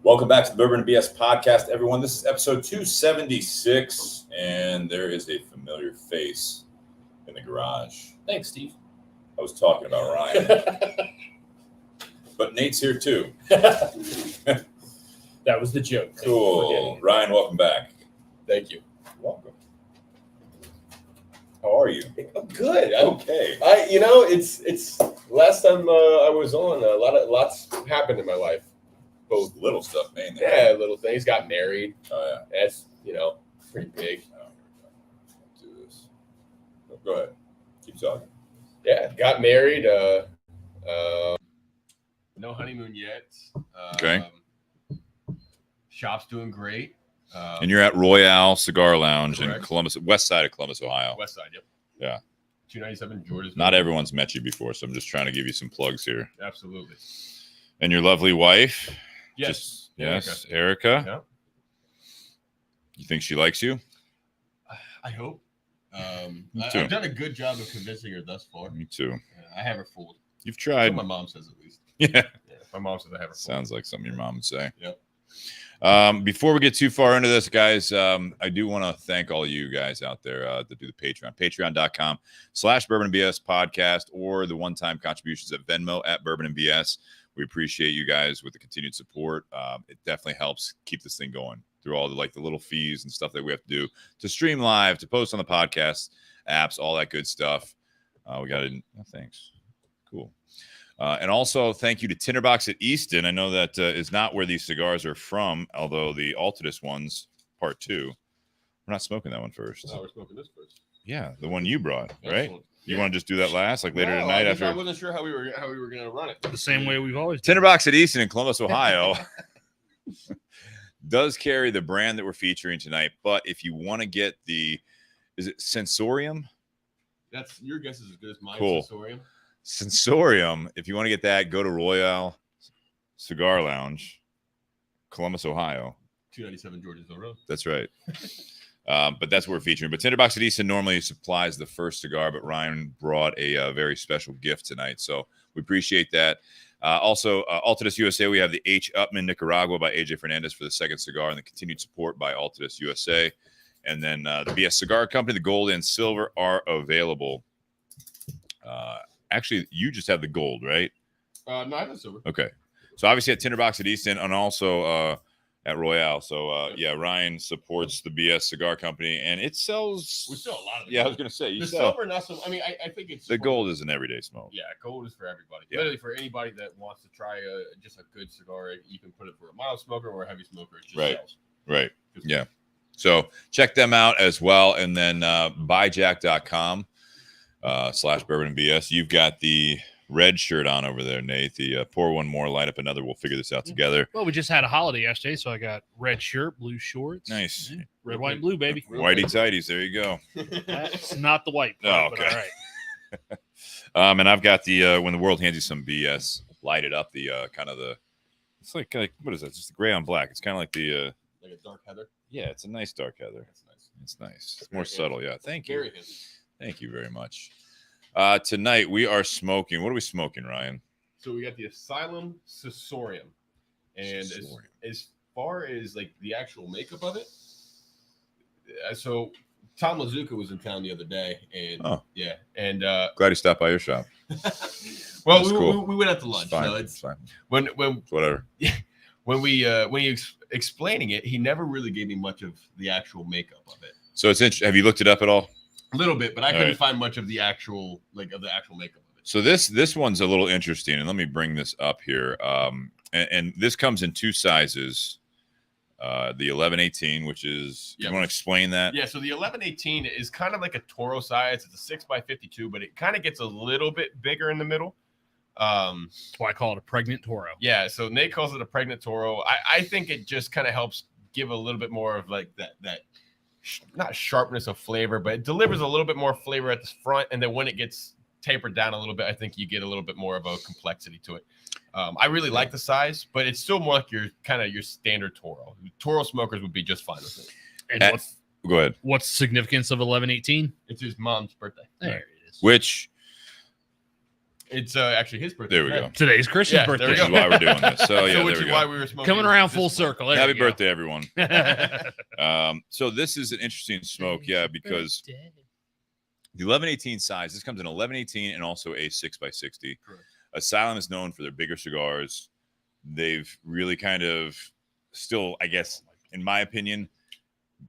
Welcome back to the Bourbon and BS podcast, everyone. This is episode 276, and there is a familiar face in the garage. Thanks, Steve. I was talking about Ryan. But Nate's here too. That was the joke. Cool. Ryan, welcome back. Thank you. You're welcome. How are you? I'm good. Okay. It's last time I was on, lots happened in my life. Both little stuff, mainly. Yeah, little things. Got married. Oh, yeah. That's, pretty big. Do this. Go ahead. Keep talking. Yeah, got married. No honeymoon yet. Okay. Shop's doing great. And you're at Royale Cigar Lounge in Correct. Columbus, west side of Columbus, Ohio. West side, yep. Yeah. 297 George's. Not everyone's met you before, so I'm just trying to give you some plugs here. Absolutely. And your lovely wife. Yes. Yes, Erica. Yeah. You think she likes you? I hope. Me too. I've done a good job of convincing her thus far. Me too. I have her fooled. You've That's tried. what my mom says, at least. Yeah. My mom says I have her fooled. Sounds like something your mom would say. Yep. Before we get too far into this, guys, I do want to thank all you guys out there that do the Patreon. Patreon.com/BourbonandBS podcast or the one-time contributions at Venmo at Bourbon and BS. We appreciate you guys with the continued support. It definitely helps keep this thing going through all the little fees and stuff that we have to do to stream live, to post on the podcast apps, all that good stuff. We got it. Oh, thanks. Cool. And also thank you to Tinderbox at Easton. I know that is not where these cigars are from, although the Altadis ones, part 2. We're not smoking that one first. Oh, we're smoking this first. Yeah, the one you brought, right? Excellent. You want to just do that last, later tonight I after? wasn't sure how we were going to run it. The same way we've always done. Tinderbox at Easton in Columbus, Ohio, does carry the brand that we're featuring tonight. But if you want to get is it Sensorium? That's your guess is as good as mine. Cool. Sensorium. Sensorium. If you want to get that, go to Royale Cigar Lounge, Columbus, Ohio. 297 George's Road. That's right. But that's what we're featuring. But Tinderbox at Easton normally supplies the first cigar, but Ryan brought a very special gift tonight. So we appreciate that. Also, Altadis USA, we have the H. Upman Nicaragua by AJ Fernandez for the second cigar, and the continued support by Altadis USA. And then the BS Cigar Company, the gold and silver are available. Actually, you just have the gold, right? No, I have the silver. Okay. So obviously at Tinderbox at Easton and also at Royale. So, Ryan supports the BS Cigar Company, and it sells. We sell a lot of them. Yeah, I was going to say. The silver, not so. I mean, I think it's. The gold is an everyday smoke. Yeah, gold is for everybody. Yeah. Literally for anybody that wants to try just a good cigar. You can put it for a mild smoker or a heavy smoker. It just sells. Right. Yeah. So check them out as well. And then buyjack.com /Bourbon and BS. You've got the red shirt on over there, Nate. The pour one more, light up another. We'll figure this out together. Well, we just had a holiday yesterday, so I got red shirt, blue shorts. Nice. Yeah. Red, white, and blue, baby. Whitey tighties. There you go. That's not the white part, but all right. And I've got the when the world hands you some BS, light it up. The kind of the. It's like what is that? It's just the gray on black. It's kind of like the. Like a dark heather. Yeah, it's a nice dark heather. That's nice. It's nice. It's more subtle. Yeah. Thank you. Very handy. Thank you very much. Tonight we are smoking. What are we smoking, Ryan? So we got the Asylum Sensorium, and as far as like the actual makeup of it, so Tom Lazuka was in town the other day, and Glad he stopped by your shop. well, That's cool. we went out to lunch. It's fine. So It's fine. when Whatever. when he was explaining it, he never really gave me much of the actual makeup of it. So it's interesting. Have you looked it up at all? A little bit, but I couldn't right. find much of the actual makeup of it. So this one's a little interesting, and let me bring this up here. And this comes in two sizes. The 1118, which is you want to explain that? Yeah, so the 1118 is kind of like a Toro size. It's a 6x52, but it kind of gets a little bit bigger in the middle. That's why I call it a pregnant Toro. Yeah, so Nate calls it a pregnant Toro. I think it just kind of helps give a little bit more of like that not sharpness of flavor, but it delivers a little bit more flavor at the front, and then when it gets tapered down a little bit, I think you get a little bit more of a complexity to it. I really like the size, but it's still more like your standard Toro. Toro smokers would be just fine with it. And go ahead. What's the significance of 1118? It's his mom's birthday. There it is. Which It's actually his birthday. There we go. Today's Christian's Yeah, birthday. there This we is go. why we're doing this. So, yeah, So which there is we why go. we were smoking. Coming around this full one. circle. There Happy you go. birthday, everyone. So this is an interesting smoke, yeah, because the 1118 size, this comes in 1118 and also a 6x60. Correct. Asylum is known for their bigger cigars. They've really kind of still, I guess, in my opinion,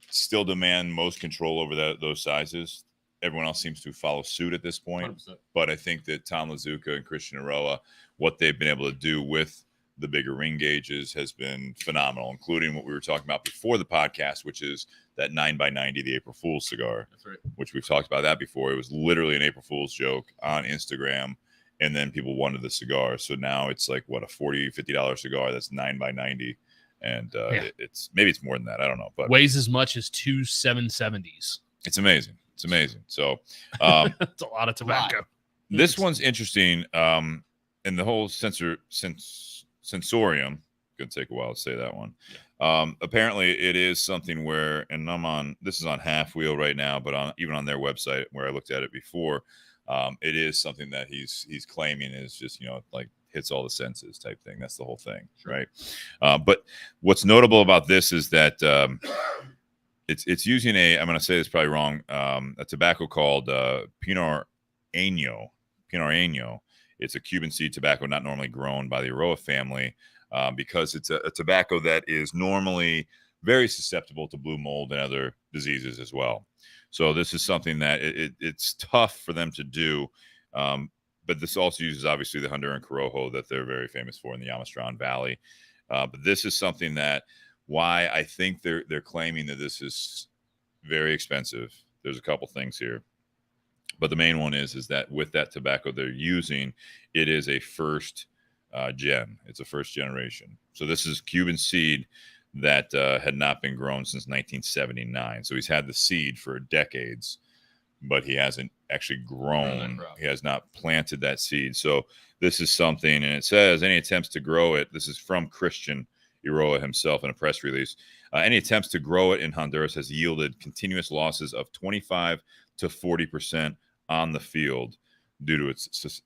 still demand most control over those sizes. Everyone else seems to follow suit at this point. 100%. But I think that Tom Lazuka and Christian Eiroa, what they've been able to do with the bigger ring gauges has been phenomenal, including what we were talking about before the podcast, which is that 9x90, the April Fool's cigar. That's right. Which we've talked about that before. It was literally an April Fool's joke on Instagram, and then people wanted the cigar. So now it's like, what, a $40, $50 cigar that's 9x90. And it's maybe it's more than that. I don't know. But weighs as much as 2 770s. it's amazing. It's amazing. So That's a lot of tobacco. this one's interesting. And the whole sensorium, gonna take a while to say that one. Apparently it is something where, and this is on Half Wheel right now, but even on their website where I looked at it before, it is something that he's claiming is just, like hits all the senses type thing. That's the whole thing. Sure. Right. But what's notable about this is that it's using I'm going to say this probably wrong, a tobacco called Pinot Año. It's a Cuban seed tobacco not normally grown by the Eiroa family, because it's a tobacco that is normally very susceptible to blue mold and other diseases as well. So this is something that it's tough for them to do. But this also uses, obviously, the Honduran Corojo that they're very famous for in the Amistran Valley. But this is something that why I think they're claiming that this is very expensive. There's a couple things here. But the main one is that with that tobacco they're using, it is a first gen. It's a first generation. So this is Cuban seed that had not been grown since 1979. So he's had the seed for decades, but he hasn't actually grown. He has not planted that seed. So this is something, and it says any attempts to grow it. This is from Christian Eiroa himself in a press release. Any attempts to grow it in Honduras has yielded continuous losses of 25 to 40% on the field due to its just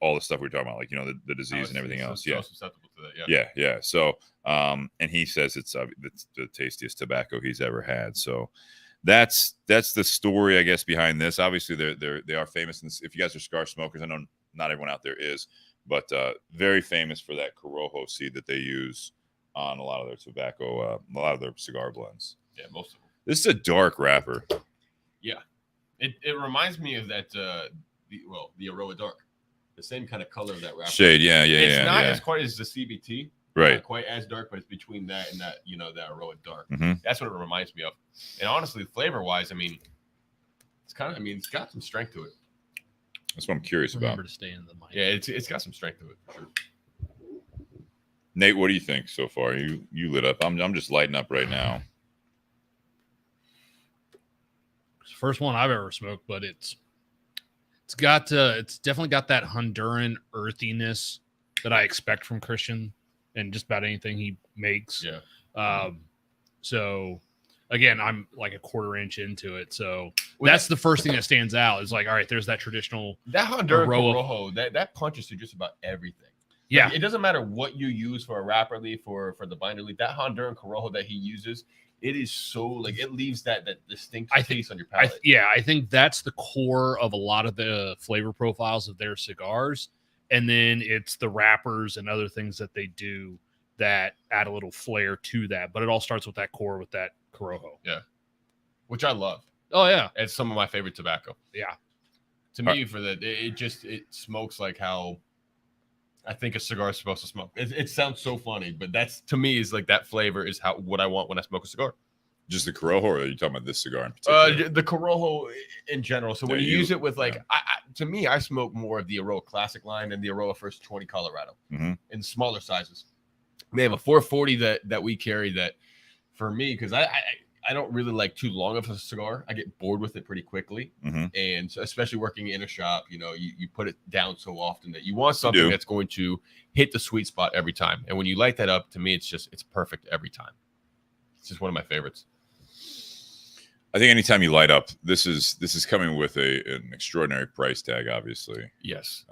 all the stuff we were talking about, like the disease and everything else. So susceptible to that. Yeah. So and he says it's the tastiest tobacco he's ever had. So that's the story, I guess, behind this. Obviously they are famous, and if you guys are cigar smokers, I know not everyone out there is, but very famous for that Corojo seed that they use on a lot of their tobacco, a lot of their cigar blends. Yeah, most of them. This is a dark wrapper. Yeah, it reminds me of that the Eiroa Dark, the same kind of color of that wrapper. Shade, yeah. It's not as quite as the CBT, right? Not quite as dark, but it's between that and that that Eiroa Dark. Mm-hmm. That's what it reminds me of. And honestly, flavor wise, it's got some strength to it. That's what I'm curious about. Remember to stay in the mic. Yeah, it's got some strength to it for sure. Nate, what do you think so far? You lit up. I'm just lighting up right now. It's the first one I've ever smoked, but it's definitely got that Honduran earthiness that I expect from Christian and just about anything he makes. Yeah. So again, I'm like a quarter inch into it. So that's the first thing that stands out is like, all right, there's that traditional. That Honduran Corojo, that punches through just about everything. Yeah. Like, it doesn't matter what you use for a wrapper leaf or for the binder leaf. That Honduran Corojo that he uses, it is so it leaves that distinct taste on your palate. I think that's the core of a lot of the flavor profiles of their cigars. And then it's the wrappers and other things that they do that add a little flair to that. But it all starts with that core with that Corojo. Yeah. Which I love. Oh, yeah. It's some of my favorite tobacco. Yeah. To me, for that, it smokes like how I think a cigar is supposed to smoke. It sounds so funny, but that's, to me, is like that flavor is what I want when I smoke a cigar. Just the Corojo, or are you talking about this cigar in particular? The Corojo in general. So when you use it with to me, I smoke more of the Eiroa Classic line and the Eiroa First 20 Colorado in smaller sizes. They have a 440 that we carry that for me, because I don't really like too long of a cigar. I get bored with it pretty quickly. And so especially working in a shop, you put it down so often that you want something that's going to hit the sweet spot every time. And when you light that up, to me, it's perfect every time. It's just one of my favorites. I think anytime you light up, this is coming with an extraordinary price tag, obviously. Yes.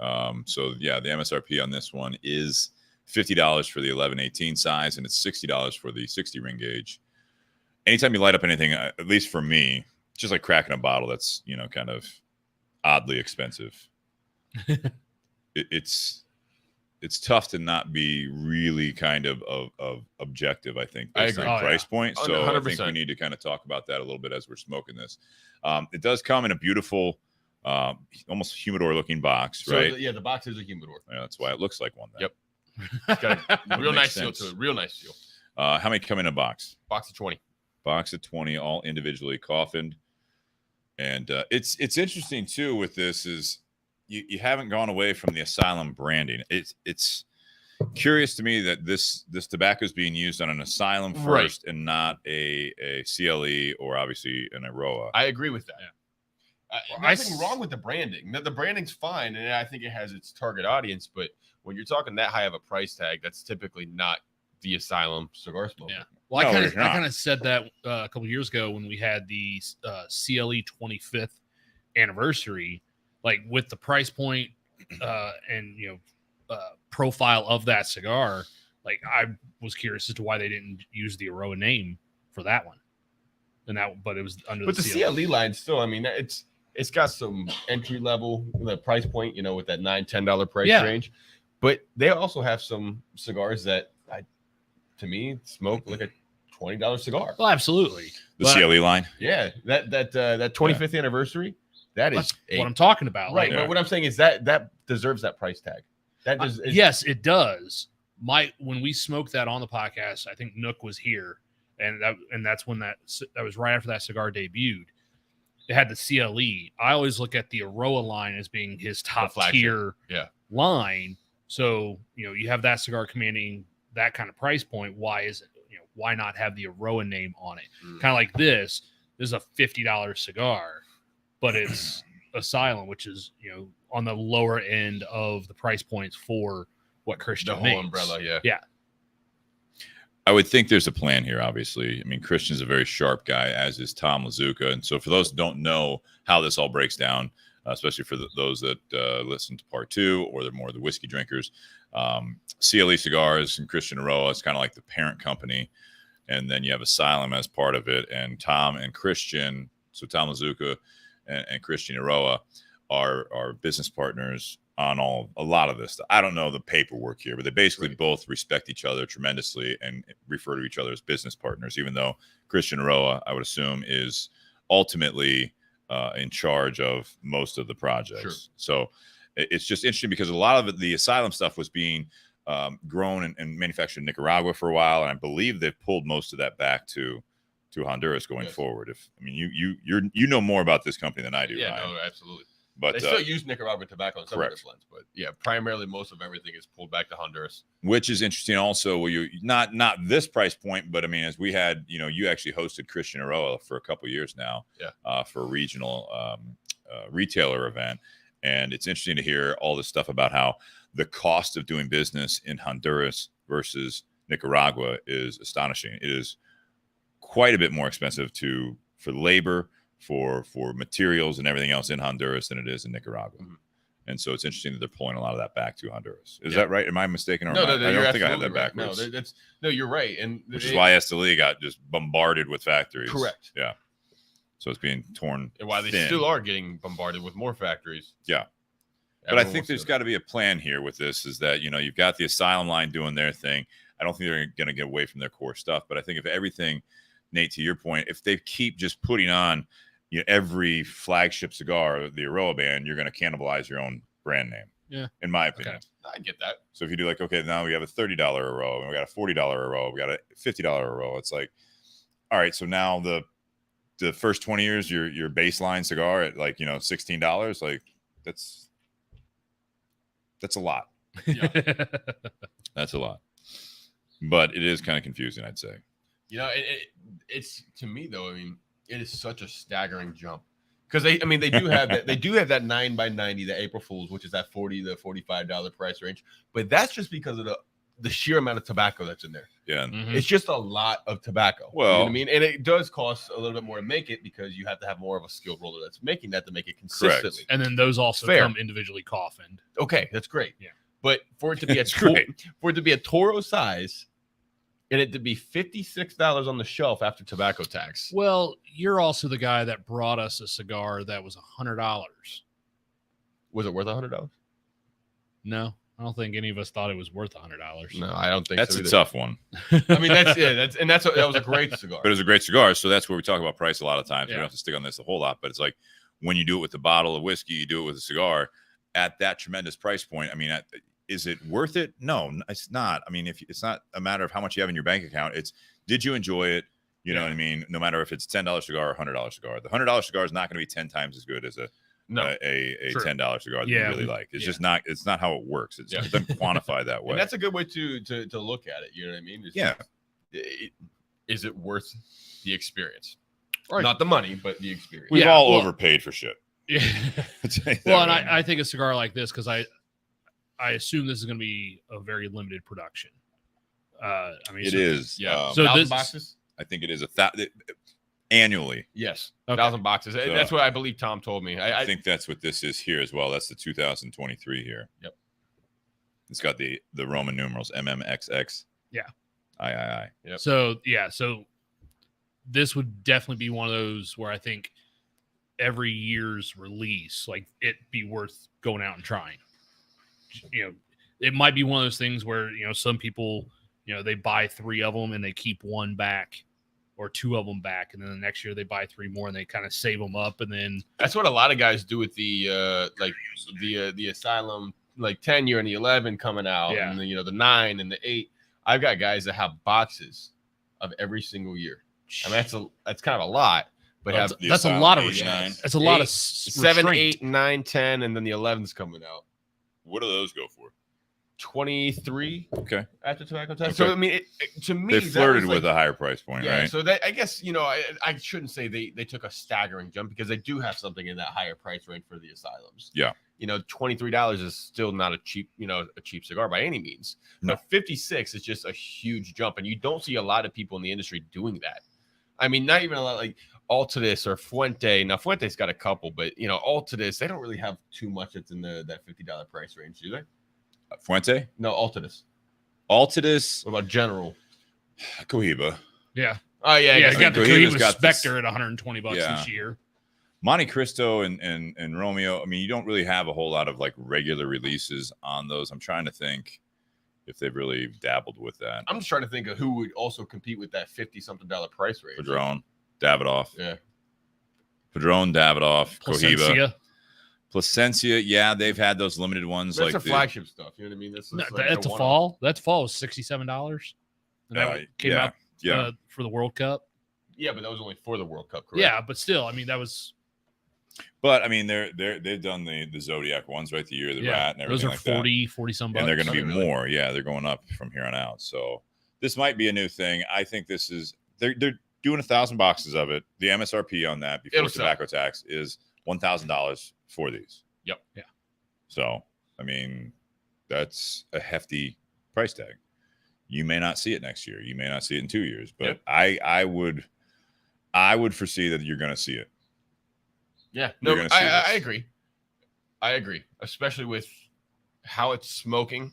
So yeah, the MSRP on this one is $50 for the 11-18 size, and it's $60 for the 60 ring gauge. Anytime you light up anything, at least for me, just like cracking a bottle that's, you know, kind of oddly expensive. It's tough to not be really kind of objective, I think, based on price point. So 100%. I think we need to kind of talk about that a little bit as we're smoking this. It does come in a beautiful, almost humidor looking box, right? So the box is a humidor. Yeah, that's why it looks like one. Then. Yep. It's got a real nice seal to it. Real nice seal. How many come in a box? Box of 20. Box of 20, all individually coffined. And it's interesting too with this is you haven't gone away from the Asylum branding. It's curious to me that this tobacco is being used on an Asylum first and not a CLE or obviously an Eiroa. I agree with that. Yeah. Nothing wrong with the branding. The branding's fine, and I think it has its target audience. But when you're talking that high of a price tag, that's typically not the Asylum cigar smoker. Yeah. Well, I kind of said that a couple years ago when we had the CLE 25th anniversary. Like with the price point and profile of that cigar, like I was curious as to why they didn't use the Eiroa name for that one. But it was under. But the CLE line still, I mean, it's got some entry level, the price point, with that $9-10 price range. But they also have some cigars that, to me, smoke like a $20 cigar. Well, absolutely. The CLE line. Yeah, that 25th anniversary. That's what I'm talking about. Right. But what I'm saying is that deserves that price tag. Yes, it does. When we smoked that on the podcast, I think Nook was here, and that's when that was right after that cigar debuted. It had the CLE. I always look at the Eiroa line as being his top tier line. So, you have that cigar commanding that kind of price point. Why is it? Why not have the Eiroa name on it? Kind of like this. This is a $50 cigar. But it's Asylum, which is, on the lower end of the price points for what Christian makes. The whole umbrella, yeah. Yeah. I would think there's a plan here, obviously. I mean, Christian's a very sharp guy, as is Tom Lazuka. And so for those who don't know how this all breaks down, especially for those that listen to part 2 or they're more the whiskey drinkers, CLE Cigars and Christian Eiroa is kind of like the parent company. And then you have Asylum as part of it. And Tom and Christian, so Tom Lazuka and Christian Eiroa are business partners on a lot of this stuff. I don't know the paperwork here, but they basically both respect each other tremendously and refer to each other as business partners, even though Christian Eiroa, I would assume, is ultimately in charge of most of the projects. Sure. So it's just interesting because a lot of the Asylum stuff was being grown and manufactured in Nicaragua for a while, and I believe they've pulled most of that back to Honduras going forward. You know more about this company than I do. Yeah, Ryan. No, absolutely. But they still use Nicaraguan tobacco in some of their blends, but primarily most of everything is pulled back to Honduras. Which is interesting. Also, you not this price point, but I mean, as we had, you actually hosted Christian Eiroa for a couple of years now, for a regional retailer event, and it's interesting to hear all this stuff about how the cost of doing business in Honduras versus Nicaragua is astonishing. It is quite a bit more expensive for labor, for materials and everything else in Honduras than it is in Nicaragua. Mm-hmm. And so it's interesting that they're pulling a lot of that back to Honduras. Is that right? Am I mistaken? Or no, I don't think I have that right. backwards. No, you're right. And which is why Esteli got just bombarded with factories. Correct. Yeah. So it's being torn. And why they still are getting bombarded with more factories. Yeah. But I think there's got to be a plan here with this, is that, you've got the Asylum line doing their thing. I don't think they're going to get away from their core stuff, but I think if everything, Nate, to your point, if they keep just putting on every flagship cigar, the Eiroa band, you're going to cannibalize your own brand name. Yeah. In my opinion. Okay. I get that. So if you do like, okay, now we have a $30 Eiroa, and we got a $40 Eiroa, we got a $50 Eiroa. It's like, all right, so now the first 20 years, your baseline cigar at like, $16, like that's a lot. Yeah. That's a lot. But it is kind of confusing, I'd say. It's to me though. I mean, it is such a staggering jump because they do have that. They do have that 9x90, the April Fools, which is that $40 to $45 price range. But that's just because of the sheer amount of tobacco that's in there. Yeah. Mhm. It's just a lot of tobacco. Well- you know what I mean? And it does cost a little bit more to make it because you have to have more of a skilled roller that's making that to make it consistently. And then those also Fair. come individually coffined. Okay, that's great. Yeah. But for it to be That's great. for it to be a Toro size and it to be $56 on the shelf after tobacco tax. Well, you're also the guy that brought us a cigar that was $100. Was it worth $100? No, I don't think any of us thought it was worth $100. No, I don't think That's so a either. tough one. I mean, that was a great cigar. But it was a great cigar. So that's where we talk about price a lot of times. We Yeah. don't have to stick on this a whole lot, but it's like when you do it with a bottle of whiskey, you do it with a cigar at that tremendous price point. I mean, is it worth it? No, it's not. I mean, if it's not a matter of how much you have in your bank account, it's did you enjoy it? You know what I mean? No matter if it's $10 cigar or $100 cigar, the $100 cigar is not going to be 10 times as good as a True. $10 cigar that Yeah, you really like. It's yeah. just not. It's not how it works. It doesn't quantify that way. And that's a good way to look at it. You know what I mean? It's Yeah. Is it worth the experience? Right. Not the money, but the experience. We've Yeah, all well- overpaid for shit. Yeah. I'll tell you that Well, and right now. I think a cigar like this, because I assume this is going to be a very limited production. I mean, It is. Yeah. So 1,000 this- boxes? I think it is annually. Yes. Okay. 1,000 boxes. That's what I believe Tom told me. I think that's what this is here as well. That's the 2023 here. Yep. It's got the Roman numerals MMXX. Yeah. III. Yep. So this would definitely be one of those where I think every year's release, like it be worth going out and trying. You know, it might be one of those things where, you know, some people, you know, they buy 3 of them and they keep 1 back or 2 of them back. And then the next year they buy 3 more and they kind of save them up. And then that's what a lot of guys do with the Asylum, like 10 year and the 11 coming out, Yeah. and the 9 and the 8. I've got guys that have boxes of every single year. I mean, that's kind of a lot, but have The that's a Asylum lot of 8, restraint. 9. That's a lot of 7, restraint. 8, 9, 10, and then the 11's coming out. What do those go for? 23 Okay. after tobacco tax. Okay. So I mean, to me, They that flirted was with a higher price point, yeah. right? So that, I guess, I shouldn't say they took a staggering jump because they do have something in that higher price range for the Asylums. Yeah. $23 is still not a cheap cigar by any means. No. But 56 is just a huge jump, and you don't see a lot of people in the industry doing that. I mean, not even a lot like Altadis or Fuente. Now Fuente's got a couple, but Altadis, they don't really have too much that's in that $50 price range, do they? Fuente, No, Altadis. Altadis, What about General? Cohiba, Yeah. Oh yeah, Yeah, I you guess got the Cohiba's Cohiba got this- Spectre at $120 Yeah. this year. Monte Cristo, and Romeo. I mean, you don't really have a whole lot of like regular releases on those. I'm trying to think if they've really dabbled with that. I'm just trying to think of who would also compete with that $50-something price range. Padron, Davidoff, Yeah. Padron, Davidoff, Cohiba, Placencia. Placencia. Yeah, they've had those limited ones That's like a flagship stuff. You know what I mean? That's No, like that's the a one-off. fall. That fall was $67. And that came out yeah. for the World Cup. Yeah, but that was only for the World Cup, correct? Yeah, but still, I mean, that was But I mean, they've done the Zodiac ones, right? The Year of the Rat and those everything are like that. 40 some bucks. And they're going to be Really? more. Yeah, they're going up from here on out. So this might be a new thing. I think this is they're doing 1,000 boxes of it. The MSRP on that before It'll sell. tobacco tax is $1,000 for these. Yep. Yeah. So I mean, that's a hefty price tag. You may not see it next year. You may not see it in 2 years. But Yep. I would foresee that you're going to see it. Yeah. You're No, gonna see I this. agree. I agree, especially with how it's smoking.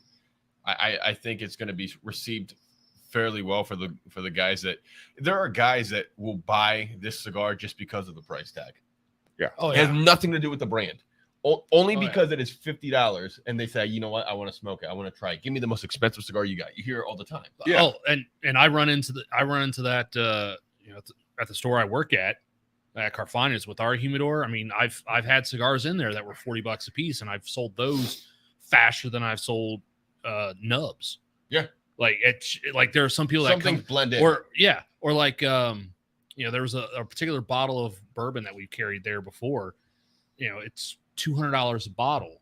I think it's going to be received fairly well for the guys that there are guys that will buy this cigar just because of the price tag. Oh, It has yeah. nothing to do with the brand. Only Oh, yeah. because it is $50 and they say, you know what, I want to smoke it. I want to try it. Give me the most expensive cigar you got. You hear it all the time. Yeah. Oh, and I run into that at the store I work at Carfina's with our humidor. I mean, I've had cigars in there that were $40 a piece, and I've sold those faster than I've sold nubs. Yeah. Like it's like there are some people that Something come blended. or like there was a particular bottle of bourbon that we've carried there before. It's $200 a bottle.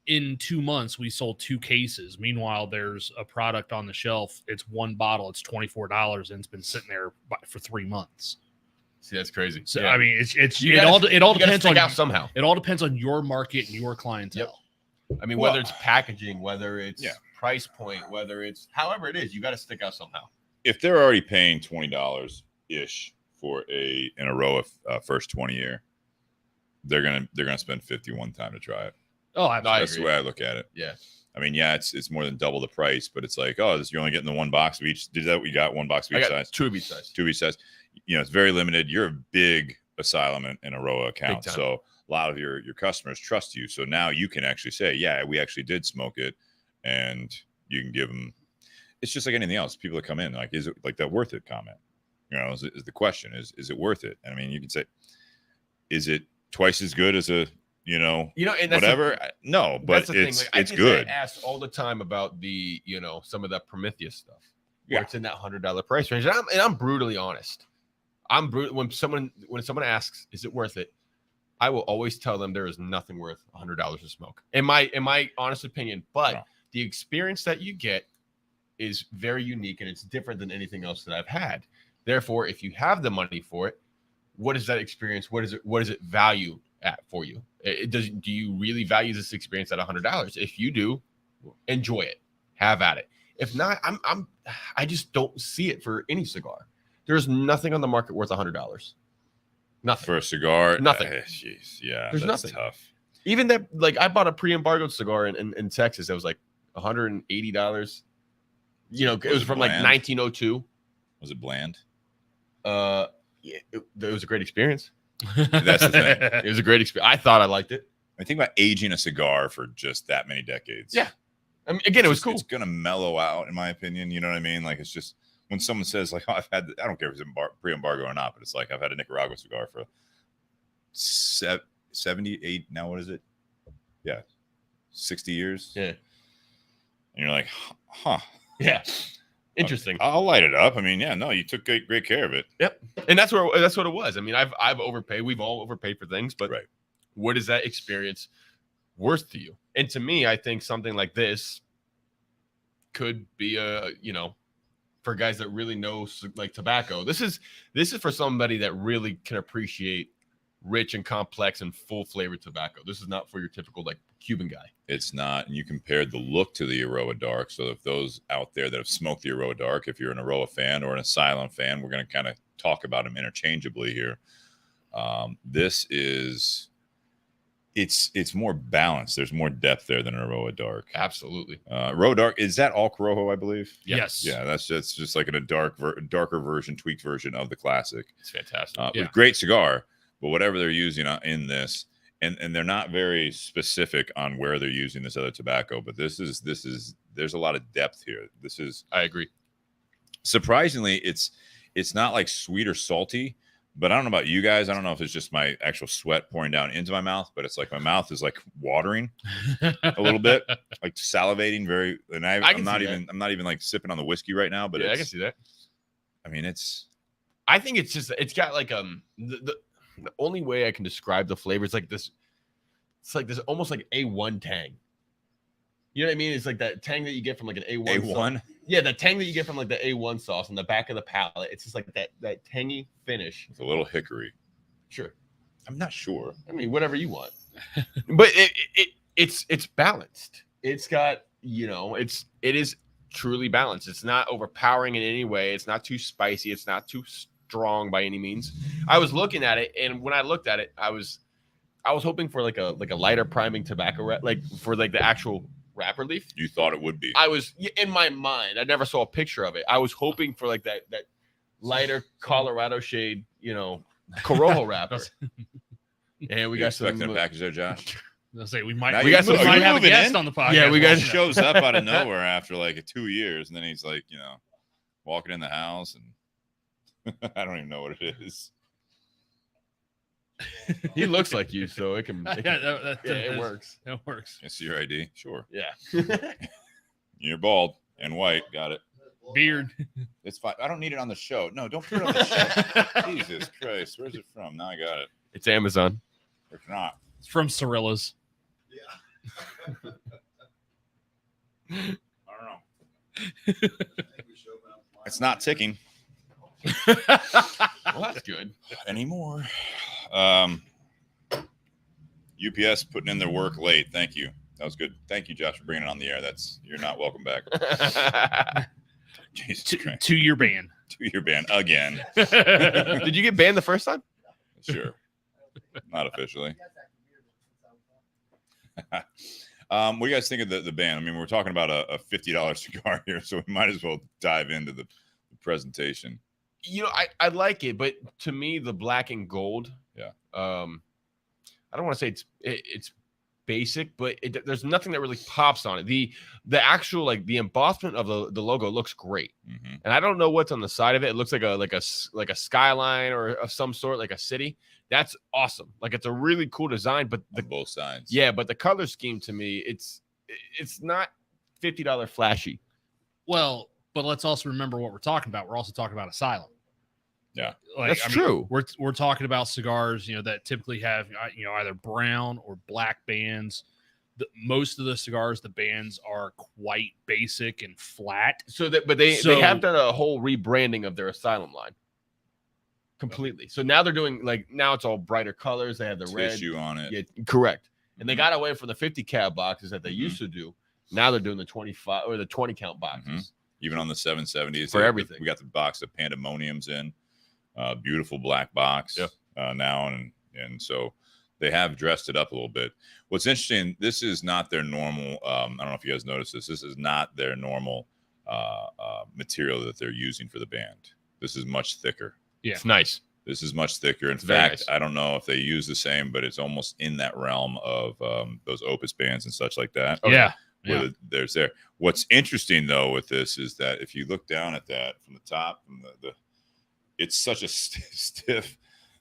In 2 months, we sold 2 cases. Meanwhile, there's a product on the shelf. It's 1 bottle. It's $24, and it's been sitting there for 3 months. See, that's crazy. So Yeah. I mean, it You all gotta depends stick on out somehow. it all depends on your market and your clientele. I mean, Well, whether it's packaging, whether it's yeah. price point, whether it's however it is, you got to stick out somehow. If they're already paying $20 ish for an Eiroa first 20 year, they're gonna spend 50 one time to try it. Oh, That's the way I look at it. Yeah. I mean, yeah, it's more than double the price, but it's like, oh, you're only getting the one box of each. Did that? We got one box of each size. Two of each size. Two of each size. It's very limited. You're a big Asylum and Eiroa account, so a lot of your customers trust you. So now you can actually say, yeah, we actually did smoke it, and you can give them. It's just like anything else. People that come in, like, is it like that worth it? Comment. Is the question is it worth it? And I mean, you can say, is it twice as good as a and that's whatever? No, but it's good. I ask all the time about the some of that Prometheus stuff. Yeah, it's in that $100 price range, and I'm brutally honest. I'm brutal when someone asks, is it worth it? I will always tell them there is nothing worth $100 to smoke. In my honest opinion, but the experience that you get is very unique and it's different than anything else that I've had. Therefore, if you have the money for it, what is that experience? What is it value at for you? Do you really value this experience at $100? If you do, enjoy it, have at it. If not, I just don't see it for any cigar. There's nothing on the market worth $100. Nothing for a cigar. Nothing. Jeez, yeah, there's that's nothing. Tough. Even that, like, I bought a pre-embargoed cigar in Texas that was like $180. It was from like 1902. Was it bland? Yeah, it was a great experience. That's the thing. It was a great experience. I thought I liked it. I think about aging a cigar for just that many decades. Yeah. I mean, again, it was cool. It's going to mellow out, in my opinion. You know what I mean? Like, it's just when someone says, like, oh, I don't care if it's pre-embargo or not, but it's like, I've had a Nicaragua cigar for 78. Now, what is it? Yeah. 60 years. Yeah. And you're like, huh. Yeah. Interesting. I'll light it up. I mean, yeah, no, you took great care of it. Yep. And that's what it was. I mean, I've overpaid. We've all overpaid for things, but what is that experience worth to you? And to me, I think something like this could be for guys that really know like tobacco. This is for somebody that really can appreciate rich and complex and full flavored tobacco. This is not for your typical like Cuban guy. It's not. And you compared the look to the Eiroa Dark. So if those out there that have smoked the Eiroa Dark, if you're an Eiroa fan or an Asylum fan, we're going to kind of talk about them interchangeably here. This is, it's more balanced. There's more depth there than an Eiroa Dark. Absolutely. Eiroa Dark, is that all Corojo, I believe? Yes. Yeah, that's just like a darker version, tweaked version of the classic. It's fantastic. With great cigar, but whatever they're using in this, and they're not very specific on where they're using this other tobacco, but this is there's a lot of depth here. I agree. Surprisingly, it's not like sweet or salty, but I don't know about you guys. I don't know if it's just my actual sweat pouring down into my mouth, but it's like my mouth is like watering a little bit, like salivating very. And I'm not even like sipping on the whiskey right now, but I can see that. I mean, I think it's got like the only way I can describe the flavor is like this. It's like this almost like A1 tang. You know what I mean? It's like that tang that you get from like an A1. A1? Yeah, the tang that you get from like the A1 sauce on the back of the palate. It's just like that tangy finish. It's a little hickory. Sure. I'm not sure. I mean, whatever you want. But it's balanced. It's got, it is truly balanced. It's not overpowering in any way. It's not too spicy. It's not too strong by any means. I was looking at it, and when I looked at it, I was hoping for like a lighter priming tobacco, like for like the actual wrapper leaf. You thought it would be. I was in my mind. I never saw a picture of it. I was hoping for like that lighter Colorado shade, Corojo wrapper. And we got expecting a package there, Josh. I'll say we might have a guest on the podcast. Yeah, we got shows up out of nowhere after like 2 years, and then he's like, walking in the house, and I don't even know what it is. He looks like you, so it works. That works. I see your ID. Sure. Yeah. You're bald and white. Got it. Beard. It's fine. I don't need it on the show. No, don't put it on the show. Jesus Christ. Where's it from? Now I got it. It's Amazon. It's not. It's from Cirillas. Yeah. I don't know. It's not ticking. Well, that's good. Anymore. UPS putting in their work late. Thank you. That was good. Thank you, Josh, for bringing it on the air. You're not welcome back. Jesus Christ. 2-year ban. 2-year ban again. Did you get banned the first time? Sure. Not officially. What do you guys think of the ban? I mean, we're talking about a $50 cigar here, so we might as well dive into the presentation. You know, I like it, but to me, the black and gold. Yeah. I don't want to say it's basic, but there's nothing that really pops on it. The actual like the embossment of the logo looks great, and I don't know what's on the side of it. It looks like a skyline or of some sort, like a city. That's awesome. Like it's a really cool design, but On both sides. Yeah, but the color scheme to me, it's not $50 flashy. Well, but let's also remember what we're talking about. We're also talking about Asylum. Yeah, that's true. We're talking about cigars, that typically have either brown or black bands. Most of the cigars, the bands are quite basic and flat. But they have done a whole rebranding of their Asylum line. Completely. So now they're doing now it's all brighter colors. They have the tissue red on it. Yeah, correct. And they got away from the 50 cal boxes that they used to do. Now they're doing the 25 or the 20 count boxes. Even on the 770s for everything. We got the box of Pandemoniums in. Beautiful black box now, and so they have dressed it up a little bit. What's interesting, this is not their normal. I don't know if you guys noticed this. This is not their normal material that they're using for the band. This is much thicker. Yeah, it's nice. This is much thicker. In It's fact, nice. I don't know if they use the same, but it's almost in that realm of those Opus bands and such like that. Oh, yeah. Where there's there. What's interesting though with this is that if you look down at that from the top, from the it's such a stiff.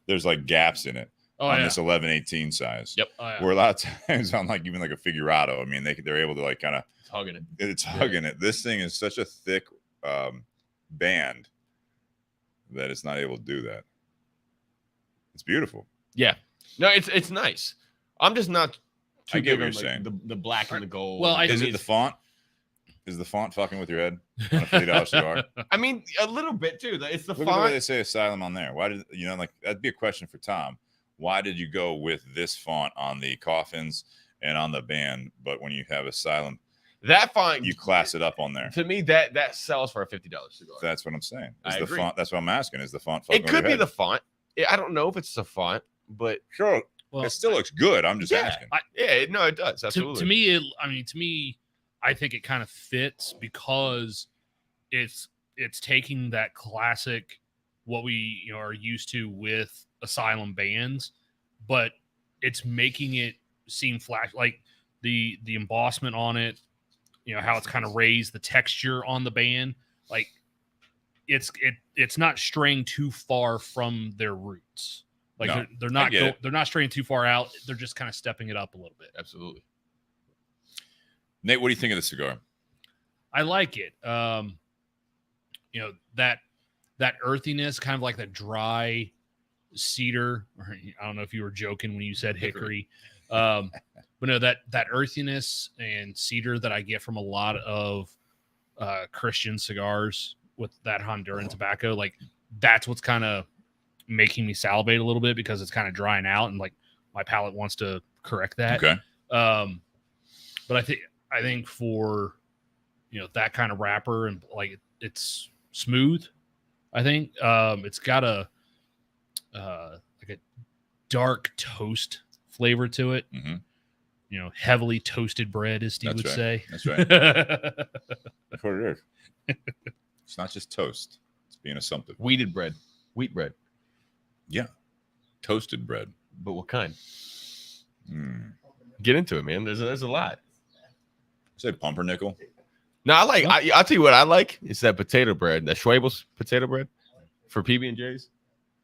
There's like gaps in it on this 11-18 size. Yep. Where a lot of times on even like a figurado, I mean they're able to like kind of hugging it. It's hugging it. This thing is such a thick band that it's not able to do that. It's beautiful. Yeah. No, it's nice. I'm just not too I get big what on you're saying. the black and the gold. Well, Is it the font? Is the font fucking with your head on a $50 cigar? I mean, a little bit too. It's the Look at the way font. they say Asylum on there. Why did that'd be a question for Tom. Why did you go with this font on the coffins and on the band, but when you have Asylum, that font, you class it up on there? To me, that sells for a $50 cigar. That's what I'm saying. I agree. Font? That's what I'm asking. Is the font fucking It could with your be the head? font. I don't know if it's the font, but Sure. Well, it still looks good. I'm just asking. it does. Absolutely. To me, I think it kind of fits because it's taking that classic, what we are used to with Asylum bands, but it's making it seem flash, like the embossment on it, how it's kind of raised, the texture on the band, like it's not straying too far from their roots. Like No, they're not straying too far out. They're just kind of stepping it up a little bit. Absolutely. Nate, what do you think of the cigar? I like it. That earthiness, kind of like that dry cedar. Or I don't know if you were joking when you said hickory. But no, that earthiness and cedar that I get from a lot of Christian cigars with that Honduran tobacco, like that's what's kind of making me salivate a little bit because it's kind of drying out and like my palate wants to correct that. Okay. But I think for that kind of wrapper and like it's smooth. I think it's got a like a dark toast flavor to it. Mm-hmm. Heavily toasted bread, as Steve would say. That's right. That's what it is. It's not just toast. It's being assumptive. Wheat bread. Yeah. Toasted bread. But what kind? Get into it, man. There's a lot. Say pumpernickel. No, I'll tell you what I like. It's that potato bread, that Schwabel's potato bread for PB&J's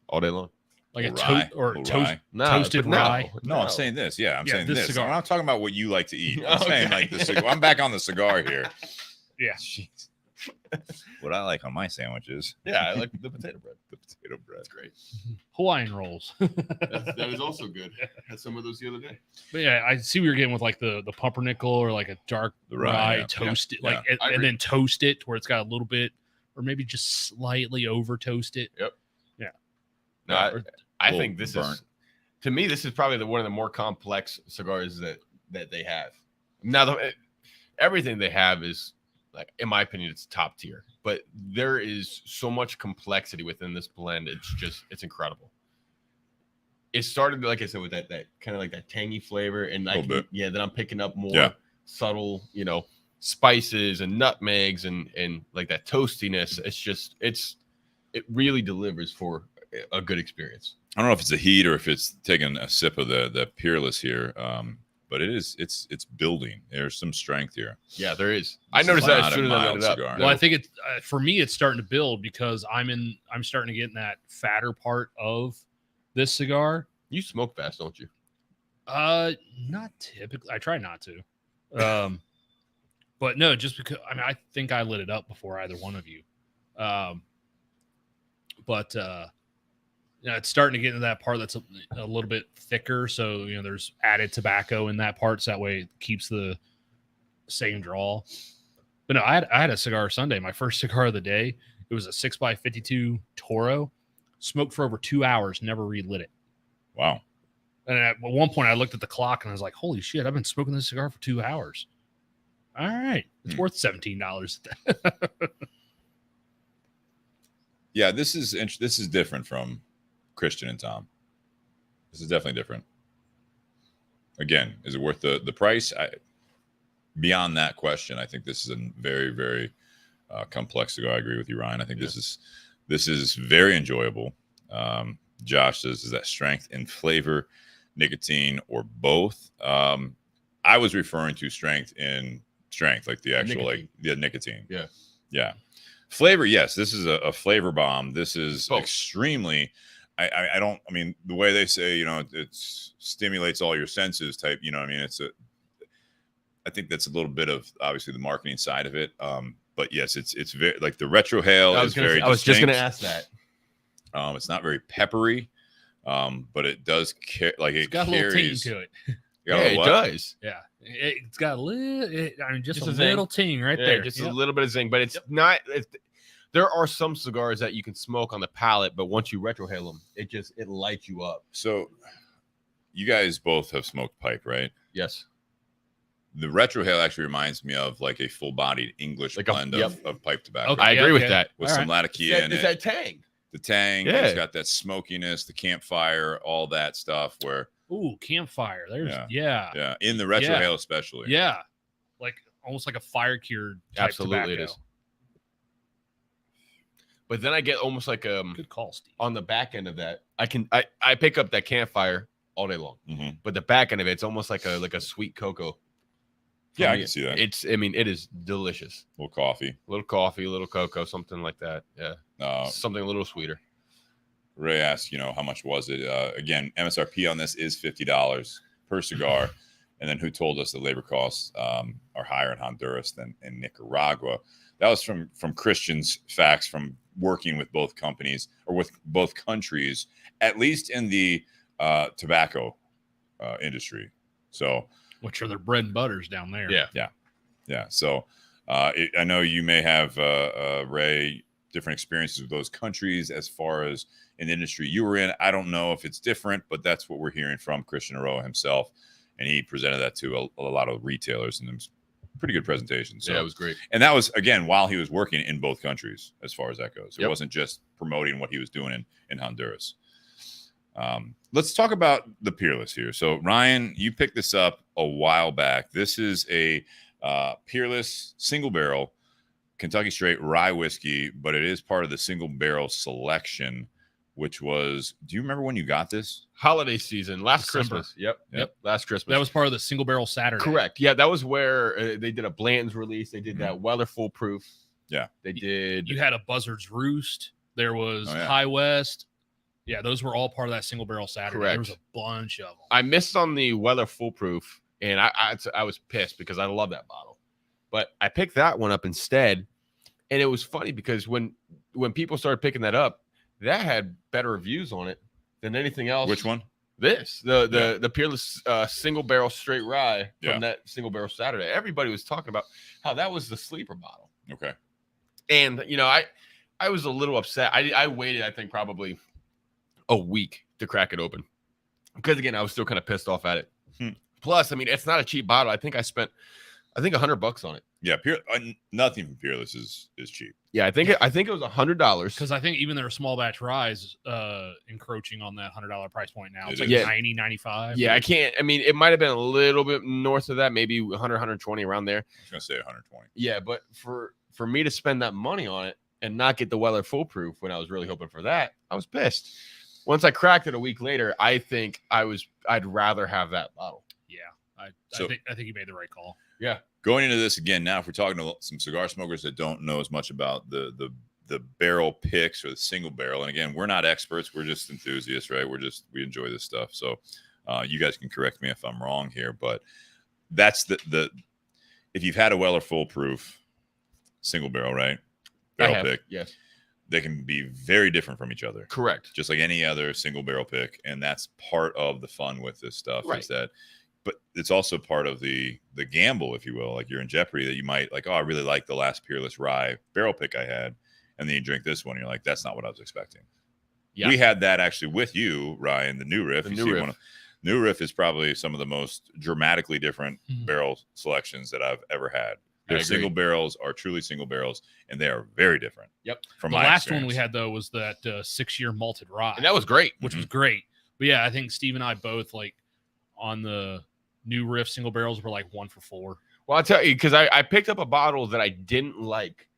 all day long. Like a Rye, toast or little rye. toasted rye. No, I'm saying this. Yeah, I'm saying this. cigar. I'm not talking about what you like to eat. I'm Okay. saying like the cigar. I'm back on the cigar here. Yeah. Jeez. What I like on my sandwiches. Yeah, I like the potato bread. The potato bread. That's great. Hawaiian rolls. That is also good. Had some of those the other day. But yeah, I see what you're getting with like the pumpernickel or like a dark The rye, rye, yeah. toast it, Yeah. like I and agree. then toast it where it's got a little bit, or maybe just slightly over toast it. No, I think this burnt. is, to me, this is probably one of the more complex cigars that they have. Now, everything they have is, like, in my opinion, it's top tier. But there is so much complexity within this blend. It's incredible. It started, like I said, with that kind of like that tangy flavor, and then I'm picking up more subtle, spices and nutmegs and like that toastiness. It really delivers for a good experience. I don't know if it's the heat or if it's taking a sip of the Peerless here, but it's building. There's some strength here. Yeah, there is. I noticed that as soon as I loaded up. Well, I think it's for me, it's starting to build because I'm starting to get in that fatter part of this cigar. You smoke fast, don't you? Not typically. I try not to. But no, just because I think I lit it up before either one of you. But it's starting to get into that part that's a little bit thicker. So, there's added tobacco in that part. So that way it keeps the same draw. But no, I had a cigar Sunday, my first cigar of the day. It was a 6x52 Toro, smoked for over 2 hours, never relit it. Wow. And at one point I looked at the clock and I was like, holy shit, I've been smoking this cigar for 2 hours. All right. It's worth $17. Yeah, this is different from Christian and Tom. This is definitely different. Again, is it worth the price? Beyond that question, I think this is a very, very complex cigar. I agree with you, Ryan. I think this is very enjoyable. Josh says, is that strength in flavor, nicotine, or both? I was referring to strength, like the actual nicotine. Yeah. Flavor, yes. This is a flavor bomb. This is extremely. The way they say, it stimulates all your senses type. I think that's a little bit of obviously the marketing side of it. But yes, it's very like the retrohale is very distinct. I was just going to ask that. It's not very peppery, but it does it's got carries, a little ting to it. It does. Yeah, it's got a little. Just a little ting right there. Just a little bit of zing, but it's not. There are some cigars that you can smoke on the palate, but once you retrohale them, it lights you up. So, you guys both have smoked pipe, right? Yes. The retrohale actually reminds me of like a full-bodied English blend of pipe tobacco. Okay, I agree with that. With some Latakia in it. It's that tang. The tang. Yeah. It's got that smokiness, the campfire, all that stuff. Where campfire. There's in the retrohale especially. Yeah, like almost like a fire cured type Absolutely tobacco. It is. But then I get almost like good call, Steve. On the back end of that, I pick up that campfire all day long. Mm-hmm. But the back end of it's almost like a sweet cocoa. Yeah, I can see that. It is delicious. A little coffee, a little cocoa, something like that. Yeah. Something a little sweeter. Ray asked, how much was it? Again, MSRP on this is $50 per cigar. And then who told us the labor costs are higher in Honduras than in Nicaragua? That was from Christian's facts from working with both companies or with both countries, at least in the tobacco industry. So, which are their bread and butters down there. Yeah. So I know you may have, Ray, different experiences with those countries as far as in the industry you were in. I don't know if it's different, but that's what we're hearing from Christian Eiroa himself. And he presented that to a lot of retailers, and it was a pretty good presentation. So it was great. And that was, again, while he was working in both countries, as far as that goes. It Yep. wasn't just promoting what he was doing in Honduras. Let's talk about the Peerless here. So, Ryan, you picked this up a while back. This is a Peerless single barrel Kentucky Straight Rye Whiskey, but it is part of the single barrel selection, which was, do you remember when you got this? Holiday season, last December. Christmas. Yep. Last Christmas. That was part of the single barrel Saturday. Correct. Yeah, that was where they did a Blanton's release. They did that Weather Foolproof. Yeah. They did. You had a Buzzard's Roost. There was Oh, yeah. High West. Yeah, those were all part of that single barrel Saturday. Correct. There was a bunch of them. I missed on the Weather Foolproof, and I was pissed because I love that bottle. But I picked that one up instead, and it was funny because when people started picking that up, that had better reviews on it than anything else. Which one? This, the Peerless single barrel straight rye Yeah. from that single barrel Saturday. Everybody was talking about how that was the sleeper bottle. Okay. And I was a little upset. I waited, I think, probably a week to crack it open because, again, I was still kind of pissed off at it. Plus, I mean, it's not a cheap bottle. I think I spent $100 on it. Yeah, nothing from Peerless is cheap. Yeah, I think it was $100 because I think even their small batch ryes encroaching on that $100 price point now. It's like Yeah. 90, 95. Yeah, I can't. I mean, it might have been a little bit north of that, maybe 100, 120 around there. I was gonna say 120. Yeah, but for me to spend that money on it and not get the Weller Foolproof when I was really hoping for that, I was pissed. Once I cracked it a week later, I think I'd rather have that bottle. Yeah, I think you made the right call. Yeah. Going into this again now, if we're talking to some cigar smokers that don't know as much about the barrel picks or the single barrel, and again, we're not experts, we're just enthusiasts, right? We enjoy this stuff. So you guys can correct me if I'm wrong here, but that's the if you've had a Weller Foolproof single barrel, right? Barrel pick, yes. They can be very different from each other. Correct. Just like any other single barrel pick. And that's part of the fun with this stuff Right. is that, but it's also part of the gamble, if you will. Like you're in jeopardy that you might like, oh, I really like the last Peerless Rye barrel pick I had. And then you drink this one, and you're like, that's not what I was expecting. Yeah. We had that actually with you, Ryan, the New Riff. New Riff is probably some of the most dramatically different barrel selections that I've ever had. Their single barrels are truly single barrels, and they are very different. Yep. From the last one we had, though, was that 6-year malted rye. And that was great. Which was great. But yeah, I think Steve and I both, like, on the New Riff single barrels, were like 1 for 4. Well, I'll tell you, because I picked up a bottle that I didn't like.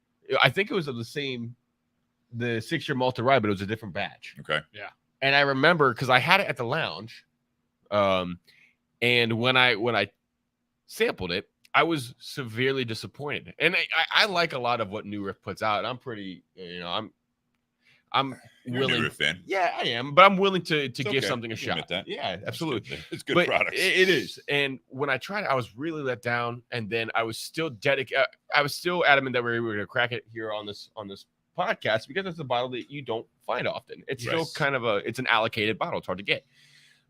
I think it was of the 6-year malted rye, but it was a different batch. Okay. Yeah. And I remember, because I had it at the lounge, and when I sampled it, I was severely disappointed. And I like a lot of what New Riff puts out. I'm pretty, I'm You're willing. a New Riff fan. Yeah, I am, but I'm willing to give okay. something a You admit shot. that. Yeah, absolutely. It's good But products. It is. And when I tried it, I was really let down. And then I was still dedicated. I was still adamant that we were going to crack it here on this podcast because it's a bottle that you don't find often. It's still kind of it's an allocated bottle. It's hard to get.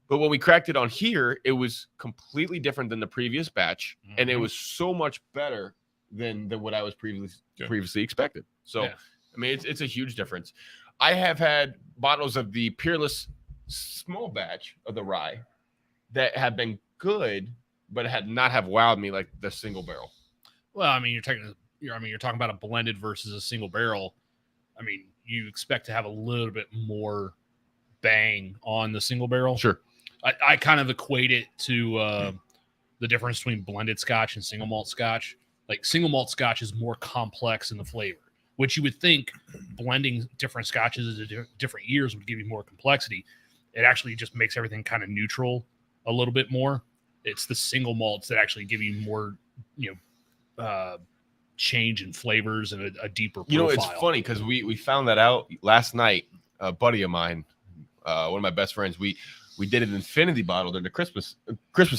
But when we cracked it on here, it was completely different than the previous batch, and it was so much better than what I was previously expected. So, I mean, it's a huge difference. I have had bottles of the Peerless small batch of the rye that have been good, but had not have wowed me like the single barrel. Well, I mean, you're talking about a blended versus a single barrel. I mean, you expect to have a little bit more bang on the single barrel. Sure. I kind of equate it to the difference between blended scotch and single malt scotch. Like single malt scotch is more complex in the flavor, which you would think blending different scotches at different years would give you more complexity. It actually just makes everything kind of neutral a little bit more. It's the single malts that actually give you more, change in flavors and a deeper profile. It's funny because we found that out last night. A buddy of mine, one of my best friends, we did an infinity bottle during the Christmas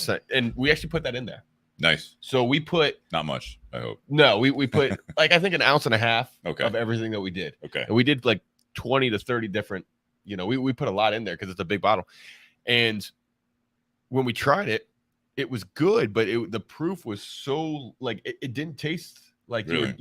night, and we actually put that in there. Nice. So we put not much, I hope. No, we put like I think an ounce and a half of everything that we did. Okay. And we did like 20 to 30 different, we put a lot in there because it's a big bottle. And when we tried it, it was good, but the proof was so like it didn't taste like really?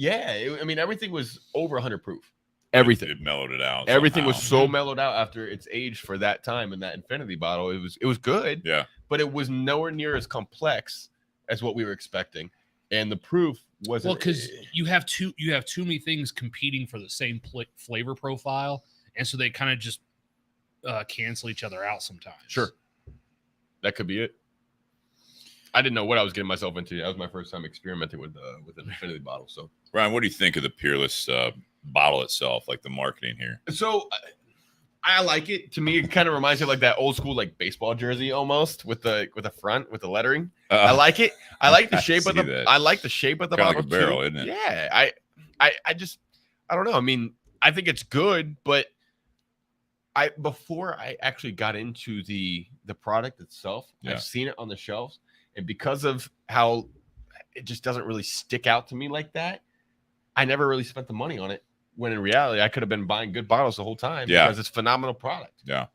Everything was over 100 proof. Everything. It mellowed it out. Everything was so mellowed out after it's aged for that time in that infinity bottle. It was good. Yeah. But it was nowhere near as complex as what we were expecting. And the proof wasn't. Well, because you have too many things competing for the same flavor profile, and so they kind of just cancel each other out sometimes. Sure. That could be it. I didn't know what I was getting myself into. That was my first time experimenting with an infinity bottle. So, Ryan, what do you think of the Peerless bottle itself, like the marketing here? So I like it. To me, it kind of reminds me of like that old school like baseball jersey almost with the front with the lettering. I like it. I like the shape of the. I like the shape of the Kinda bottle like a barrel, too. isn't it? Yeah. I don't know. I mean, I think it's good, but before I actually got into the product itself, I've seen it on the shelves, and because of how it just doesn't really stick out to me like that, I never really spent the money on it. When in reality, I could have been buying good bottles the whole time because it's a phenomenal product. Yeah.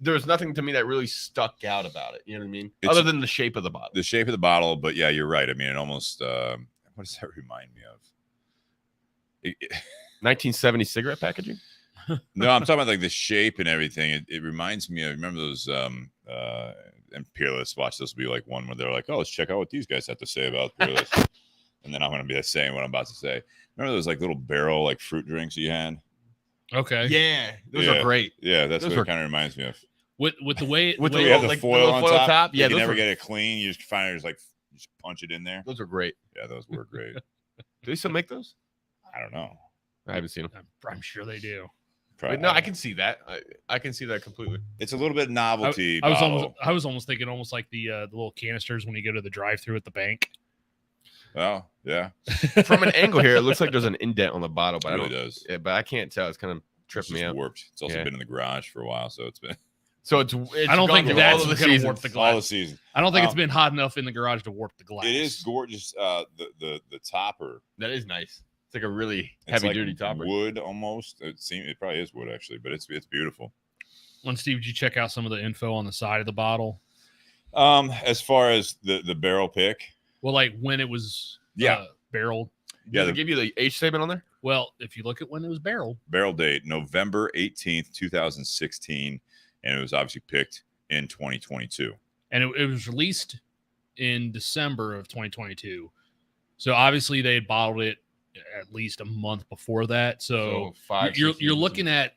There was nothing to me that really stuck out about it. You know what I mean? Other than the shape of the bottle. The shape of the bottle, but yeah, you're right. I mean, it almost, what does that remind me of? 1970 cigarette packaging? No, I'm talking about like the shape and everything. It reminds me of, remember those and Peerless, watch this will be like one where they're like, oh, let's check out what these guys have to say about Peerless. And then I'm going to be saying what I'm about to say. Remember those like little barrel like fruit drinks you had? Okay. Yeah, those are great. Yeah, that's Those what it kind of reminds me of. With the way With We the have the like, foil on top. Yeah, you those never were, get it clean. You just find it just like you just punch it in there. those are great. Yeah, those were great. Do they still make those? I don't know. I haven't seen them. I'm sure they do. But no, I can see that. I can see that completely. It's a little bit novelty. I was almost thinking almost like the little canisters when you go to the drive-through at the bank. Well, yeah. From an angle here, it looks like there's an indent on the bottle, but It really does. Yeah, but I can't tell. It's kind of tripping me out. Warped. It's also been in the garage for a while, so it's been. So it's I don't think that's all going to warp the glass. All the season. I don't think it's been hot enough in the garage to warp the glass. It is gorgeous. The topper. That is nice. It's like a really It's heavy like duty topper. wood almost. It probably is wood actually, but it's beautiful. When Steve, did you check out some of the info on the side of the bottle? As far as the barrel pick. Well, like when it was barreled. Yeah, they give you the age statement on there. Well, if you look at when it was barreled, Barrel date November 18th, 2016, and it was obviously picked in 2022. and it was released in December of 2022. So obviously they had bottled it at least a month before that. So you're looking at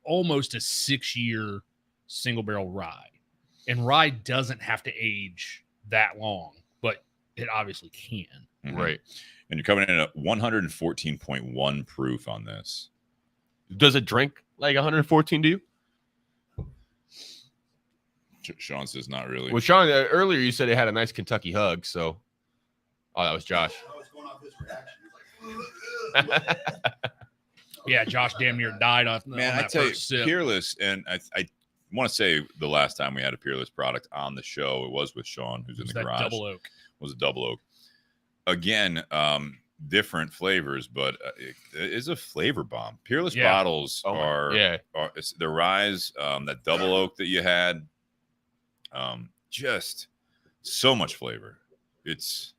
almost a 6-year single barrel rye, and rye doesn't have to age that long, but it obviously can. Mm-hmm. Right. And you're coming in at 114.1 proof on this. Does it drink like 114 to you? Sean says not really. Well, Sean, earlier you said it had a nice Kentucky hug. So, that was Josh. I was going off his reaction. Yeah, Josh damn near died off. Man, I tell you, Peerless, and I want to say the last time we had a Peerless product on the show, it was with Sean, who's in the garage. Double oak. Was a double oak. Again, different flavors, but it is a flavor bomb. Peerless bottles are the Ryes, that double oak that you had, just so much flavor. It's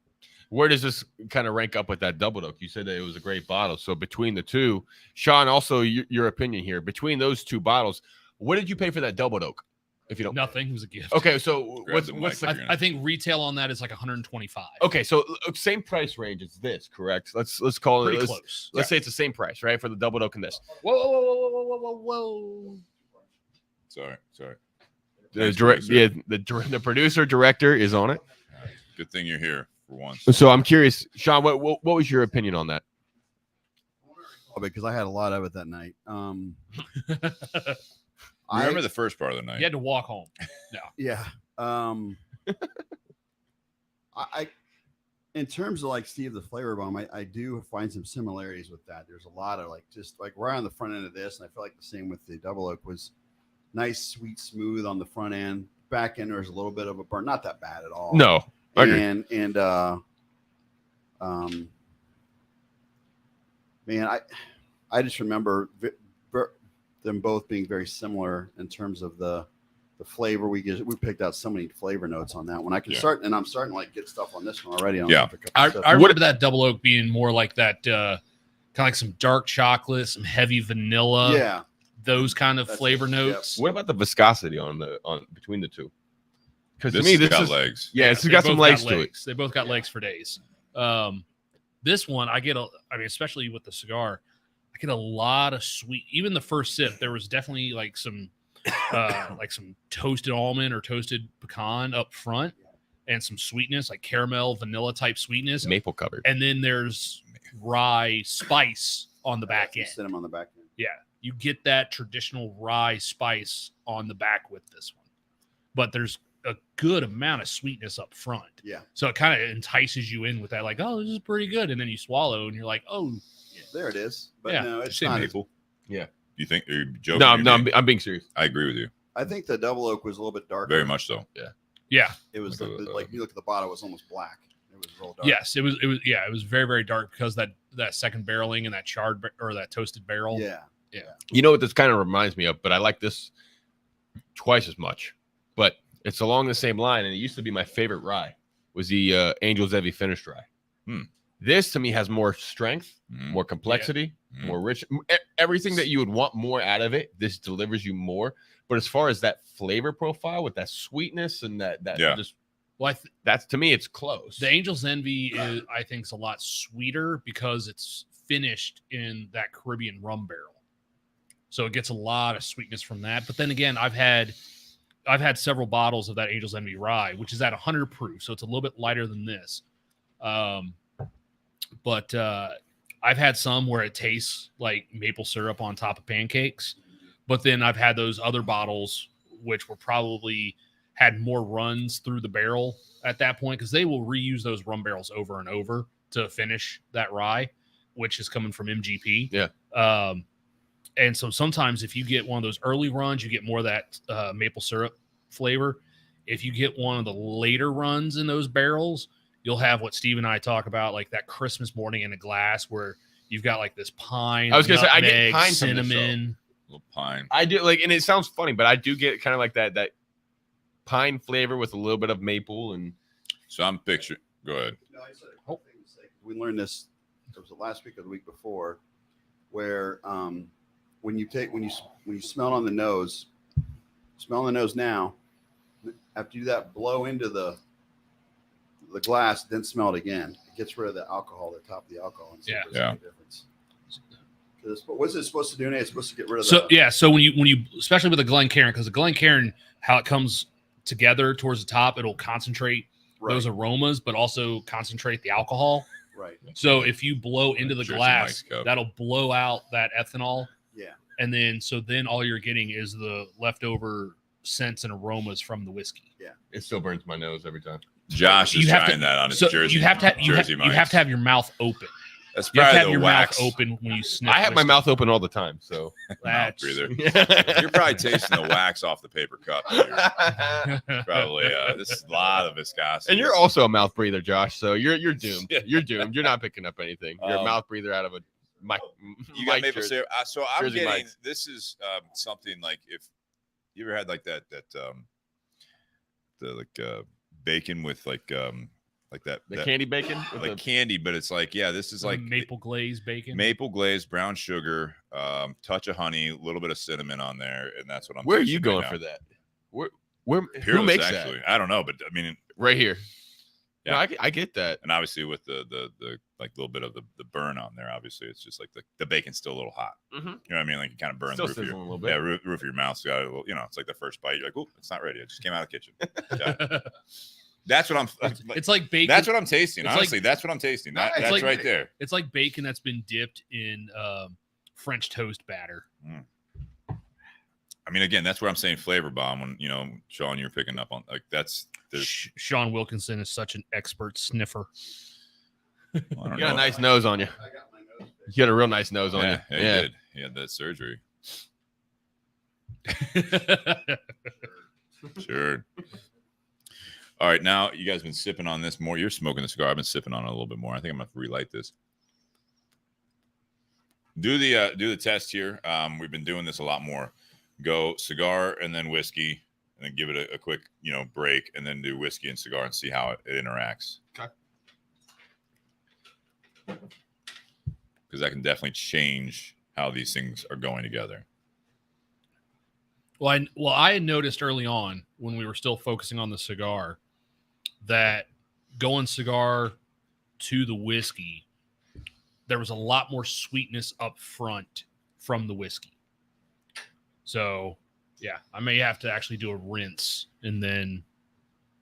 where does this kind of rank up with that double oak? You said that it was a great bottle. So between the two, Sean, also your opinion here, between those two bottles, what did you pay for that double oak? If you don't, nothing. It was a gift. Okay, so what's I think retail on that is like 125. Okay, so same price range as this, correct? Let's call it close. Let's say it's the same price, right, for the double oak and this. Whoa. sorry. The producer director is on it. Good thing you're here for once. So I'm curious, Sean, what was your opinion on that? Because I had a lot of it that night. Remember the first part of the night. You had to walk home. No. Yeah. I in terms of like Steve the flavor bomb, I do find some similarities with that. There's a lot of like just like right on the front end of this, and I feel like the same with the double oak was nice, sweet, smooth on the front end. Back end there's a little bit of a burn, not that bad at all. No. And man, I just remember them both being very similar in terms of the flavor. We picked out so many flavor notes on that one. I can start, and I'm starting to like get stuff on this one already. I remember that double oak being more like that, kind of like some dark chocolate, some heavy vanilla. Yeah, those kind of flavor notes. What about the viscosity on between the two? Because to me, this got legs. Yeah, it's got some legs to it. They both got legs for days. This one, especially with the cigar, I get a lot of sweet. Even the first sip, there was definitely like some toasted almond or toasted pecan up front, and some sweetness, like caramel, vanilla type sweetness, maple covered. And then there's rye spice on the back end. Cinnamon on the back end. Yeah, you get that traditional rye spice on the back with this one, but there's a good amount of sweetness up front. Yeah. So it kind of entices you in with that, like, oh, this is pretty good. And then you swallow and you're like, oh, there it is. But yeah. no, it's Same not maple. Yeah. You think you're joking? No, I'm being serious. I agree with you. I think the double oak was a little bit darker. Very much so. Yeah. It was like you look at the bottom, it was almost black. It was real dark. Yes, it was. It was very, very dark because that second barreling and that charred or that toasted barrel. Yeah. You know what this kind of reminds me of, but I like this twice as much. But it's along the same line, and it used to be my favorite rye. Was the Angel's Heavy finished rye. This to me has more strength, Mhm. more complexity, Mhm. more rich, everything that you would want more out of it. This delivers you more. But as far as that flavor profile with that sweetness and that Yeah. just Well, that's to me, it's close. the Angel's Envy is, I think, is a lot sweeter because it's finished in that Caribbean rum barrel, so it gets a lot of sweetness from that. But then again, I've had several bottles of that Angel's Envy rye, which is at 100 proof, so it's a little bit lighter than this. But I've had some where it tastes like maple syrup on top of pancakes. But then I've had those other bottles which were probably had more runs through the barrel at that point, because they will reuse those rum barrels over and over to finish that rye, which is coming from MGP. Yeah. And so sometimes if you get one of those early runs, you get more of that maple syrup flavor. If you get one of the later runs in those barrels, you'll have what Steve and I talk about, like that Christmas morning in a glass where you've got like this pine, I was gonna say, I get nutmeg, pine from this, cinnamon. Little pine. I do like, and it sounds funny, but I do get kind of like that pine flavor with a little bit of maple. And So I'm picturing. Go ahead. No, I said a couple things. Like, we learned this. It was the last week or the week before, where when you smell on the nose, smell on the nose now. After you do that, blow into the glass, then smell it again. It gets rid of the alcohol, the top of the alcohol. And Yeah. Yeah. Difference. But what's it supposed to do, Nate? It's supposed to get rid of So yeah, so when you especially with the Glencairn, because the Glencairn, how it comes together towards the top, it'll concentrate those aromas, but also concentrate the alcohol. Right. So if you blow into the Jersey glass, Mike's cup. that'll blow out that ethanol. Yeah. And then all you're getting is the leftover scents and aromas from the whiskey. it still burns my nose every time. Josh is You have to- trying that on his So Jersey. you have to Jersey you have to have your mouth open. That's You have to probably have the your wax. mouth open when you sniff. I have my whiskey. mouth open all the time, so Mouth That's breather. yeah. You're probably tasting the wax off the paper cup. Probably. This is a lot of viscosity. And you're also a mouth breather, Josh. So you're doomed. Yeah. You're doomed. You're not picking up anything. You're a mouth breather out of a mic. You got mic maple jersey. syrup. So I'm Jersey getting. Mike's. This is something like if you ever had like that bacon with like that The candy bacon. With like candy, but it's like this is like maple glazed bacon. maple glaze, brown sugar, touch of honey, a little bit of cinnamon on there, and that's what I'm. where are tasting you right going now. for that? Where who Peerless, makes actually. that? I don't know, but I mean, Right here. Yeah. No, I get that. and obviously with the like little bit of the burn on there, obviously it's just like the bacon's still a little hot. Mm-hmm. You know what I mean? Like it kind of burns Still the roof of sizzling your, a little bit. roof of your mouth. So you got a little, it's like the first bite. You're like, oh, it's not ready. It just came out of the kitchen. Yeah. That's what I'm. It's like bacon. That's what I'm tasting. it's Honestly, that's what I'm tasting. Nice. That's like- right there. It's like bacon that's been dipped in French toast batter. I mean, again, that's where I'm saying flavor bomb. When Sean, you're picking up on like that's. Sean Wilkinson is such an expert sniffer. I don't You got a know. nice nose on you. I got my nose fixed. You got a real nice nose on Yeah, you. he did. He had that surgery. Sure. All right, now you guys been sipping on this more. You're smoking the cigar. I've been sipping on it a little bit more. I think I'm gonna relight this. Do the test here. We've been doing this a lot more. Go cigar and then whiskey, and then give it a quick break, and then do whiskey and cigar and see how it interacts. Okay. Because that can definitely change how these things are going together. Well, I had noticed early on when we were still focusing on the cigar that going cigar to the whiskey, there was a lot more sweetness up front from the whiskey. So, yeah, I may have to actually do a rinse and then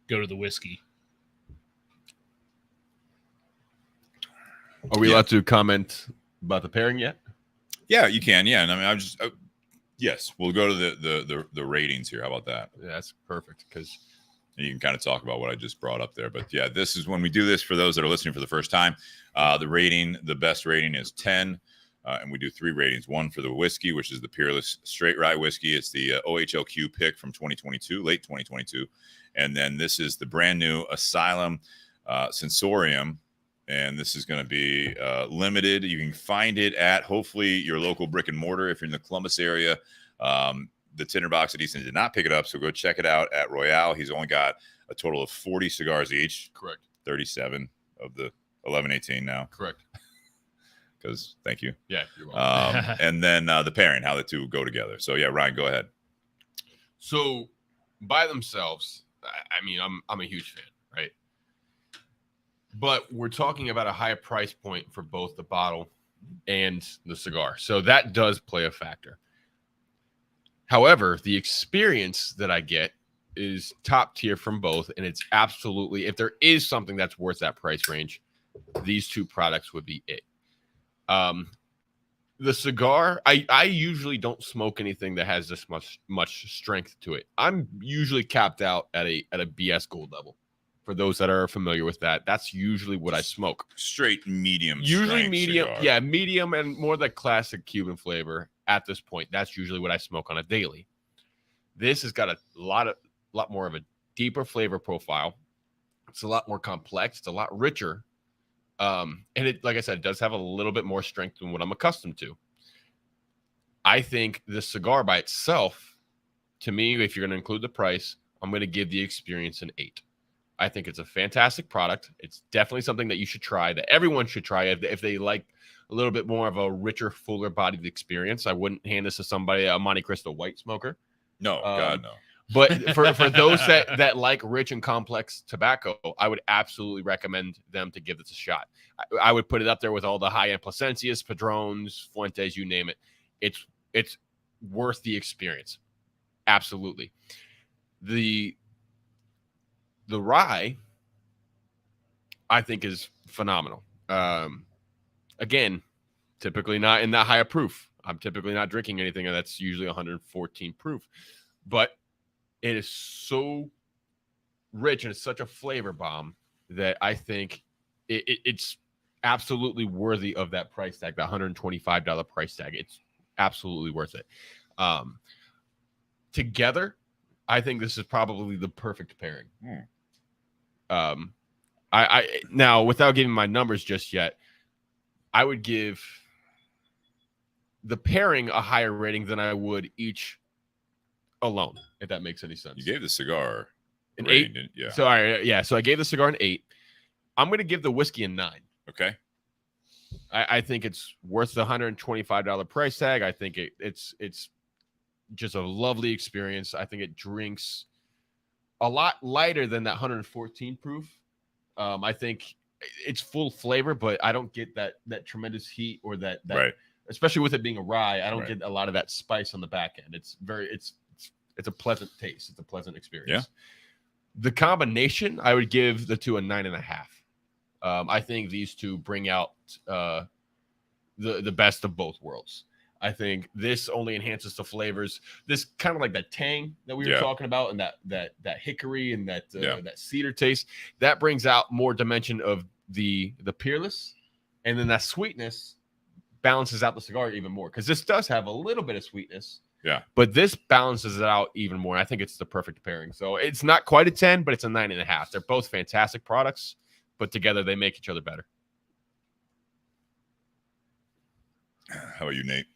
go to the whiskey. Are we allowed to comment about the pairing yet? Yeah, you can. Yeah, and I mean, I'm just yes, we'll go to the ratings here. How about that? Yeah, that's perfect because And you can kind of talk about what I just brought up there. But yeah, this is when we do this for those that are listening for the first time. The best rating is 10. And we do 3 ratings. One for the whiskey, which is the Peerless Straight Rye Whiskey. It's the OHLQ pick from 2022, late 2022. And then this is the brand new Asylum Sensorium. And this is going to be limited. You can find it at hopefully your local brick and mortar if you're in the Columbus area. The Tinderbox at Easton did not pick it up, so go check it out at Royale. He's only got a total of 40 cigars each. correct. 37 of the 11.18 now. Correct. Because thank you. Yeah, you're welcome. And then the pairing, how the two go together. So yeah, Ryan, go ahead. So by themselves, I mean, I'm a huge fan, right? But we're talking about a high price point for both the bottle and the cigar. So that does play a factor. However, the experience that I get is top tier from both. And it's absolutely, if there is something that's worth that price range, these two products would be it. The cigar, I usually don't smoke anything that has this much strength to it. I'm usually capped out at a BS Gold level. For those that are familiar with that, that's usually what I smoke. Straight medium. Usually medium, cigar. yeah, medium and more the classic Cuban flavor at this point. That's usually what I smoke on a daily. This has got a lot more of a deeper flavor profile. It's a lot more complex. It's a lot richer. And it, like I said, it does have a little bit more strength than what I'm accustomed to. I think the cigar by itself, to me, if you're going to include the price, I'm going to give the experience an 8. I think it's a fantastic product. It's definitely something that you should try, that everyone should try if they like a little bit more of a richer, fuller bodied experience. I wouldn't hand this to somebody, a Monte Cristo white smoker. No, God, no. But for those that like rich and complex tobacco, I would absolutely recommend them to give this a shot. I would put it up there with all the high-end Plasencias, Padrones, Fuentes, you name it. It's worth the experience. Absolutely. The rye, I think, is phenomenal. Again, typically not in that high of proof. I'm typically not drinking anything that's usually 114 proof. But it is so rich and it's such a flavor bomb that I think it's absolutely worthy of that price tag, the $125 price tag. It's absolutely worth it. Together, I think this is probably the perfect pairing. I now, without giving my numbers just yet, I would give the pairing a higher rating than I would each alone, if that makes any sense. You gave the cigar an rating, 8. Yeah. So so I gave the cigar an 8. I'm going to give the whiskey a 9. Okay. I think it's worth the $125 price tag. I think it's just a lovely experience. I think it drinks a lot lighter than that 114 proof. I think it's full flavor, but I don't get that tremendous heat or that right. Especially with it being a rye, I don't right. get a lot of that spice on the back end. It's a pleasant taste. It's a pleasant experience. Yeah. The combination, I would give the two a 9.5. I think these two bring out the best of both worlds. I think this only enhances the flavors. This kind of like that tang that we were talking about, and that hickory and that cedar taste, that brings out more dimension of the Peerless, and then that sweetness balances out the cigar even more, because this does have a little bit of sweetness. Yeah. But this balances it out even more. I think it's the perfect pairing. So it's not quite a 10, but it's a 9.5. They're both fantastic products, but together they make each other better. How about you, Nate?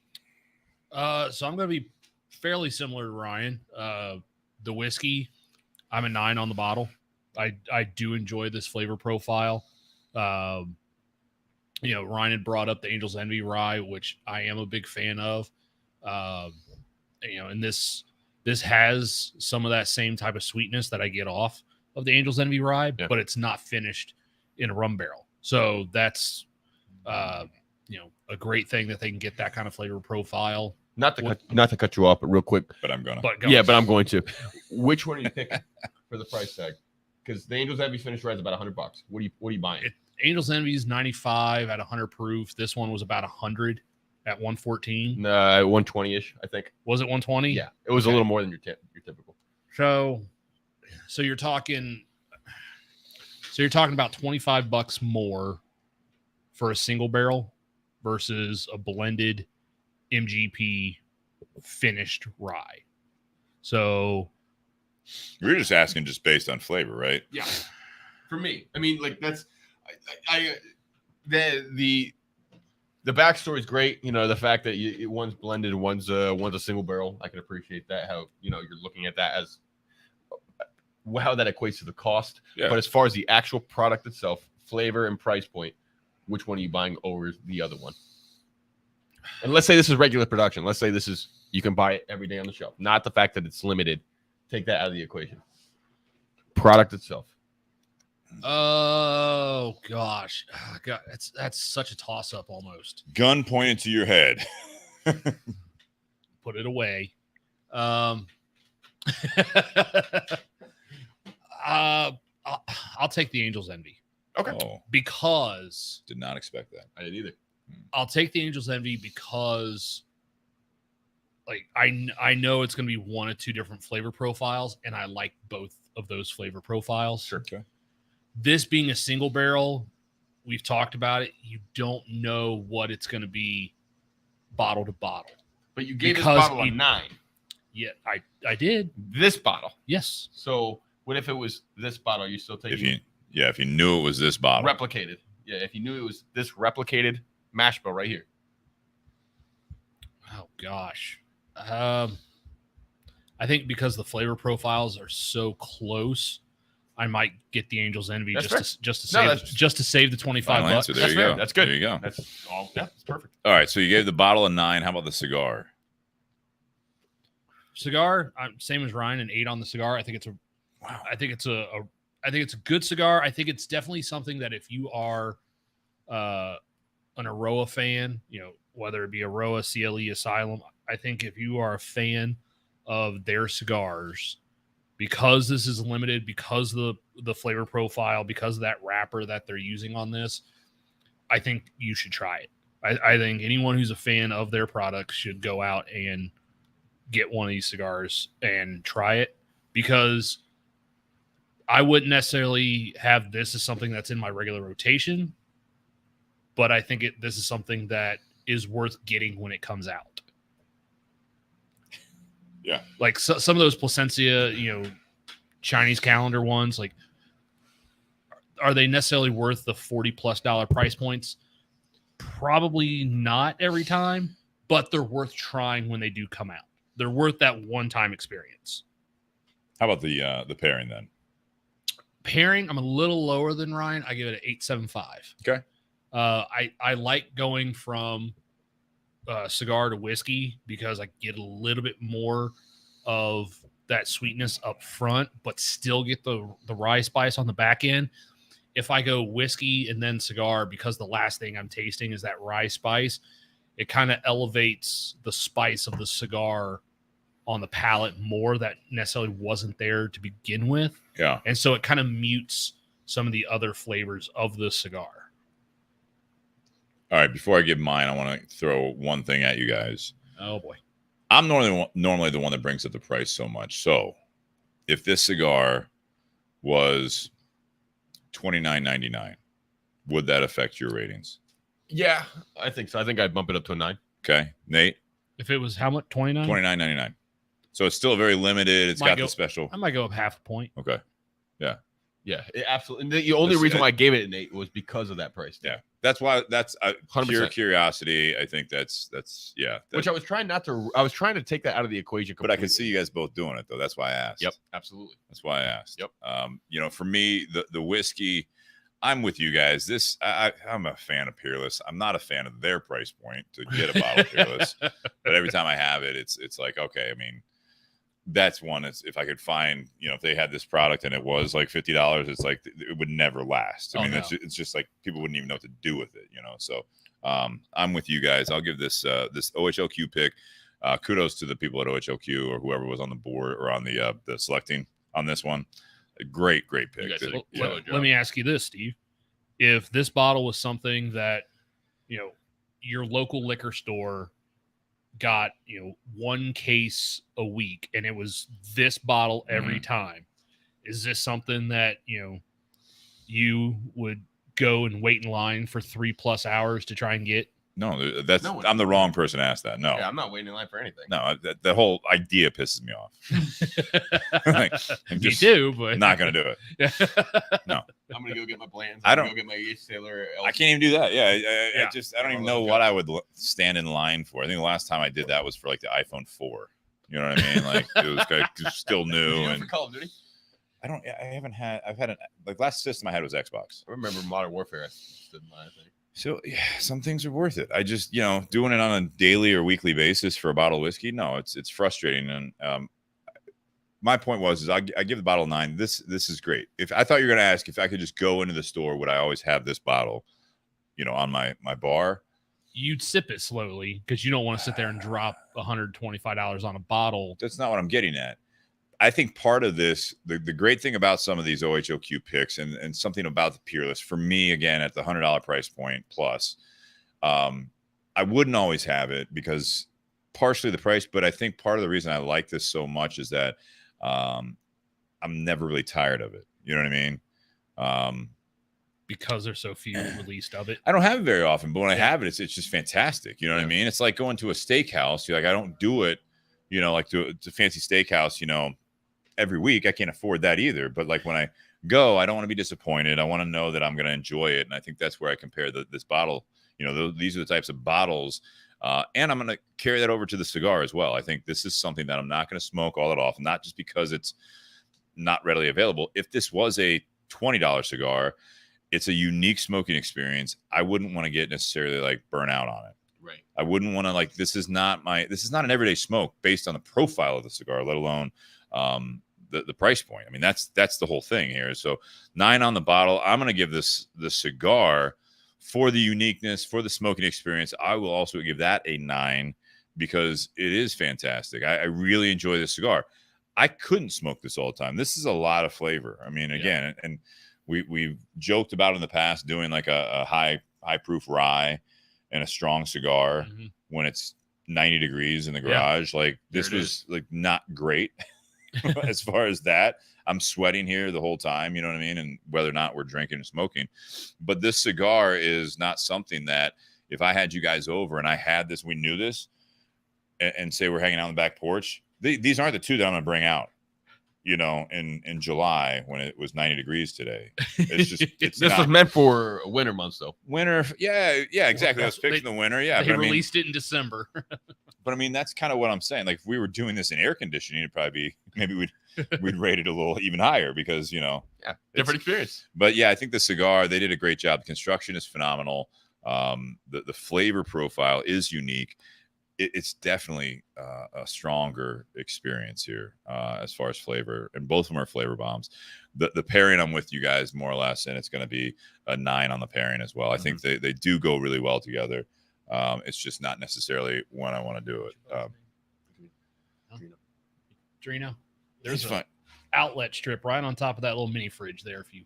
So I'm going to be fairly similar to Ryan. The whiskey, I'm a 9 on the bottle. I do enjoy this flavor profile. Ryan had brought up the Angel's Envy rye, which I am a big fan of. And this has some of that same type of sweetness that I get off of the Angel's Envy rye, but it's not finished in a rum barrel. So that's, a great thing that they can get that kind of flavor profile. Not to cut you off, but real quick. But I'm gonna. But I'm going to. Which one are you picking for the price tag? Because the Angel's Envy finished rye is about $100. What are you buying? Angel's Envy is 95 at 100 proof. This one was about 100 at 114. 120-ish, I think. Was it 120? Yeah, it was a little more than your typical. So you're talking about $25 more for a single barrel versus a blended MGP finished rye. So we're just asking just based on flavor, right? Yeah. For me, I mean, like that's the backstory is great. The fact that one's blended and one's a single barrel. I can appreciate that. How you're looking at that as how that equates to the cost. Yeah. But as far as the actual product itself, flavor and price point, which one are you buying over the other one? And let's say this is regular production. Let's say this is you can buy it every day on the shelf. Not the fact that it's limited. Take that out of the equation. Product itself. Oh gosh, God, that's such a toss up almost. Gun pointed to your head. Put it away. I'll take the Angel's Envy. Okay. Oh, Because did not expect that. I didn't either. I'll take the Angel's Envy because like I know it's going to be one or two different flavor profiles, and I like both of those flavor profiles. Sure. Okay. This being a single barrel, we've talked about it. You don't know what it's going to be bottle to bottle. But you gave Because this bottle a it- 9. Yeah, I did. This bottle. Yes. So what if it was this bottle? You still taking If you knew it was this bottle. replicated? Yeah, if you knew it was this replicated mash bill right here. Oh gosh. I think because the flavor profiles are so close, I might get the Angel's Envy That's just to No, save that's- just to save the $25. Final answer. There That's you fair. go. That's good. There you go. That's all. Yeah, that's perfect. All right. So you gave the bottle a 9. How about the cigar? Cigar, same as Ryan, an 8 on the cigar. I think it's a good cigar. I think it's definitely something that if you are an Eiroa fan, whether it be Eiroa, CLE, Asylum, I think if you are a fan of their cigars, because this is limited, because of the flavor profile, because of that wrapper that they're using on this, I think you should try it. I think anyone who's a fan of their products should go out and get one of these cigars and try it, because I wouldn't necessarily have this as something that's in my regular rotation, but I think this is something that is worth getting when it comes out. Yeah. Like some of those Placencia, Chinese calendar ones, like, are they necessarily worth the $40+ price points? Probably not every time, but they're worth trying when they do come out. They're worth that one-time experience. How about the pairing then? Pairing, I'm a little lower than Ryan. I give it an 8.75. Okay. I like going from cigar to whiskey because I get a little bit more of that sweetness up front, but still get the rye spice on the back end. If I go whiskey and then cigar, because the last thing I'm tasting is that rye spice, it kind of elevates the spice of the cigar on the palate more that necessarily wasn't there to begin with. Yeah. And so it kind of mutes some of the other flavors of the cigar. All right. Before I give mine, I want to throw one thing at you guys. Oh boy. I'm normally the one that brings up the price so much. So if this cigar was $29.99, would that affect your ratings? Yeah, I think so. I think I'd bump it up to a 9. Okay. Nate? If it was how much? 29? $29.99. So it's still very limited. It's got the special. I might go up half a point. Okay. Yeah, it absolutely. And the only reason why I gave it an 8 was because of that price. Yeah. That's why that's pure 100%. Curiosity. I think that's Which I was trying not to. I was trying to take that out of the equation. But I can see you guys both doing it though. That's why I asked. Yep, absolutely. That's why I asked. Yep. For me, the whiskey, I'm with you guys. This I'm a fan of Peerless. I'm not a fan of their price point to get a bottle of Peerless. But every time I have it, it's like, okay, I mean, that's one. It's if I could find, if they had this product and it was like $50, it's like it would never last. I mean, it's just like people wouldn't even know what to do with it, So I'm with you guys. I'll give this OHLQ pick. Kudos to the people at OHLQ or whoever was on the board or on the selecting on this one. A great pick. Let me ask you this, Steve. If this bottle was something that, your local liquor store got, one case a week and it was this bottle every time, is this something that, you would go and wait in line for 3+ hours to try and get? No, I'm the wrong person to ask that. No, yeah, I'm not waiting in line for anything. No, the whole idea pisses me off. I'm Me too, but not going to do it. No, I'm going to go get my plans. I don't go get my East Sailor. I can't even do that. Yeah, I don't even know what I would stand in line for. I think the last time I did that was for like the iPhone 4. You know what I mean? Like it was still new. And for Call of Duty? I've had last system I had was Xbox. I remember Modern Warfare. I stood in line, I think. So yeah, some things are worth it. I just, doing it on a daily or weekly basis for a bottle of whiskey, no, it's frustrating. And my point was, I give the bottle a 9. This is great. If I thought you were going to ask if I could just go into the store, would I always have this bottle, on my bar? You'd sip it slowly because you don't want to sit there and drop $125 on a bottle. That's not what I'm getting at. I think part of this, the great thing about some of these OHLQ picks and something about the Peerless, for me, again, at the $100 price point plus, I wouldn't always have it because partially the price, but I think part of the reason I like this so much is that I'm never really tired of it. You know what I mean? Because there's so few released of it. I don't have it very often, but when I have it, it's just fantastic. You know what I mean? It's like going to a steakhouse. You're like, I don't do it, like to fancy steakhouse, every week. I can't afford that either. But like when I go, I don't want to be disappointed. I want to know that I'm going to enjoy it. And I think that's where I compare this bottle. These are the types of bottles. And I'm going to carry that over to the cigar as well. I think this is something that I'm not going to smoke all that often, not just because it's not readily available. If this was a $20 cigar, it's a unique smoking experience. I wouldn't want to get necessarily like Burnout on it. Right. I wouldn't want to this is not an everyday smoke based on the profile of the cigar, let alone the price point. I mean, that's the whole thing here. So 9 on the bottle. I'm going to give the cigar for the uniqueness, for the smoking experience. I will also give that a 9 because it is fantastic. I really enjoy this cigar. I couldn't smoke this all the time. This is a lot of flavor. I mean, again, and we've joked about in the past doing like a high proof rye and a strong cigar when it's 90 degrees in the garage. Like this was like not great as far as that. I'm sweating here the whole time, you know what I mean? And whether or not we're drinking and smoking, but this cigar is not something that if I had you guys over and I had this, we knew this and say we're hanging out on the back porch. These aren't the two that I'm going to bring out. In July when it was 90 degrees today. It's just this was meant for winter months though. Winter, yeah, exactly. I was picking the winter, yeah. They released it in December. But I mean, that's kind of what I'm saying. Like if we were doing this in air conditioning, it'd probably be maybe we'd rate it a little even higher because different experience. But yeah, I think the cigar, they did a great job. The construction is phenomenal. The flavor profile is unique. It's definitely a stronger experience here as far as flavor, and both of them are flavor bombs. The pairing, I'm with you guys more or less, and it's going to be a 9 on the pairing as well. I think they do go really well together. It's just not necessarily when I want to do it. Drino, there's an outlet strip right on top of that little mini fridge there if you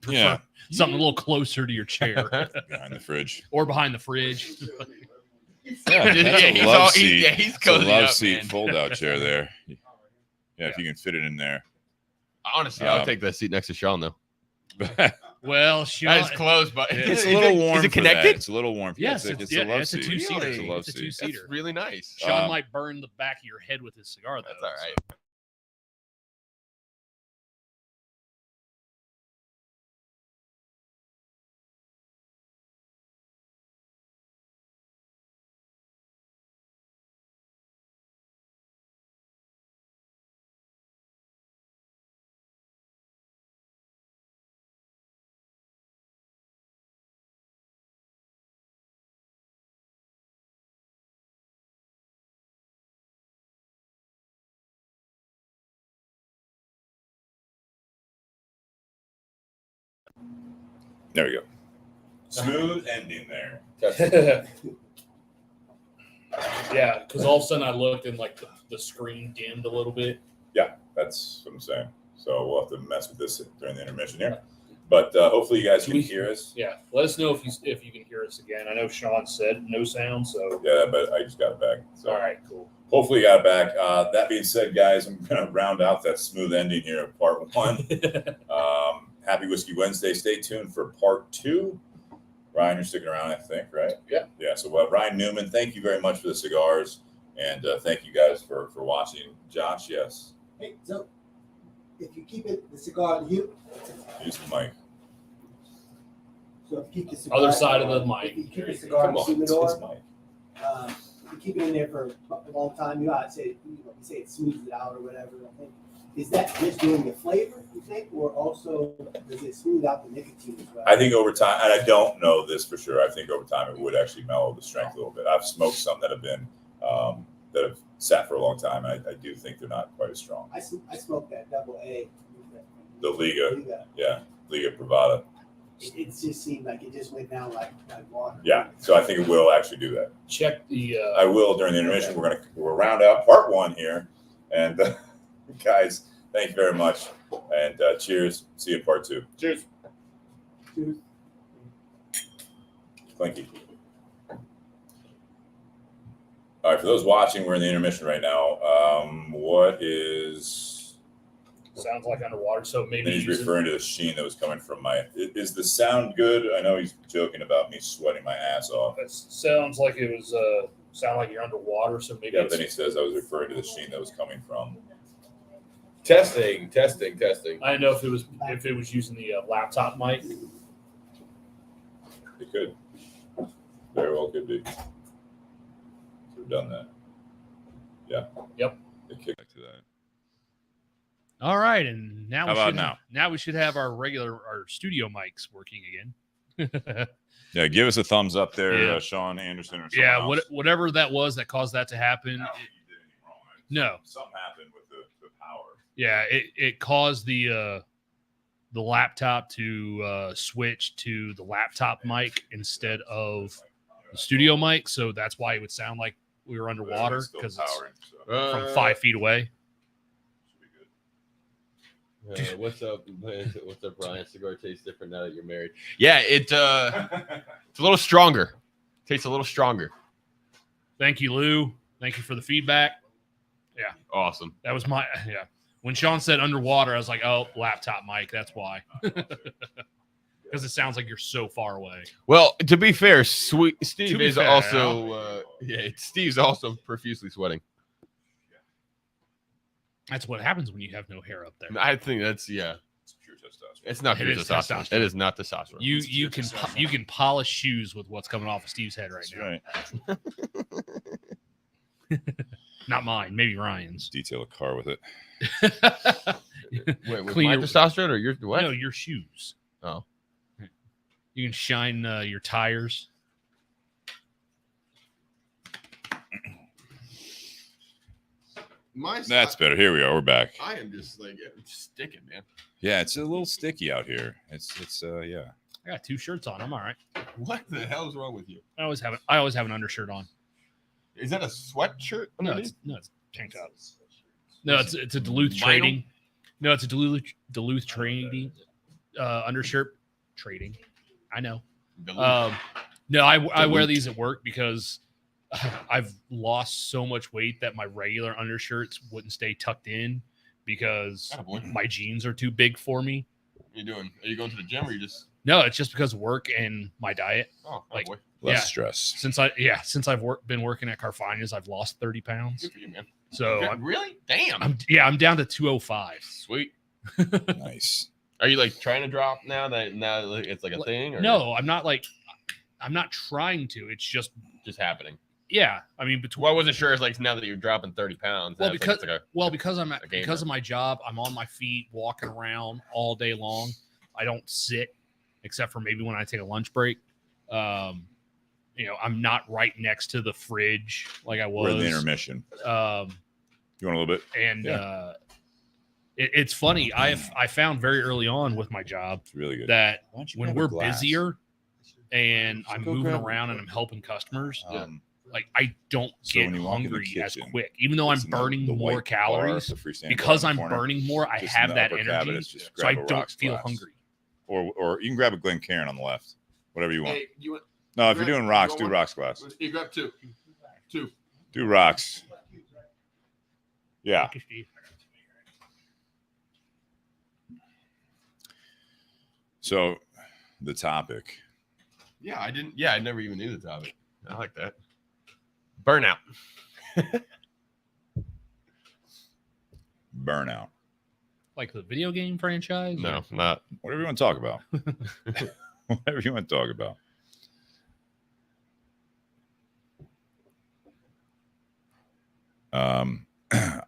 prefer something a little closer to your chair. Behind the fridge. Or behind the fridge. Yeah, that's a love seat. He's it's a love up, seat man. fold-out chair there. Yeah, if you can fit it in there. Honestly, I'll take that seat next to Sean though. Well, Sean, it's closed, but it's a little warm. Is it for connected? That. It's a little warm. Yes, it's a love seat. two-seater. It's a love It's a seat. two-seater. That's really nice. Sean might burn the back of your head with his cigar, though. That's all right. So. There we go. Smooth ending there. Yeah, because all of a sudden I looked and like the screen dimmed a little bit. Yeah, that's what I'm saying. So we'll have to mess with this during the intermission here. But hopefully you guys can hear us. Yeah, let us know if you can hear us again. I know Sean said no sound, so yeah, but I just got it back. So all right, cool. Hopefully you got it back. That being said, guys, I'm going to round out that smooth ending here of part 1. Happy Whiskey Wednesday. Stay tuned for part 2. Ryan, you're sticking around, I think, right? Yeah. Yeah. So Ryan Newman, thank you very much for the cigars, and thank you guys for watching. Josh, yes. Hey, so if you keep the cigar on you, Use the mic. so if you keep the cigar Other side of the mic. If you keep There the you cigar Come on on, the it's his humidor, mic. you keep it in there for a long time, I'd say, you say it smooths it out or whatever. I think. Is that just doing the flavor, you think, or also does it smooth out the nicotine as well? I think over time, and I don't know this for sure, I think over time it would actually mellow the strength a little bit. I've smoked some that have been that have sat for a long time, and I do think they're not quite as strong. I smoked that double A. The Liga. Yeah, Liga Privada. It just seemed like it just went down like water. Yeah, so I think it will actually do that. Check the. I will during the intermission. We'll round out part 1 here, and guys, thank you very much, and cheers. See you in part 2. Cheers. Cheers. Clinky. All right, for those watching, we're in the intermission right now. What is? Sounds like underwater, so maybe He's referring to the sheen that was coming from my. Is the sound good? I know he's joking about me sweating my ass off. It sounds like it was sound like you're underwater, so maybe. Yeah, but then he says I was referring to the sheen that was coming from. Testing. I didn't know if it was using the laptop mic. It could. Very well could be. We've done that. Yeah. Yep. It kicked back to that. All right, and now How about now? Now we should have our studio mics working again. Yeah, give us a thumbs up there, Yeah. Sean Anderson or Yeah, someone else. whatever that was that caused that to happen. I don't think you did anything wrong. No. Something happened with the power. Yeah, it caused the laptop to switch to the laptop mic instead of the studio mic, so that's why it would sound like we were underwater It's still because it's powering, so from 5 feet away. should be good. What's up? What's up, Ryan? Cigar tastes different now that you're married. Yeah, it's a little stronger. Tastes a little stronger. Thank you, Lou. Thank you for the feedback. Awesome. That was when Sean said underwater, I was like, oh, laptop mic. That's why. Because it sounds like you're so far away. Well, to be fair, Steve To be is fair, also Steve's also profusely sweating. That's what happens when you have no hair up there. I think that's It's pure testosterone. It's not It pure is testosterone. testosterone. It is not testosterone. You can polish shoes with what's coming off of Steve's head right That's now. right. Not mine, maybe Ryan's. Detail a car with it. Wait, with Clean my your- testosterone or your what? No, your shoes. Oh. You can shine your tires. That's better. Here we are. We're back. I am just like sticking, man. Yeah, it's a little sticky out here. It's yeah. I got 2 shirts on. I'm all right. What the hell is wrong with you? I always have an undershirt on. Is that a sweatshirt? No, underneath? it's tank top. No, it's a Duluth Vinyl? trading. No, it's a Duluth trading undershirt trading. I know. No, I wear these at work because I've lost so much weight that my regular undershirts wouldn't stay tucked in because my jeans are too big for me. What are you doing? Are you going to the gym or you just? No, it's just because of work and my diet. Oh, Like, boy. Less Yeah. stress. Since I've been working at Carfagna's, I've lost 30 pounds. Good for you, man. So Good. Really? Damn. I'm down to 205. Sweet. Nice. Are you like trying to drop now that it's like a thing? Or No, I'm not trying to. It's just just happening. yeah. I mean, between Well, I wasn't sure. It's like now that you're dropping 30 pounds. Well, that's because- like it's because I'm a game because of my job, I'm on my feet, walking around all day long. I don't sit except for maybe when I take a lunch break. I'm not right next to the fridge like I was. We're in the intermission. You want a little bit? And Yeah. it's funny. I found very early on with my job It's really good. that Why don't you when grab a we're glass? busier and I'm Go moving grab- around and I'm helping customers, Like I don't So get when you walk in the hungry as kitchen, quick. Even though I'm listen to burning the more white calories, bar, the freestanding because bar I'm in the corner, burning more, I just in have the that upper energy, cabinets, just so I grab a don't rocks feel glass. hungry. Or you can grab a Glencairn on the left. Whatever you want. Hey, you want? No, if you're grab- doing rocks, you do want rocks glass. You grab two. Do rocks. Yeah. Thank you, Steve. So the topic. Yeah, I didn't. Yeah, I never even knew the topic. I like that. Burnout. Burnout. Like the video game franchise? No, not. Whatever you want to talk about. Whatever you want to talk about.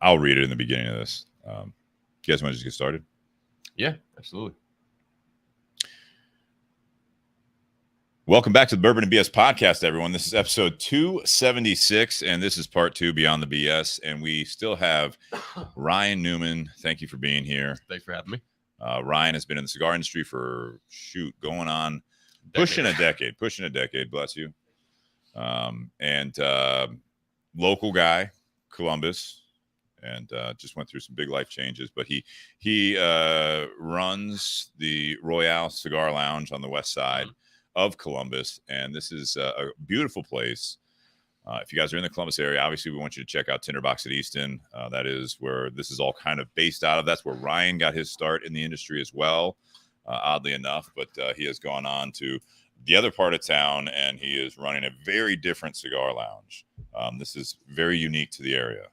I'll read it in the beginning of this. You guys want to just get started? Yeah, absolutely. Welcome back to the Bourbon and BS podcast, everyone. This is episode 276, and this is part 2, Beyond the BS. And we still have Ryan Newman. Thank you for being here. Thanks for having me. Ryan has been in the cigar industry for, going on, pushing a decade, bless you. And local guy, Columbus, and just went through some big life changes. But he runs the Royale Cigar Lounge on the west side of Columbus, and this is a beautiful place. If you guys are in the Columbus area, obviously we want you to check out Tinderbox at Easton. That is where this is all kind of based out of. That's where Ryan got his start in the industry as well, oddly enough. But he has gone on to the other part of town, and he is running a very different cigar lounge. This is very unique to the area.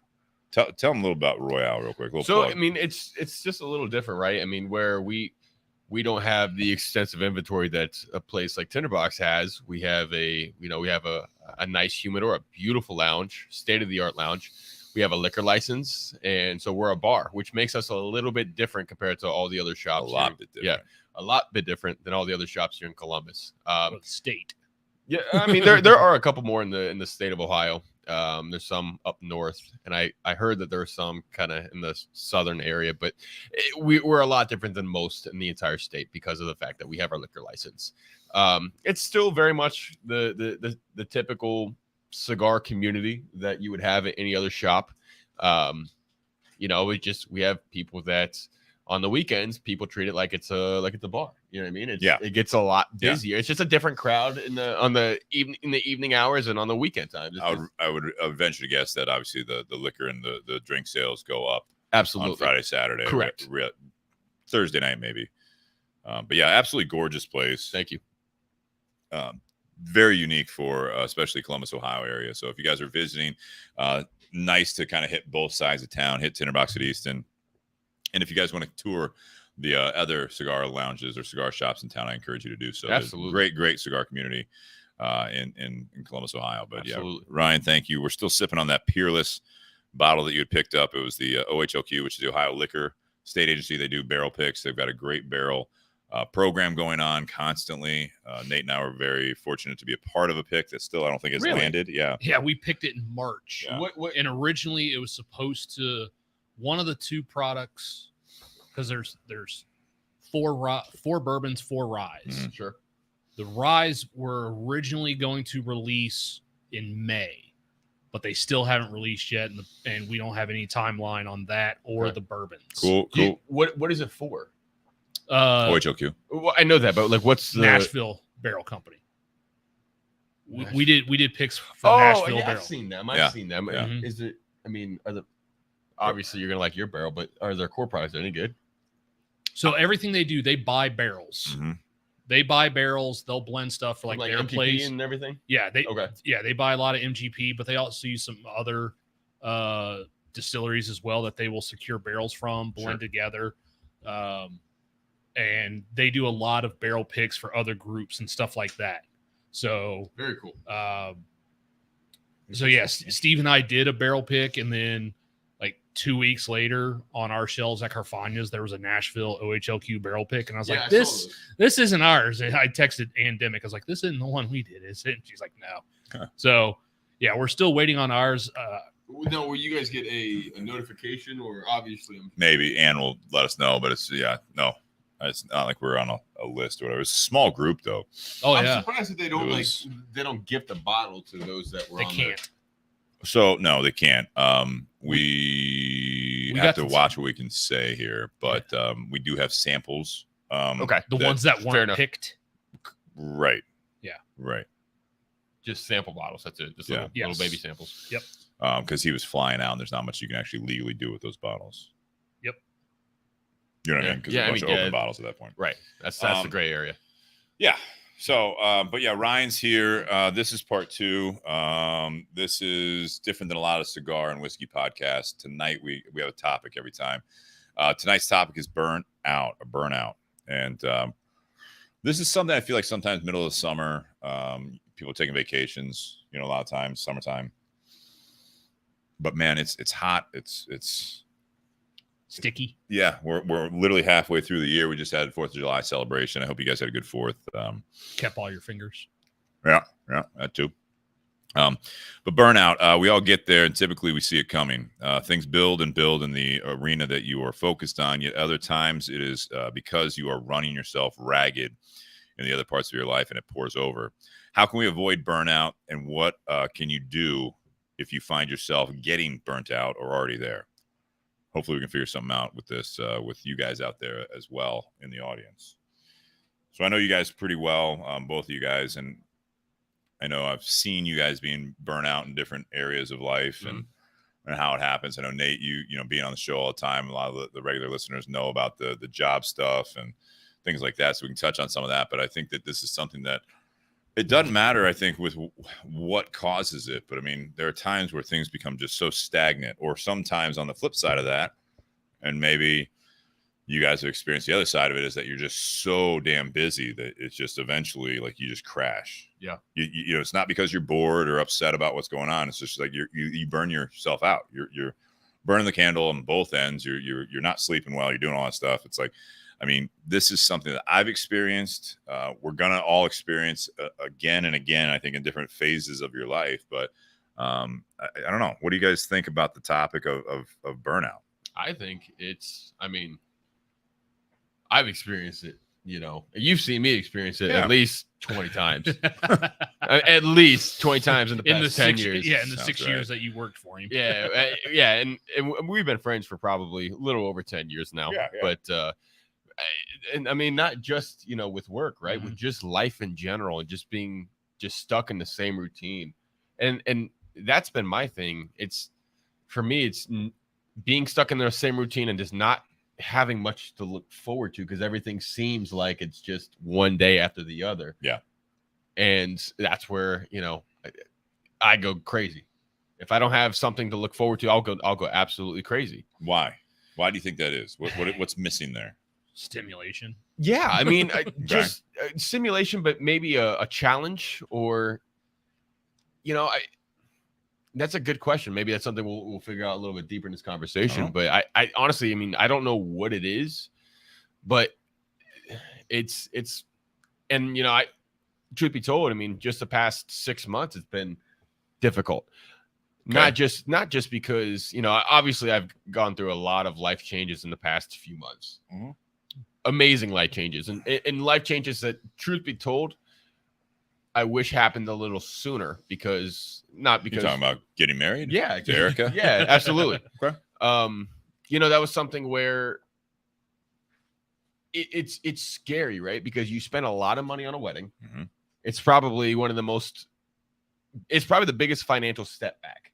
Tell them a little about Royale real quick. So plug. I mean, it's just a little different, right? I mean, where we don't have the extensive inventory that a place like Tinderbox has. We have a nice humidor, a beautiful lounge, state-of-the-art lounge. We have a liquor license, and so we're a bar, which makes us a little bit different compared to all the other shops. A lot bit different. Yeah, a lot bit different than all the other shops here in Columbus. State. Yeah, I mean there are a couple more in the state of Ohio. There's some up north, and I heard that there are some kind of in the southern area, but we're a lot different than most in the entire state because of the fact that we have our liquor license. It's still very much the typical cigar community that you would have at any other shop. We have people that on the weekends people treat it like it's a bar. You know what I mean? It gets a lot busier. Yeah. It's just a different crowd in the evening hours and on the weekend times. I would venture to guess that obviously the liquor and the drink sales go up absolutely on Friday, Saturday, correct. Thursday night maybe. But yeah, absolutely gorgeous place. Thank you. Very unique for especially Columbus, Ohio area. So if you guys are visiting, nice to kind of hit both sides of town, hit Tinderbox at Easton. And if you guys want to tour the other cigar lounges or cigar shops in town, I encourage you to do so. Absolutely. Great cigar community in Columbus, Ohio. But absolutely. Yeah, Ryan, thank you. We're still sipping on that Peerless bottle that you had picked up. It was the OHLQ, which is the Ohio Liquor State Agency. They do barrel picks. They've got a great barrel program going on constantly. Nate and I were very fortunate to be a part of a pick that still I don't think has landed. Yeah, we picked it in March. Yeah. And originally it was supposed to one of the two products, because there's four bourbons, 4 ryes. Mm-hmm. Sure. The ryes were originally going to release in May, but they still haven't released yet, and we don't have any timeline on that or the bourbons. Cool. What is it for? OHLQ. Well, I know that, but like, what's the Nashville Barrel Company? We did picks from Nashville Barrel. I've seen them. I've seen them. Yeah. Is it? I mean, obviously you're gonna like your barrel, but are their core products any good? So everything they do, they buy barrels. Mm-hmm. They buy barrels. They'll blend stuff for like their MGP place and everything. Yeah, they buy a lot of MGP, but they also use some other distilleries as well that they will secure barrels from, blend together. And they do a lot of barrel picks for other groups and stuff like that. So very cool. So yes, Steve and I did a barrel pick, and then like 2 weeks later on our shelves at Carfagna's, there was a Nashville OHLQ barrel pick, and I was like, "This isn't ours." And I texted Andemic. I was like, "This isn't the one we did, is it?" And she's like, "No." Huh. So yeah, we're still waiting on ours. No, will you guys get a notification, or obviously Maybe Ann will let us know, but it's it's not like we're on a list or whatever. It's a small group though. I'm surprised that they don't gift a bottle to those that were. They can't. So no, they can't. We have to watch what we can say here, but we do have samples. Okay, the ones that weren't picked. Right. Yeah. Right. Just sample bottles. That's it. Just little baby samples. Yep. Because he was flying out, and there's not much you can actually legally do with those bottles. Yep. You know what I mean? Because there's a bunch of open bottles at that point. Right. That's the gray area. Yeah. So, but yeah, Ryan's here. This is part 2. This is different than a lot of cigar and whiskey podcasts. Tonight, we have a topic every time. Tonight's topic is burnout. And this is something I feel like sometimes middle of the summer, people taking vacations, a lot of times, summertime. but man, it's hot. It's Sticky. yeah. We're literally halfway through the year. We just had 4th of July celebration. I hope you guys had a good 4th. Kept all your fingers. Yeah, that too. But burnout, we all get there, and typically we see it coming. Things build and build in the arena that you are focused on. Yet other times it is because you are running yourself ragged in the other parts of your life, and it pours over. How can we avoid burnout, and what can you do if you find yourself getting burnt out or already there? Hopefully we can figure something out with this, with you guys out there as well in the audience. So I know you guys pretty well, both of you guys, and I know I've seen you guys being burnt out in different areas of life and how it happens. I know, Nate, you know, being on the show all the time, a lot of the regular listeners know about the job stuff and things like that. So we can touch on some of that. But I think that this is something that it doesn't matter, I think, with what causes it. But I mean, there are times where things become just so stagnant, or sometimes on the flip side of that, and maybe you guys have experienced the other side of it, is that you're just so damn busy that it's just eventually like you just crash. Yeah. You know, it's not because you're bored or upset about what's going on. It's just like you burn yourself out. You're burning the candle on both ends. You're not sleeping well. You're doing all that stuff. It's like, I mean, this is something that I've experienced. We're gonna all experience again and again, I think, in different phases of your life. But I don't know. What do you guys think about the topic of burnout? I think I mean, I've experienced it. You know, you've seen me experience it at least 20 times. At least 20 times in the past 10 years. Yeah, in the Sounds 6 right. years that you worked for him. Yeah, and we've been friends for probably a little over 10 years now. Yeah. But and I mean, not just, you know, with work, right? Mm-hmm. With just life in general, and just being stuck in the same routine. And that's been my thing. It's, for me, it's being stuck in the same routine and just not having much to look forward to, because everything seems like it's just one day after the other. Yeah. And that's where, you know, I go crazy. If I don't have something to look forward to, I'll go absolutely crazy. Why do you think that is? What's missing there? Stimulation. Yeah, I mean, just simulation, but maybe a challenge, or, you know, that's a good question. Maybe that's something we'll figure out a little bit deeper in this conversation. Uh-huh. But I honestly, I mean, I don't know what it is, but it's, and, you know, truth be told, I mean, just the past 6 months, it's been difficult. Okay. Not just because, you know, obviously I've gone through a lot of life changes in the past few months. Mm-hmm. Amazing life changes, and life changes that, truth be told, I wish happened a little sooner, because You're talking about getting married? Yeah, To Erica? Yeah, absolutely. Okay. You know, that was something where it's scary, right? Because you spend a lot of money on a wedding. Mm-hmm. It's probably it's probably the biggest financial step back,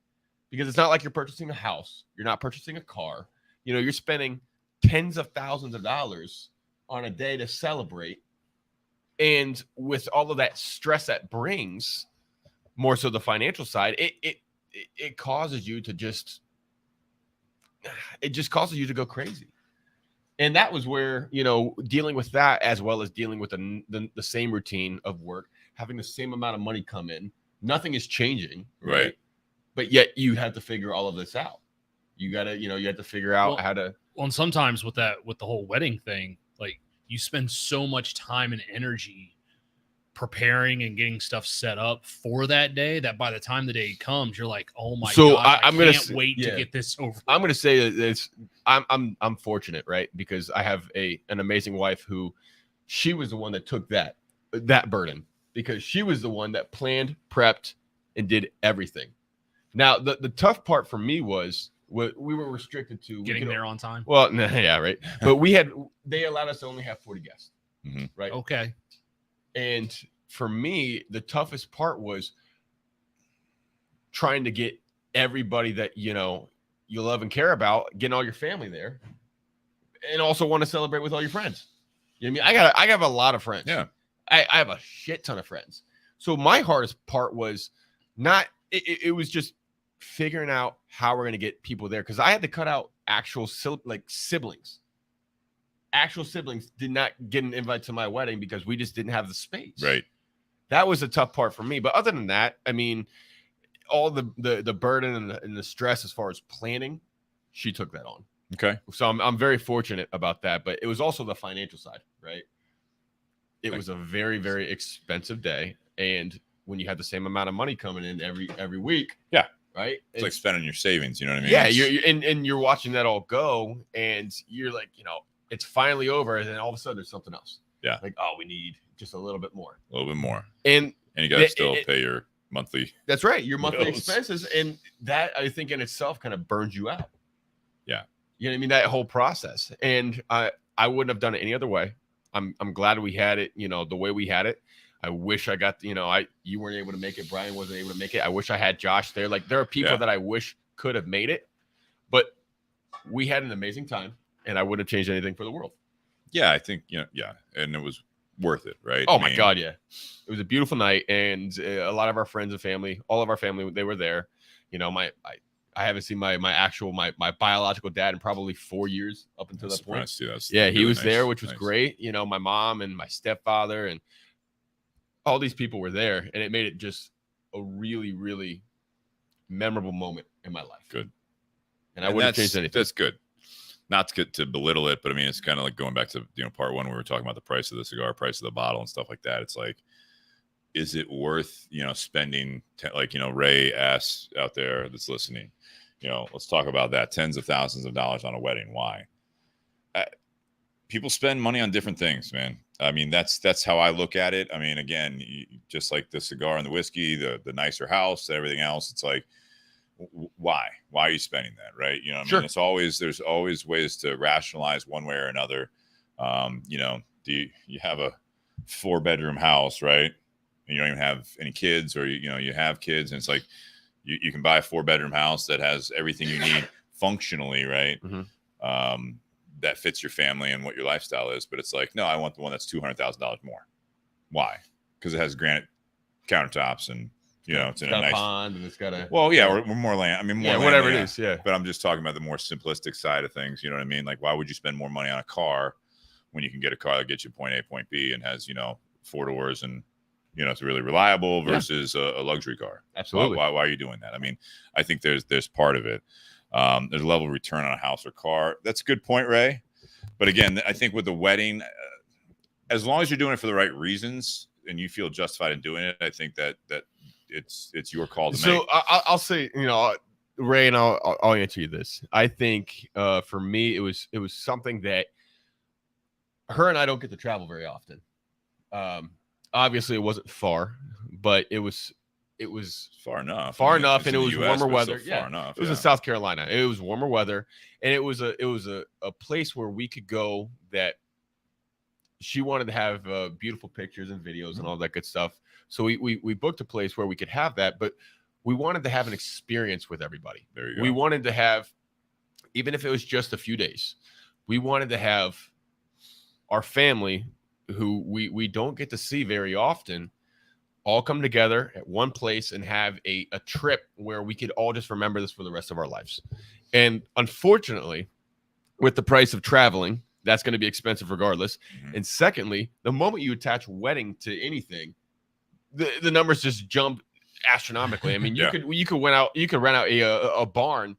because it's not like you're purchasing a house, you're not purchasing a car. You know, you're spending tens of thousands of dollars on a day to celebrate. And with all of that stress that brings, more so the financial side, it causes you to causes you to go crazy. And that was where, you know, dealing with that, as well as dealing with the same routine of work, having the same amount of money come in, nothing is changing, Right. But yet you have to figure all of this out. You have to figure out how to. Well, and sometimes with the whole wedding thing, like, you spend so much time and energy preparing and getting stuff set up for that day, that by the time the day comes, you're like, oh my God, I can't wait to get this over. I'm going to say that I'm fortunate, right? Because I have an amazing wife who, she was the one that took that burden, because she was the one that planned, prepped, and did everything. Now, the tough part for me was, what we were restricted to Getting there on time. Well, yeah, right. But they allowed us to only have 40 guests, Mm-hmm. right? Okay. And for me, the toughest part was trying to get everybody that, you know, you love and care about, getting all your family there, and also want to celebrate with all your friends. You know what I mean? I have a lot of friends. Yeah. I have a shit ton of friends. So my hardest part was it was just figuring out how we're going to get people there, because I had to cut out actual siblings. Actual siblings did not get an invite to my wedding because we just didn't have the space. Right. That was a tough part for me. But other than that, I mean, all the burden and the stress as far as planning, she took that on. Okay. So I'm very fortunate about that. But it was also the financial side, right? It was a very, very expensive day. And when you have the same amount of money coming in every week. Yeah. Right. It's like spending your savings. You know what I mean? Yeah. You're watching that all go, and you're like, it's finally over. And then all of a sudden there's something else. Yeah. Like, oh, we need just a little bit more. A little bit more. And you got to still pay your monthly. That's right. Your monthly bills. expenses. And that, I think, in itself kind of burns you out. Yeah. You know what I mean? That whole process. And I wouldn't have done it any other way. I'm glad we had it, the way we had it. I wish I got, you weren't able to make it. Brian wasn't able to make it. I wish I had Josh there. Like, there are people that I wish could have made it, but we had an amazing time, and I wouldn't have changed anything for the world. Yeah, I think, and it was worth it, right? Oh, my God, yeah. It was a beautiful night, and a lot of our friends and family, all of our family, they were there. I haven't seen my biological dad in probably 4 years up until that point. He was there, which was great. My mom and my stepfather and all these people were there, and it made it just a really, really memorable moment in my life. Good. And I wouldn't change anything. That's good. Not to belittle it, but I mean, it's kind of like going back to, part one, where we were talking about the price of the cigar, price of the bottle and stuff like that. It's like, is it worth, spending, Ray asks out there that's listening, let's talk about that. Tens of thousands of dollars on a wedding. Why? People spend money on different things, man. I mean, that's how I look at it. I mean, again, just like the cigar and the whiskey, the nicer house, everything else. It's like, why are you spending that? Right. You know what I mean? There's always ways to rationalize one way or another. Do you have a 4-bedroom house, right? And you don't even have any kids, or, you have kids, and it's like, you can buy a 4-bedroom house that has everything you need functionally. Right. Mm-hmm. That fits your family and what your lifestyle is. But it's like, no, I want the one that's $200,000 more. Why? Because it has granite countertops, and, it's in a nice pond, and it's got a, or more land. I mean, more land, whatever it is. Yeah. But I'm just talking about the more simplistic side of things. You know what I mean? Like, why would you spend more money on a car when you can get a car that gets you point A, point B, and has, 4 doors, and, it's really reliable versus a luxury car? Absolutely. Why are you doing that? I mean, I think there's part of it. There's a level of return on a house or car. That's a good point, Ray. But again, I think with the wedding, as long as you're doing it for the right reasons and you feel justified in doing it, I think that it's your call to make. So I'll say, Ray, and I'll answer you this. I think for me, it was something that her and I don't get to travel very often. Obviously, it wasn't far, but it was far enough. And it was warmer weather. Far enough. It was in South Carolina. It was warmer weather, and it was a place where we could go that she wanted to have beautiful pictures and videos and all that good stuff. So we booked a place where we could have that, but we wanted to have an experience with everybody. There you go. We wanted to have, even if it was just a few days, we wanted to have our family, who we don't get to see very often, all come together at one place and have a trip where we could all just remember this for the rest of our lives. And unfortunately, with the price of traveling, that's going to be expensive regardless. Mm-hmm. And secondly, the moment you attach wedding to anything, the numbers just jump astronomically. I mean, you could rent out a barn,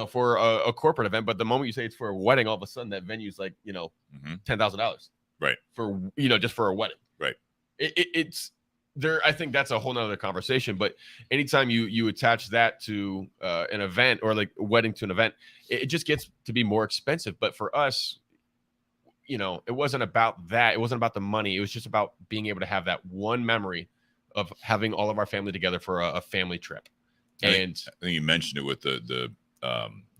for a corporate event, but the moment you say it's for a wedding, all of a sudden that venue's like, $10,000. Right. For, just for a wedding. Right. It's there. I think that's a whole nother conversation, but anytime you attach that to an event, or like a wedding to an event, it just gets to be more expensive. But for us, it wasn't about that. It wasn't about the money. It was just about being able to have that one memory of having all of our family together for a family trip. I think you mentioned it with the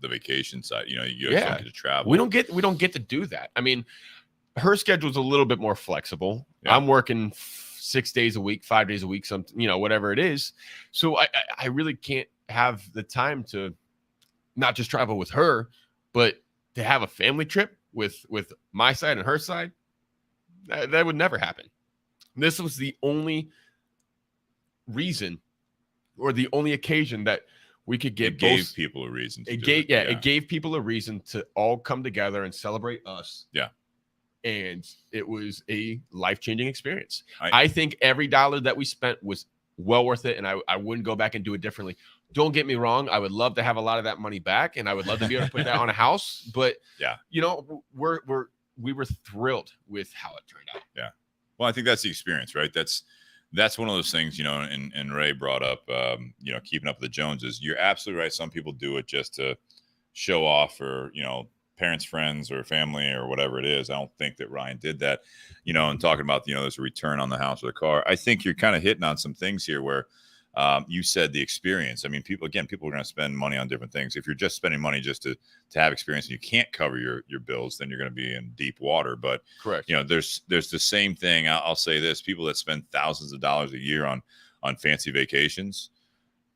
vacation side. You guys don't get to travel. We don't get to do that. I mean, her schedule's a little bit more flexible. Yeah. I'm working 6 days a week, 5 days a week, whatever it is. So I really can't have the time to not just travel with her, but to have a family trip with my side and her side. That would never happen. This was the only reason, or the only occasion, that we could get. It gave people a reason. It gave people a reason to all come together and celebrate us. Yeah. And it was a life-changing experience. I think every dollar that we spent was well worth it. And I wouldn't go back and do it differently. Don't get me wrong. I would love to have a lot of that money back, and I would love to be able to put that on a house. But Yeah. you know, we were thrilled with how it turned out. Yeah. Well, I think that's the experience, right? That's one of those things, you know, and Ray brought up, you know, keeping up with the Joneses. You're absolutely right. Some people do it just to show off, or, you know, parents, friends, or family, or whatever it is. I don't think that Ryan did that, you know, and talking about, you know, there's a return on the house or the car. I think you're kind of hitting on some things here where you said the experience. I mean, people are going to spend money on different things. If you're just spending money just to have experience and you can't cover your bills, then you're going to be in deep water. But Correct. you know, there's the same thing. I'll say this: people that spend thousands of dollars a year on fancy vacations,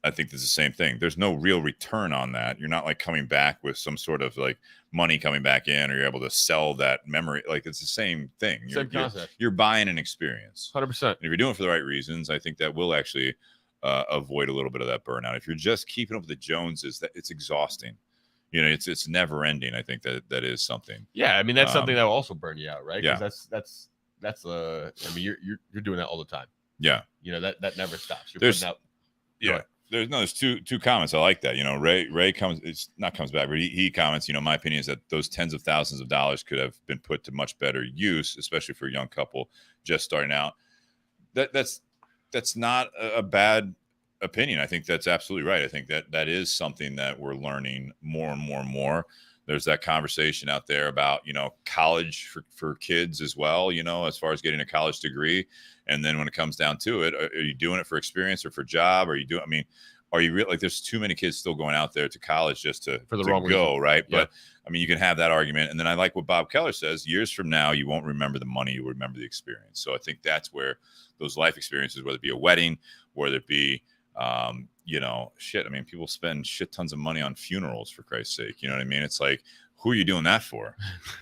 I think it's the same thing. There's no real return on that. You're not like coming back with some sort of like money coming back in, or you're able to sell that memory. Like, it's the same thing. Same concept. You're buying an experience. 100%. And if you're doing it for the right reasons, I think that will actually avoid a little bit of that burnout. If you're just keeping up with the Joneses, that it's exhausting. You know, it's never ending. I think that is something. Yeah, I mean, that's something that will also burn you out, right? Yeah. That's I mean, you're doing that all the time. Yeah. You know, that never stops. You're There's- putting out. Yeah. There's two comments. I like that. You know, Ray comes back, but he comments, you know, my opinion is that those tens of thousands of dollars could have been put to much better use, especially for a young couple just starting out. That's not a bad opinion. I think that's absolutely right. I think that is something that we're learning more and more and more. There's that conversation out there about, you know, college for kids as well, you know, as far as getting a college degree. And then when it comes down to it, are you doing it for experience or for job? Are you really, like, there's too many kids still going out there to college just to wrong go, reason. right? Yeah. But I mean, you can have that argument. And then I like what Bob Keller says: years from now, you won't remember the money, you remember the experience. So I think that's where those life experiences, whether it be a wedding, whether it be, you know, I mean, people spend shit tons of money on funerals, for Christ's sake. You know what I mean? It's like, who are you doing that for?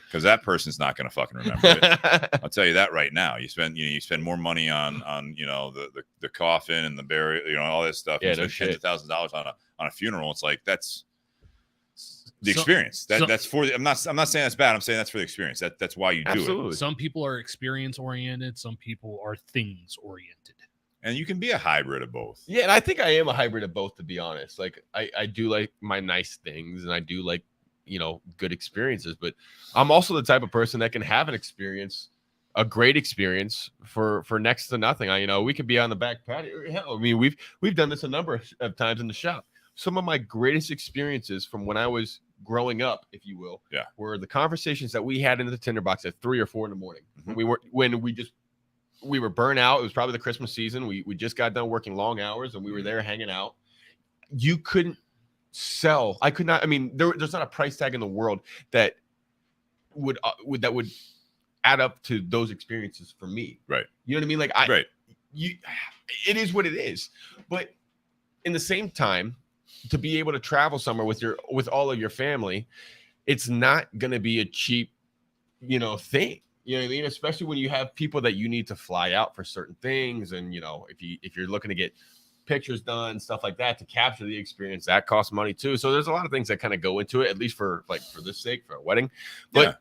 Because that person's not going to fucking remember it. I'll tell you that right now. You spend more money on you know, the coffin and the burial, you know, all this stuff. Yeah, you no spend shit. tens of thousands on a funeral. It's like, that's the experience. That's for the, I'm not saying that's bad. I'm saying that's for the experience. That's why you do Absolutely. Some people are experience oriented. Some people are things oriented. it. And you can be a hybrid of both. Yeah, and I think I am a hybrid of both, to be honest. Like, I do like my nice things, and I do like, you know, good experiences, but I'm also the type of person that can have an experience, a great experience for next to nothing. You know, we could be on the back patio. Hell, I mean, we've done this a number of times in the shop. Some of my greatest experiences from when I was growing up, if you will, were the conversations that we had in the tinderbox at 3 or 4 in the morning. Mm-hmm. We were burnt out. It was probably the Christmas season. We just got done working long hours, and we were there hanging out. You couldn't sell. I could not. I mean, there's not a price tag in the world that would add up to those experiences for me. Right. You know what I mean? Like, Right. It is what it is. But in the same time, to be able to travel somewhere with all of your family, it's not going to be a cheap, you know, thing. You know what I mean? Especially when you have people that you need to fly out for certain things, and, you know, if you're looking to get pictures done, stuff like that, to capture the experience, that costs money too. So there's a lot of things that kind of go into it, at least for this sake, for a wedding. But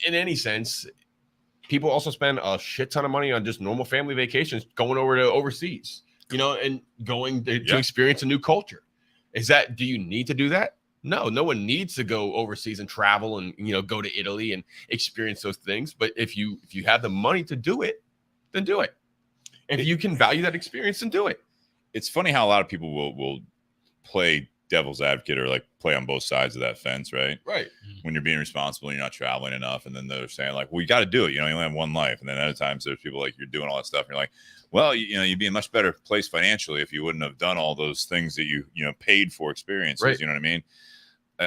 in any sense, people also spend a shit ton of money on just normal family vacations, going over to overseas, you know, and going to experience a new culture. Do you need to do that? No one needs to go overseas and travel and, you know, go to Italy and experience those things. But if you have the money to do it, then do it. If you can value that experience, then do it. It's funny how a lot of people will play devil's advocate, or like play on both sides of that fence, right? Right. When you're being responsible and you're not traveling enough, and then they're saying like, well, you got to do it. You know, you only have one life. And then other times there's people like, you're doing all that stuff, and you're like, well, you know, you'd be in a much better place financially if you wouldn't have done all those things that you know, paid for experiences. Right. You know what I mean?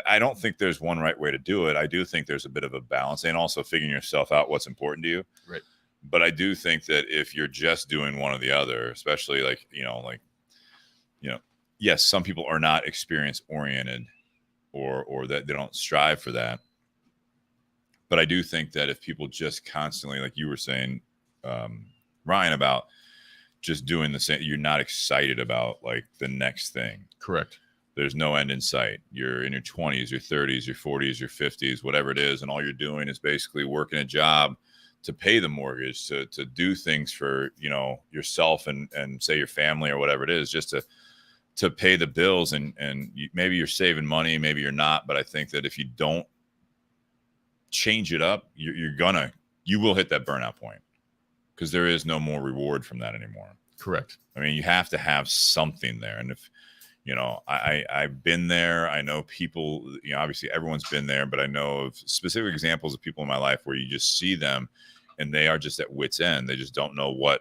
I don't think there's one right way to do it. I do think there's a bit of a balance, and also figuring yourself out what's important to you. Right. But I do think that if you're just doing one or the other, especially like, you know, yes, some people are not experience oriented, or that they don't strive for that. But I do think that if people just constantly, like you were saying, Ryan, about just doing the same, you're not excited about like the next thing. Correct. There's no end in sight. You're in your 20s, your 30s, your 40s, your 50s, whatever it is. And all you're doing is basically working a job to pay the mortgage, to do things for, yourself and say your family or whatever it is, just to pay the bills. And maybe you're saving money, maybe you're not. But I think that if you don't change it up, you will hit that burnout point, because there is no more reward from that anymore. Correct. I mean, you have to have something there. And if, I've been there, I know people, obviously everyone's been there, but I know of specific examples of people in my life where you just see them and they are just at wit's end. They just don't know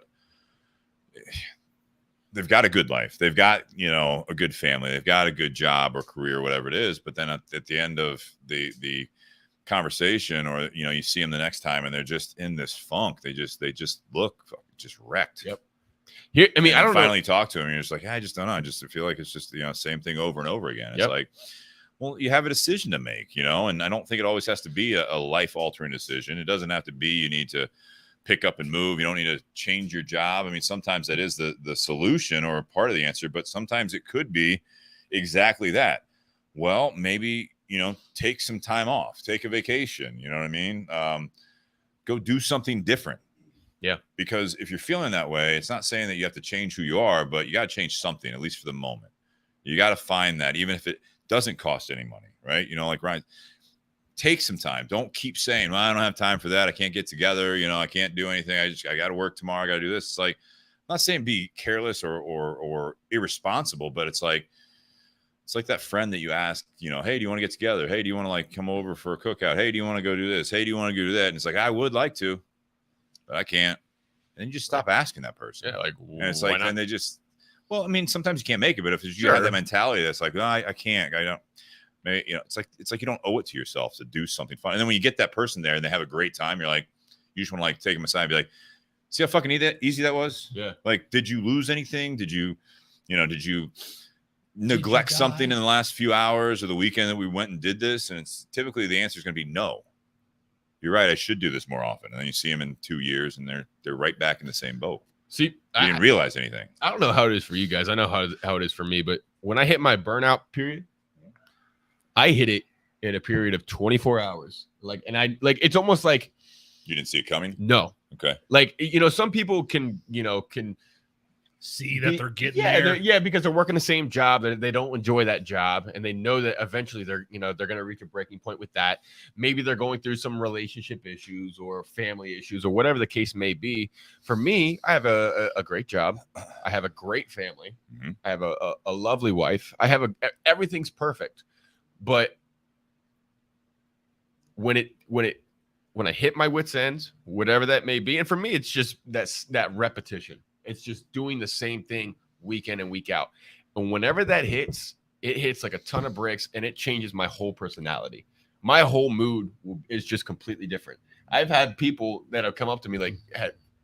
they've got a good life. They've got, a good family. They've got a good job or career, whatever it is. But then at the end of the conversation, or, you see them the next time and they're just in this funk. They just look just wrecked. Yep. Here, I mean, I don't finally talk to him. And you're just like, I just don't know. I just feel like it's just, same thing over and over again. It's like, well, you have a decision to make, and I don't think it always has to be a life altering decision. It doesn't have to be, you need to pick up and move. You don't need to change your job. I mean, sometimes that is the solution or part of the answer, but sometimes it could be exactly that. Well, maybe, take some time off, take a vacation, you know what I mean? Go do something different. Yeah. Because if you're feeling that way, it's not saying that you have to change who you are, but you got to change something, at least for the moment. You got to find that, even if it doesn't cost any money, right? Like Ryan, take some time. Don't keep saying, well, I don't have time for that. I can't get together. I can't do anything. I got to work tomorrow. I got to do this. It's like, I'm not saying be careless or irresponsible, but it's like that friend that you ask, hey, do you want to get together? Hey, do you want to come over for a cookout? Hey, do you want to go do this? Hey, do you want to go do that? And it's like, I would like to, but I can't. And you just stop asking that person. Yeah. Like, and it's like, and they just, well, I mean, sometimes you can't make it, but if you have that mentality, that's like, no, I can't, I don't, maybe, it's like you don't owe it to yourself to do something fun. And then when you get that person there and they have a great time, you're like, you just want to take them aside and be like, see how fucking easy that was? Yeah. Like, did you lose anything? Did you neglect something in the last few hours or the weekend that we went and did this? And it's typically the answer is going to be no. You're right. I should do this more often. And then you see them in 2 years and they're right back in the same boat. See, you didn't realize anything. I don't know how it is for you guys. I know how it is for me, but when I hit my burnout period, I hit it in a period of 24 hours. It's almost like you didn't see it coming. No. Okay. Some people can see that they're getting there. Because they're working the same job. They don't enjoy that job, and they know that eventually they're going to reach a breaking point with that. Maybe they're going through some relationship issues or family issues or whatever the case may be. For me, I have a great job. I have a great family. Mm-hmm. I have a lovely wife. I have everything's perfect. But when I hit my wit's ends, whatever that may be, and for me, it's just that repetition. It's just doing the same thing week in and week out. And whenever that hits, it hits like a ton of bricks, and it changes my whole personality. My whole mood is just completely different. I've had people that have come up to me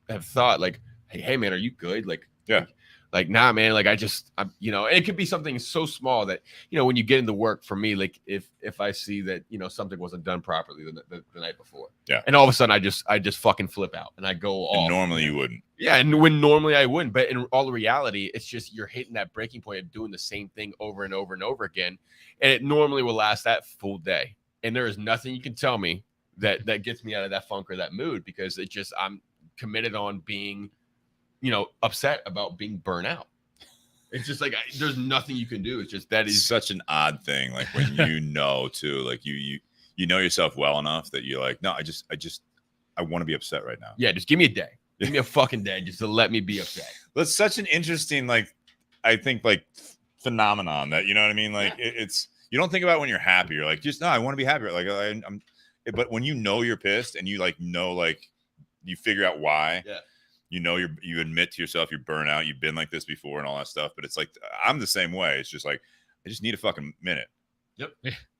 have thought like, hey man, are you good? Like, nah, man, like I'm, it could be something so small that, when you get into work, for me, like if I see that, something wasn't done properly the night before. Yeah. And all of a sudden I just fucking flip out and I go off. And normally you wouldn't. Yeah. And when normally I wouldn't, but in all reality, it's just, you're hitting that breaking point of doing the same thing over and over and over again. And it normally will last that full day. And there is nothing you can tell me that gets me out of that funk or that mood, because I'm committed on being, upset about being burnt out. It's just like, there's nothing you can do. It's just, that is such an odd thing. Like when too, like you know yourself well enough that you're like, no, I want to be upset right now. Yeah. Just give me a day. Give me a fucking day just to let me be upset. That's such an interesting, I think phenomenon that, you know what I mean? It's, you don't think about when you're happy. You're like, just, no, I want to be happy. Like but when you're pissed and you you figure out why. Yeah. You admit to yourself you're burnt out, you've been like this before and all that stuff, but it's like, I'm the same way. It's just like, I just need a fucking minute. Yep.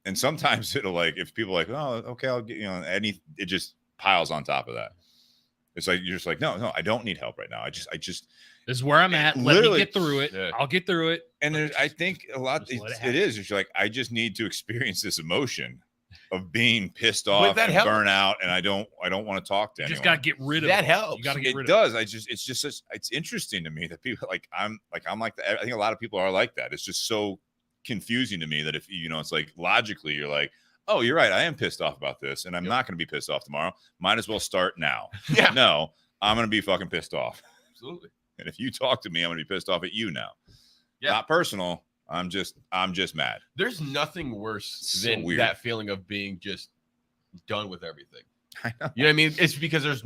And sometimes it'll if people are like, oh, okay, I'll get, it just piles on top of that. It's like, you're just like, no, I don't need help right now. I just this is where I'm at. Let me get through it. Yeah. I'll get through it. And I think a lot, it is. It's like, I just need to experience this emotion of being pissed off and burnt out, and I don't want to talk to anyone. You just got to get rid of that. It. Helps. You got to get rid of it. It's interesting to me that people I'm like that. I think a lot of people are like that. It's just so confusing to me that if it's like logically you're like, oh, you're right. I am pissed off about this, and I'm Yep. not going to be pissed off tomorrow. Might as well start now. Yeah. No, I'm going to be fucking pissed off. Absolutely. And if you talk to me, I'm going to be pissed off at you now. Yeah. Not personal. I'm just mad. There's nothing worse So than weird. that feeling of being just done with everything. I know. You know what I mean? It's because there's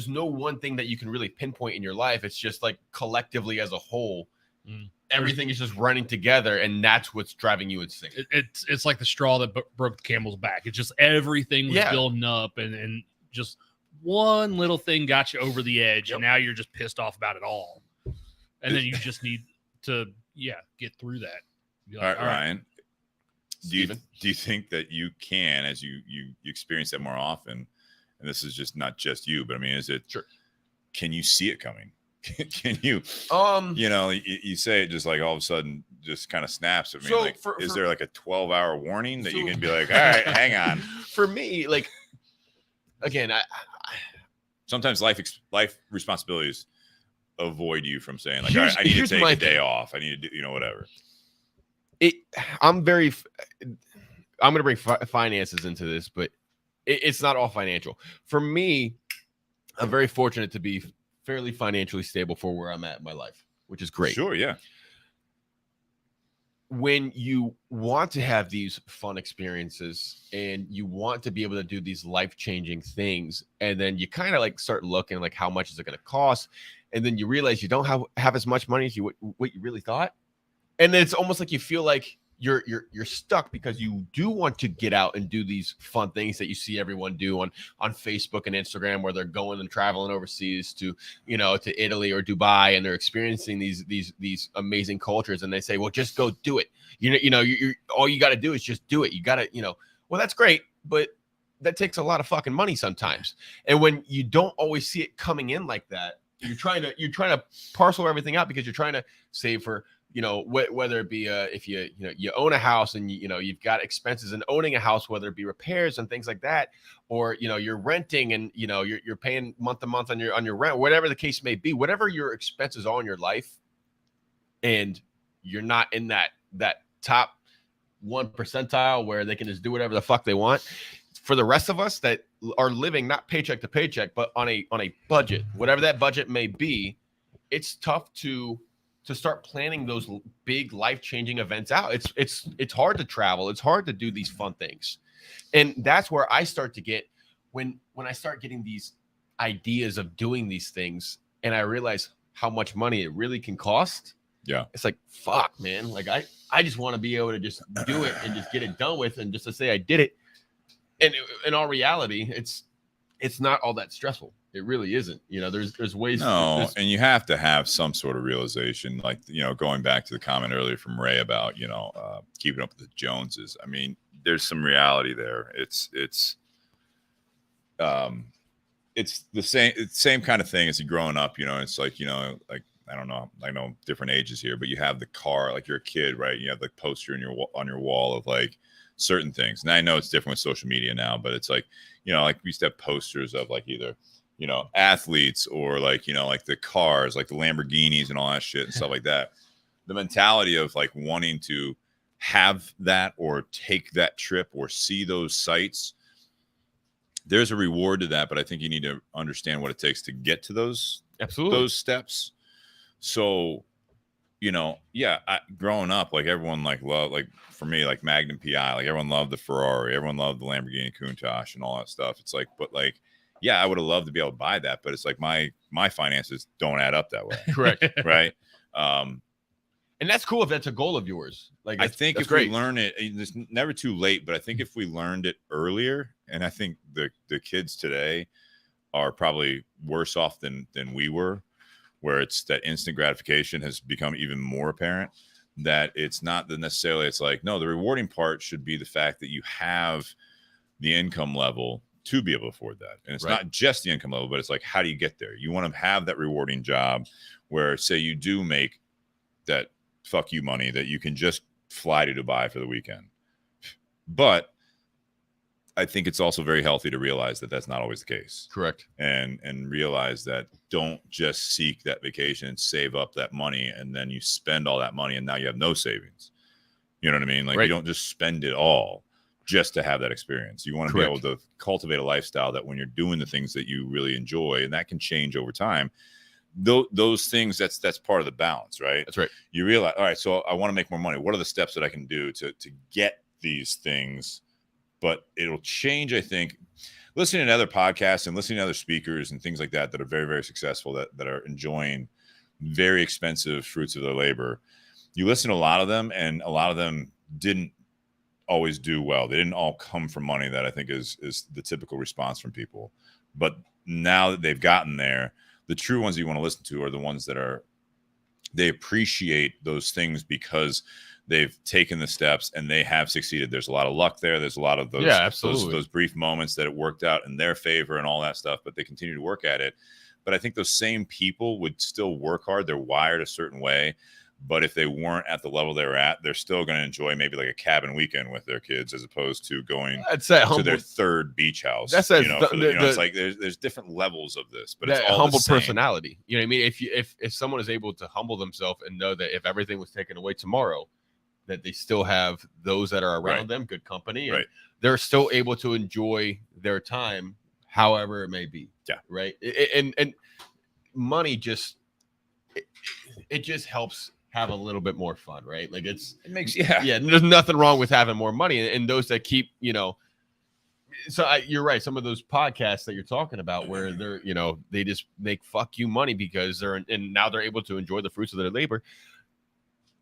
no one thing that you can really pinpoint in your life. It's just like collectively as a whole, everything is just running together, and that's what's driving you insane. It's like the straw that broke the camel's back. It's just everything was Yeah. building up, and just one little thing got you over the edge, Yep. and now you're just pissed off about it all. And then you just need to get through that. Be All right, like, Ryan. Do Steven? you think that you can, as you experience that more often, and this is just not just you, but I mean, is it? Sure. Can you see it coming? Can you? You know, you say it just like all of a sudden just kind of snaps at me. So like, is for- there like a 12-hour warning that you So- can be like, all right, hang on? For me, like, again, Sometimes life responsibilities avoid you from saying like, all Here's- right, I need to here's take my a day thing. off. I need to do, whatever. I'm going to bring finances into this, but it's not all financial. For me, I'm very fortunate to be fairly financially stable for where I'm at in my life, which is great. Sure, yeah. When you want to have these fun experiences and you want to be able to do these life-changing things, and then you kind of like start looking like how much is it going to cost, and then you realize you don't have as much money as what you really thought, and then it's almost like you feel like you're stuck because you do want to get out and do these fun things that you see everyone do on Facebook and Instagram, where they're going and traveling overseas to Italy or Dubai, and they're experiencing these amazing cultures, and they say, well, just go do it. You're all you got to do is just do it. You got to, well, that's great, but that takes a lot of fucking money sometimes. And when you don't always see it coming in like that, you're trying to parcel everything out because you're trying to save for, whether it be if you own a house and you've got expenses in owning a house, whether it be repairs and things like that, or you're renting and you're paying month to month on your rent, whatever the case may be, whatever your expenses are in your life, and you're not in that top 1 percentile where they can just do whatever the fuck they want. For the rest of us that are living not paycheck to paycheck, but on a budget, whatever that budget may be, it's tough to start planning those big life-changing events out. It's hard to travel. It's hard to do these fun things. And that's where I start to get when I start getting these ideas of doing these things, and I realize how much money it really can cost. Yeah. It's like, fuck, man. Like I just want to be able to just do it and just get it done with, and just to say I did it. And in all reality, it's not all that stressful. It really isn't. There's ways. No, and you have to have some sort of realization, like, going back to the comment earlier from Ray about, keeping up with the Joneses. I mean, there's some reality there. It's the same kind of thing as you growing up, it's like, like, I don't know, I know different ages here, but you have the car, like you're a kid, right? You have the poster on your wall of like certain things. And I know it's different with social media now, but it's like, like we used to have posters of like either, athletes or like, like the cars, like the Lamborghinis and all that shit and stuff like that. The mentality of like wanting to have that or take that trip or see those sites, there's a reward to that, but I think you need to understand what it takes to get to those steps. So, growing up, like everyone like loved, like for me, like Magnum PI, like everyone loved the Ferrari, everyone loved the Lamborghini Countach and all that stuff. It's like, but like, yeah, I would have loved to be able to buy that, but it's like my finances don't add up that way. Correct. Right. And that's cool if that's a goal of yours. Like, I think that's if great. we learn it, it's never too late, but I think if we learned it earlier, and I think the kids today are probably worse off than we were, where it's that instant gratification has become even more apparent, that it's not necessarily, it's like, no, the rewarding part should be the fact that you have the income level to be able to afford that. And it's Right. not just the income level, but it's like, how do you get there? You want to have that rewarding job where, say, you do make that fuck you money that you can just fly to Dubai for the weekend. But I think it's also very healthy to realize that that's not always the case. Correct. And realize that don't just seek that vacation and save up that money and then you spend all that money and now you have no savings. You know what I mean? Like, Right. You don't just spend it all. just to have that experience. You want to be able to cultivate a lifestyle that when you're doing the things that you really enjoy, and that can change over time, those things, that's part of the balance, right? That's right. You realize, all right, so I want to make more money. What are the steps that I can do to get these things? But it'll change, I think, listening to other podcasts and listening to other speakers and things like that are very, very successful, that are enjoying very expensive fruits of their labor. You listen to a lot of them, and a lot of them didn't always do well. They didn't all come from money. That I think is the typical response from people. But now that they've gotten there, the true ones you want to listen to are the ones that they appreciate those things because they've taken the steps and they have succeeded. There's a lot of luck there. There's a lot of those brief moments that it worked out in their favor and all that stuff, but they continue to work at it. But I think those same people would still work hard. They're wired a certain way. But if they weren't at the level they were at, they're still going to enjoy maybe like a cabin weekend with their kids, as opposed to going to their third beach house. That's it's like there's different levels of this, but it's all humble the same. personality. You know what I mean? If someone is able to humble themselves and know that if everything was taken away tomorrow, that they still have those that are around them, good company, and they're still able to enjoy their time, however it may be. Yeah. Right. And money just it just helps have a little bit more fun, right? Like it makes there's nothing wrong with having more money, and those that keep, so you're right, some of those podcasts that you're talking about where they're, they just make fuck you money because now they're able to enjoy the fruits of their labor.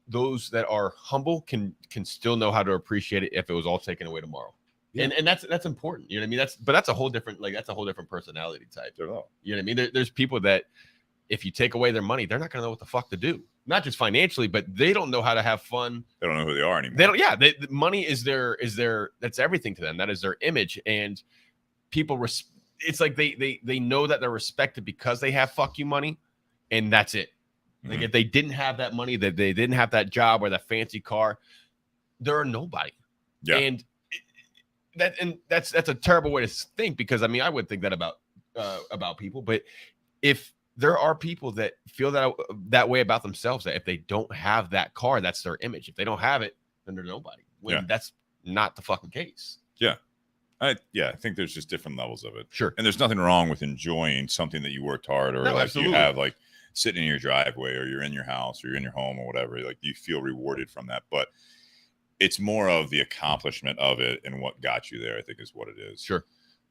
Those that are humble can still know how to appreciate it if it was all taken away tomorrow. Yeah. And that's important, you know what I mean? That's a whole different personality type. You know what I mean? There's people that if you take away their money, they're not going to know what the fuck to do. Not just financially, but they don't know how to have fun. They don't know who they are anymore. They don't. Yeah, money is their. That's everything to them. That is their image, and people. It's like they know that they're respected because they have fuck you money, and that's it. Mm-hmm. Like if they didn't have that money, that they didn't have that job or that fancy car, they're nobody. Yeah, and that's a terrible way to think, because I mean I would think that about people, but if there are people that feel that way about themselves, that if they don't have that car, that's their image. If they don't have it, then they're nobody. That's not the fucking case. Yeah. I think there's just different levels of it. Sure. And there's nothing wrong with enjoying something that you worked hard, or like absolutely. You have like sitting in your driveway, or you're in your house, or you're in your home, or whatever. Like you feel rewarded from that. But it's more of the accomplishment of it and what got you there, I think, is what it is. Sure.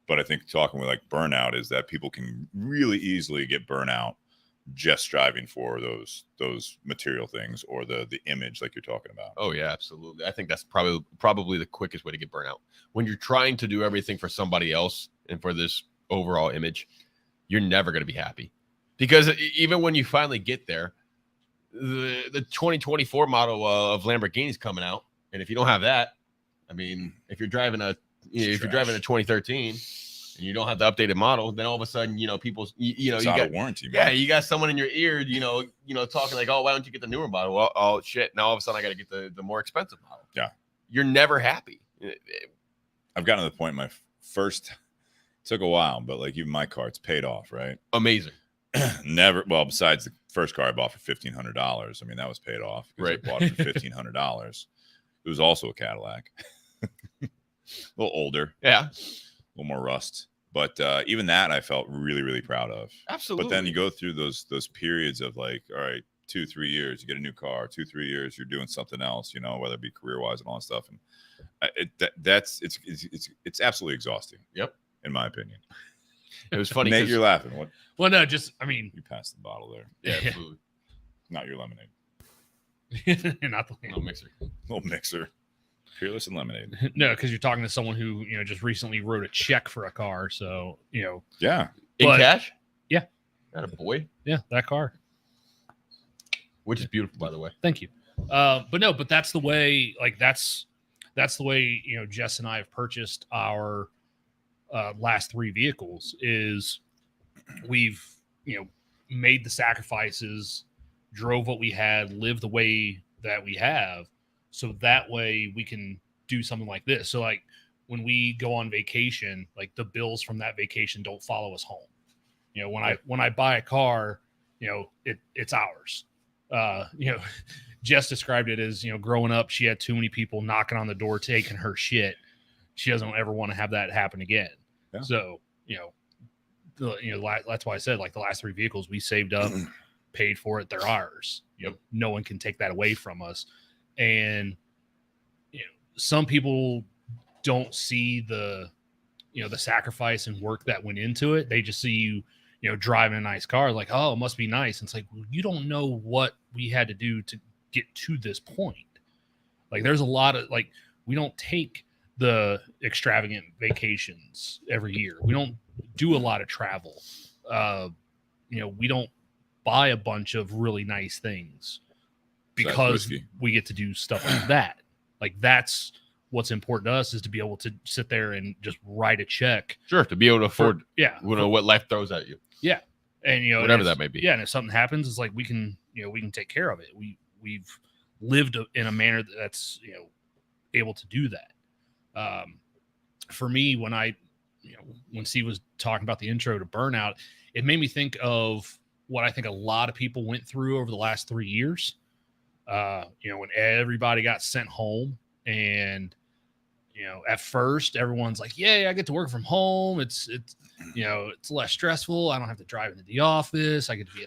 But I think talking with like burnout is that people can really easily get burnout just striving for those material things, or the image like you're talking about. Oh yeah, absolutely. I think that's probably the quickest way to get burnout. When you're trying to do everything for somebody else and for this overall image, you're never going to be happy, because even when you finally get there, the 2024 model of Lamborghini's coming out, and if you don't have that, I mean, if you're driving a 2013 and you don't have the updated model, then all of a sudden, people, you got warranty. Man. Yeah, you got someone in your ear, talking like, oh, why don't you get the newer model? Well, oh shit! Now all of a sudden, I got to get the more expensive model. Yeah, you're never happy. I've gotten to the point. My first took a while, but like even my car, it's paid off, right? Amazing. Never. Well, besides the first car I bought for $1,500. I mean, that was paid off. Right. I bought it for $1,500. It was also a Cadillac. A little older, yeah, a little more rust, but even that I felt really, really proud of. Absolutely. But then you go through those periods of like, all right, 2-3 years you get a new car, 2-3 years you're doing something else, whether it be career wise and all that stuff, and it's absolutely exhausting. Yep, in my opinion. It was funny. Nate, you're laughing. What? Well, no, just I mean, you passed the bottle there. Yeah, absolutely. Not your lemonade. Not the little mixer. Peerless and lemonade. No, because you're talking to someone who just recently wrote a check for a car, so yeah, in cash. Yeah, that a boy. Yeah, that car, which is beautiful, by the way. Thank you. But that's the way. Like that's the way Jess and I have purchased our last 3 vehicles. Is we've made the sacrifices, drove what we had, lived the way that we have. So that way we can do something like this. So like when we go on vacation, like the bills from that vacation don't follow us home. When I buy a car, it's ours. Jess described it as, growing up, she had too many people knocking on the door, taking her shit. she doesn't ever want to have that happen again. Yeah. So, that's why I said, like, the last 3 vehicles we saved up, paid for it. They're ours. No one can take that away from us. And, some people don't see the sacrifice and work that went into it. They just see you, driving a nice car, like, oh, it must be nice. And it's like, well, you don't know what we had to do to get to this point. Like, there's a lot of, like, we don't take the extravagant vacations every year. We don't do a lot of travel. We don't buy a bunch of really nice things because we get to do stuff like that. Like, that's what's important to us, is to be able to sit there and just write a check. Sure, to be able to afford, what life throws at you. Yeah, and whatever that may be. Yeah, and if something happens, it's like we can take care of it. We've lived in a manner that's able to do that. For me, when Steve was talking about the intro to Burnout, it made me think of what I think a lot of people went through over the last 3 years. When everybody got sent home, and at first everyone's like, "Yay, I get to work from home. It's less stressful. I don't have to drive into the office. I get to be,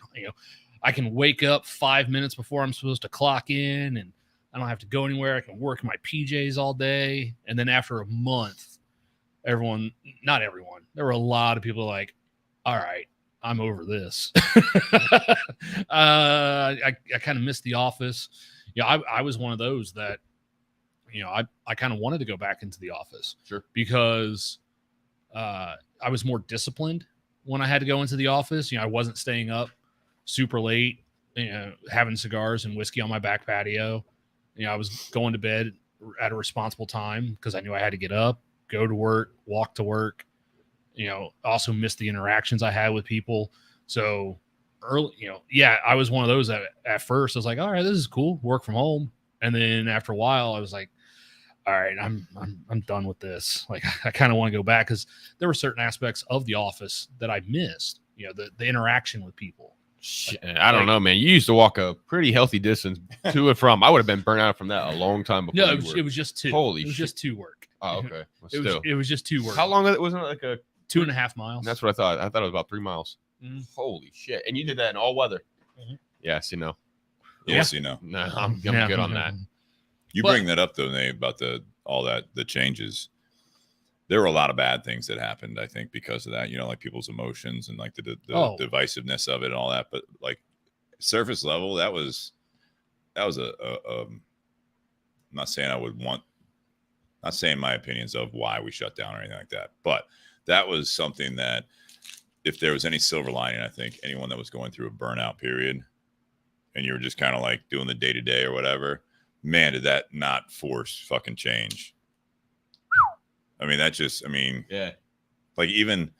I can wake up 5 minutes before I'm supposed to clock in, and I don't have to go anywhere. I can work in my PJs all day." And then after a month, not everyone, there were a lot of people like, "All right, I'm over this." I kind of missed the office. I was one of those that, I kind of wanted to go back into the office. Sure. Because I was more disciplined when I had to go into the office. I wasn't staying up super late, having cigars and whiskey on my back patio. I was going to bed at a responsible time because I knew I had to get up, go to work, walk to work. Also missed the interactions I had with people. So early, I was one of those that at first I was like, all right, this is cool, work from home. And then after a while, I was like, all right, I'm done with this. Like, I kind of want to go back, because there were certain aspects of the office that I missed. The interaction with people. Shit, I don't know, man. You used to walk a pretty healthy distance to and from. I would have been burnt out from that a long time before. No, it was just 2. Holy it was shit. just 2 work. Oh, okay. Well, It was just 2 work. How long wasn't it? Like a 2.5 miles. That's what I thought. I thought it was about 3 miles. Mm-hmm. Holy shit! And you did that in all weather. Mm-hmm. Yes, Yes, No, I'm good on that. You bring that up though, Nate, about the changes. There were a lot of bad things that happened, I think, because of that. Like people's emotions and like the divisiveness of it and all that. But like surface level, that was I'm not saying not saying my opinions of why we shut down or anything like that, but that was something that, if there was any silver lining, I think anyone that was going through a burnout period and you were just kind of like doing the day-to-day or whatever, man, did that not force fucking change. I mean, Yeah. Like even,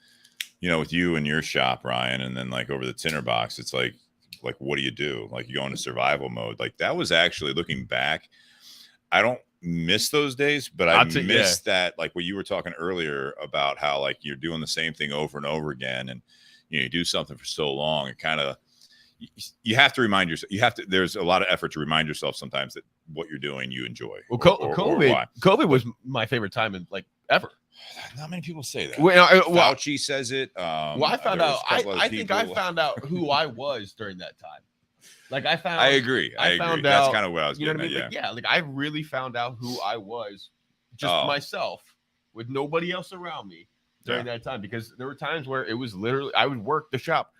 with you and your shop, Ryan, and then like over the tinderbox, it's like, what do you do? Like, you go into survival mode. Like, that was actually, looking back, I don't miss those days, but I miss that, like what you were talking earlier about how like you're doing the same thing over and over again, and you do something for so long, it kind of, you have to remind yourself, there's a lot of effort to remind yourself sometimes that what you're doing you enjoy. Well, COVID was my favorite time in like ever. Not many people say that. Fauci says it. I found out. I think I found out who I was during that time. Like I agree. I found agree. out, that's kind of what I was getting what I mean? at. Like I really found out who I was, just myself, with nobody else around me during that time. Because there were times where it was literally, I would work the shop,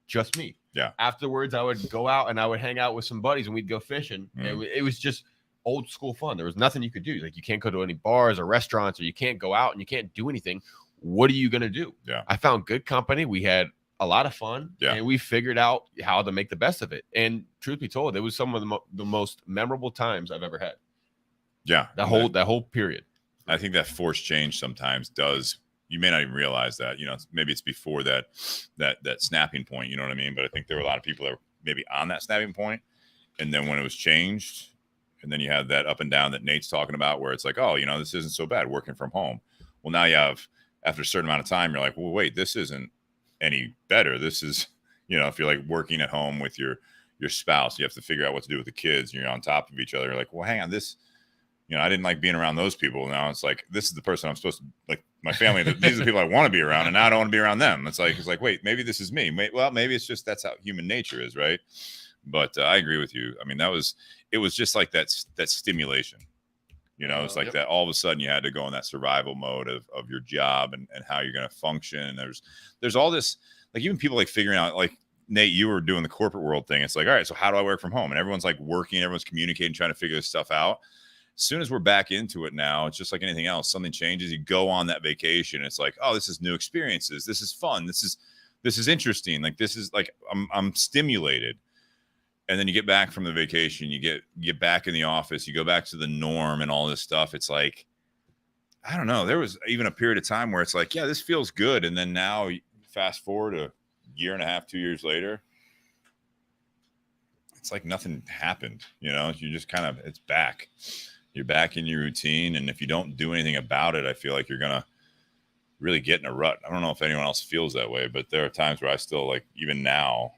just me. Yeah. Afterwards, I would go out and I would hang out with some buddies and we'd go fishing. It was just old school fun. There was nothing you could do. Like, you can't go to any bars or restaurants, or you can't go out and you can't do anything. What are you going to do? Yeah. I found good company. We had a lot of fun, and we figured out how to make the best of it. And truth be told, it was some of the most memorable times I've ever had. Yeah. That whole period. I think that forced change sometimes does. You may not even realize that, maybe it's before that snapping point, you know what I mean? But I think there were a lot of people that were maybe on that snapping point, and then when it was changed, and then you have that up and down that Nate's talking about, where it's like, oh, this isn't so bad working from home. Well, now you have, after a certain amount of time, you're like, well, wait, this isn't any better. This is, if you're like working at home with your spouse, you have to figure out what to do with the kids, and you're on top of each other. You're like, well, hang on, this You know, I didn't like being around those people. Now it's like, this is the person I'm supposed to, like, my family, these are the people I want to be around, and now I don't want to be around them. It's like, wait, maybe this is me. Well, maybe it's just, that's how human nature is, right? But I agree with you. I mean, it was just like that stimulation. You know, it's like that all of a sudden you had to go in that survival mode of your job and how you're going to function. And there's all this, like, even people like figuring out, like, Nate, you were doing the corporate world thing. It's like, all right, so how do I work from home? And everyone's like working, everyone's communicating, trying to figure this stuff out. As soon as we're back into it now, it's just like anything else. Something changes. You go on that vacation. It's like, oh, this is new experiences. This is fun. This is interesting. Like, this is like, I'm stimulated. And then you get back from the vacation, you get back in the office, you go back to the norm and all this stuff. It's like, I don't know. There was even a period of time where it's like, yeah, this feels good. And then now fast forward a year and a half, 2 years later, it's like nothing happened. You know, you just kind of, it's back. You're back in your routine. And if you don't do anything about it, I feel like you're going to really get in a rut. I don't know if anyone else feels that way, but there are times where I still, like, even now,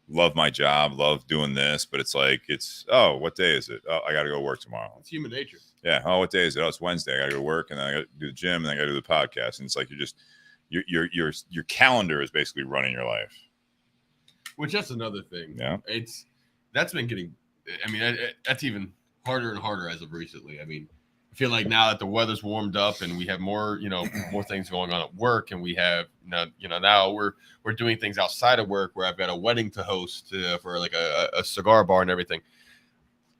love my job, love doing this, but it's like, oh, what day is it? Oh, I got to go work tomorrow. It's human nature. Yeah. Oh, what day is it? Oh, it's Wednesday. I got to go to work, and then I got to do the gym, and then I got to do the podcast. And it's like, your calendar is basically running your life. Which, that's another thing. Yeah. That's been getting, I mean, that's even harder and harder as of recently. I mean, I feel like now that the weather's warmed up and we have more, more things going on at work, and we have now we're doing things outside of work, where I've got a wedding to host for like a cigar bar and everything.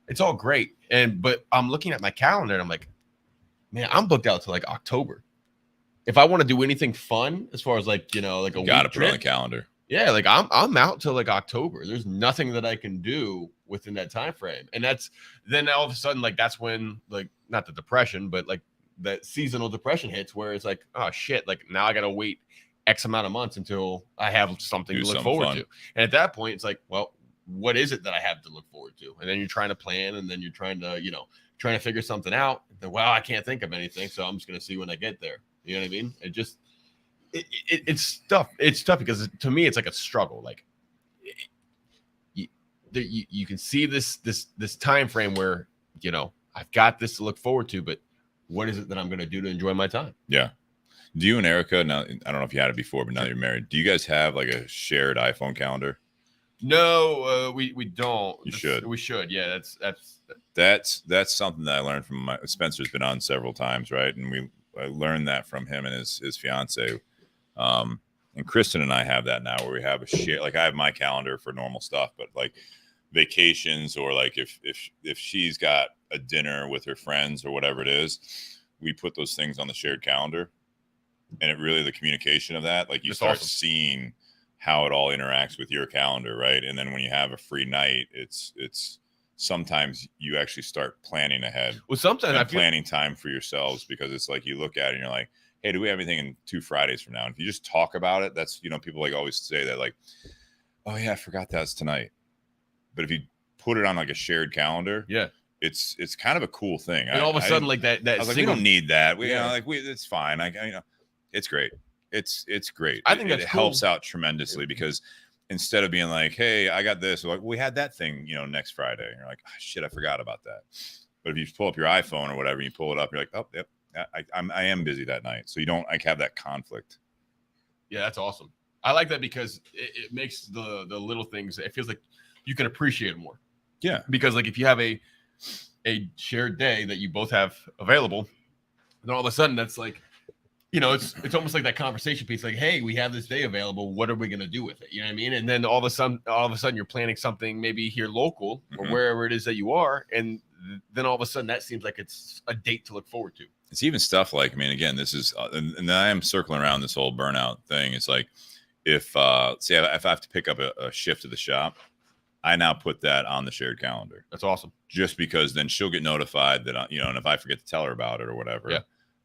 It's all great. But I'm looking at my calendar and I'm like, man, I'm booked out to like October. If I want to do anything fun, as far as like, like a Got to week put on the trip, calendar. yeah, like I'm out till like October. There's nothing that I can do within that time frame. And then all of a sudden, like, that's when, like, not the depression, but like that seasonal depression hits, where it's like, oh shit, like now I gotta wait X amount of months until I have something to look forward to. And at that point, it's like, well, what is it that I have to look forward to? And then you're trying to plan, and then you're trying to figure something out. And then, well, I can't think of anything, so I'm just gonna see when I get there. You know what I mean? It's tough. It's tough because to me, it's like a struggle. Like, you can see this time frame where, I've got this to look forward to, but what is it that I'm going to do to enjoy my time? Yeah. Do you and Erica, now, I don't know if you had it before, but now that you're married, do you guys have like a shared iPhone calendar? No, we don't. You should. We should. Yeah, That's something that I learned from Spencer's been on several times, right? And I learned that from him and his fiance. And Kristen and I have that now, where we have a share. Like, I have my calendar for normal stuff, but like vacations, or like if she's got a dinner with her friends or whatever it is, we put those things on the shared calendar. And it really, the communication of that, like, you start seeing how it all interacts with your calendar, right? And then when you have a free night, it's sometimes you actually start planning ahead. Well, sometimes I'm planning time for yourselves, because it's like, you look at it and you're like, hey, do we have anything in 2 Fridays from now? And if you just talk about it, that's, people like always say that, like, oh yeah, I forgot that's tonight. But if you put it on like a shared calendar, yeah, it's kind of a cool thing. And all of a sudden, like that I was like, we don't need that. It's fine. It's great. It's great. I think it helps out tremendously, because instead of being like, hey, I got this, like, we had that thing, next Friday. And you're like, oh, shit, I forgot about that. But if you pull up your iPhone or whatever, you pull it up, you're like, oh, yep, I am busy that night. So you don't like have that conflict. Yeah, that's awesome. I like that, because it makes the little things, it feels like you can appreciate it more. Yeah. Because like if you have a shared day that you both have available, then all of a sudden that's like, it's almost like that conversation piece, like, hey, we have this day available. What are we going to do with it? You know what I mean? And then all of a sudden you're planning something maybe here local or wherever it is that you are. And then all of a sudden that seems like it's a date to look forward to. It's even stuff like, I mean, again, this is, and I am circling around this whole burnout thing. It's like, if I have to pick up a shift at the shop, I now put that on the shared calendar. That's awesome. Just because then she'll get notified that, and if I forget to tell her about it or whatever, yeah.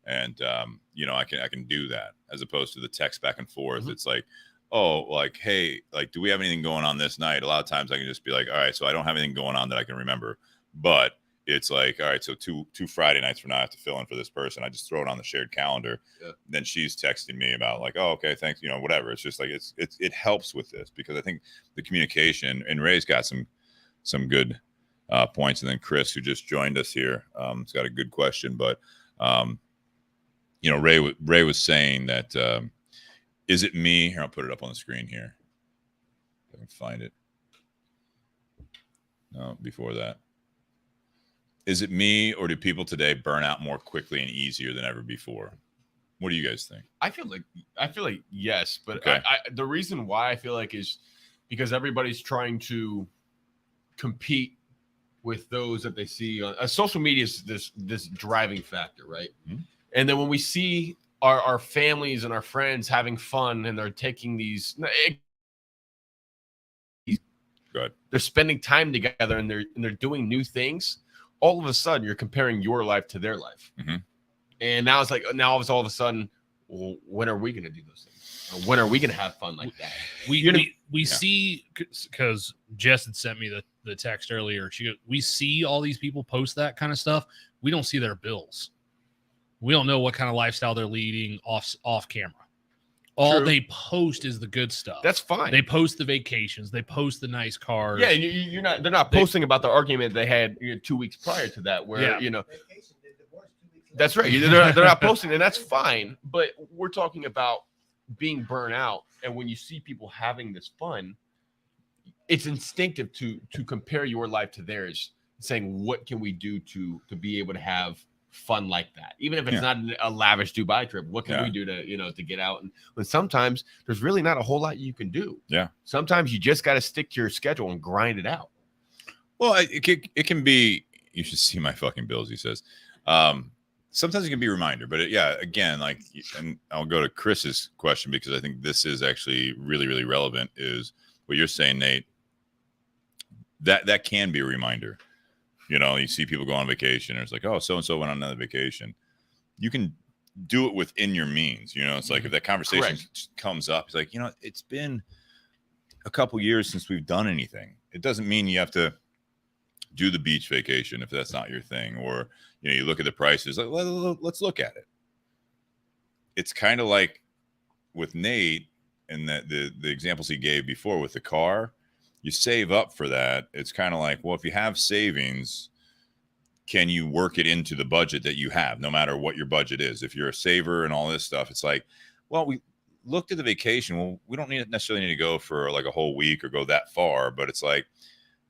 And, I can do that, as opposed to the text back and forth. Mm-hmm. It's like, oh, like, hey, like, do we have anything going on this night? A lot of times I can just be like, all right, so I don't have anything going on that I can remember, but it's like, all right, so two Friday nights from now I have to fill in for this person. I just throw it on the shared calendar. Yeah. Then she's texting me about like, oh, okay, thanks, whatever. It's just like, it helps with this, because I think the communication, and Ray's got some good points. And then Chris, who just joined us here, has got a good question. But, Ray was saying that, is it me? Here, I'll put it up on the screen here. If I can find it. No, before that. Is it me, or do people today burn out more quickly and easier than ever before? What do you guys think? I feel like yes, but Okay. the reason why I feel like is because everybody's trying to compete with those that they see on social media is this driving factor, right? Mm-hmm. And then when we see our families and our friends having fun and they're taking these, they're spending time together and they're doing new things. All of a sudden, you're comparing your life to their life, and now it's like all of a sudden, well, when are we going to do those things? Or when are we going to have fun like that? We see, because Jess had sent me the text earlier. We see all these people post that kind of stuff. We don't see their bills. We don't know what kind of lifestyle they're leading off camera. All they post is the good stuff. That's fine. They post the vacations. They post the nice cars. Yeah, and they're not posting about the argument they had 2 weeks prior to that, where Vacation, they divorced 2 weeks ago. that's right. They're not posting, and that's fine. But we're talking about being burnt out, and when you see people having this fun, it's instinctive to compare your life to theirs, saying what can we do to be able to have fun like that, even if it's not a lavish Dubai trip. What can we do to get out? And when sometimes there's really not a whole lot you can do. Yeah, sometimes you just got to stick to your schedule and grind it out. Well, it can be. You should see my fucking bills. He says. Sometimes it can be a reminder, but again, like, and I'll go to Chris's question because I think this is actually really, really relevant. Is what you're saying, Nate? That can be a reminder. You see people go on vacation, and it's like, oh, so and so went on another vacation. You can do it within your means. It's like if that conversation comes up, it's like, it's been a couple years since we've done anything. It doesn't mean you have to do the beach vacation if that's not your thing, or you look at the prices. Like, let's look at it. It's kind of like with Nate and the examples he gave before with the car. You save up for that. It's kind of like, well, if you have savings, can you work it into the budget that you have, no matter what your budget is? If you're a saver and all this stuff, it's like, well, we looked at the vacation. Well, we don't necessarily need to go for like a whole week or go that far, but it's like,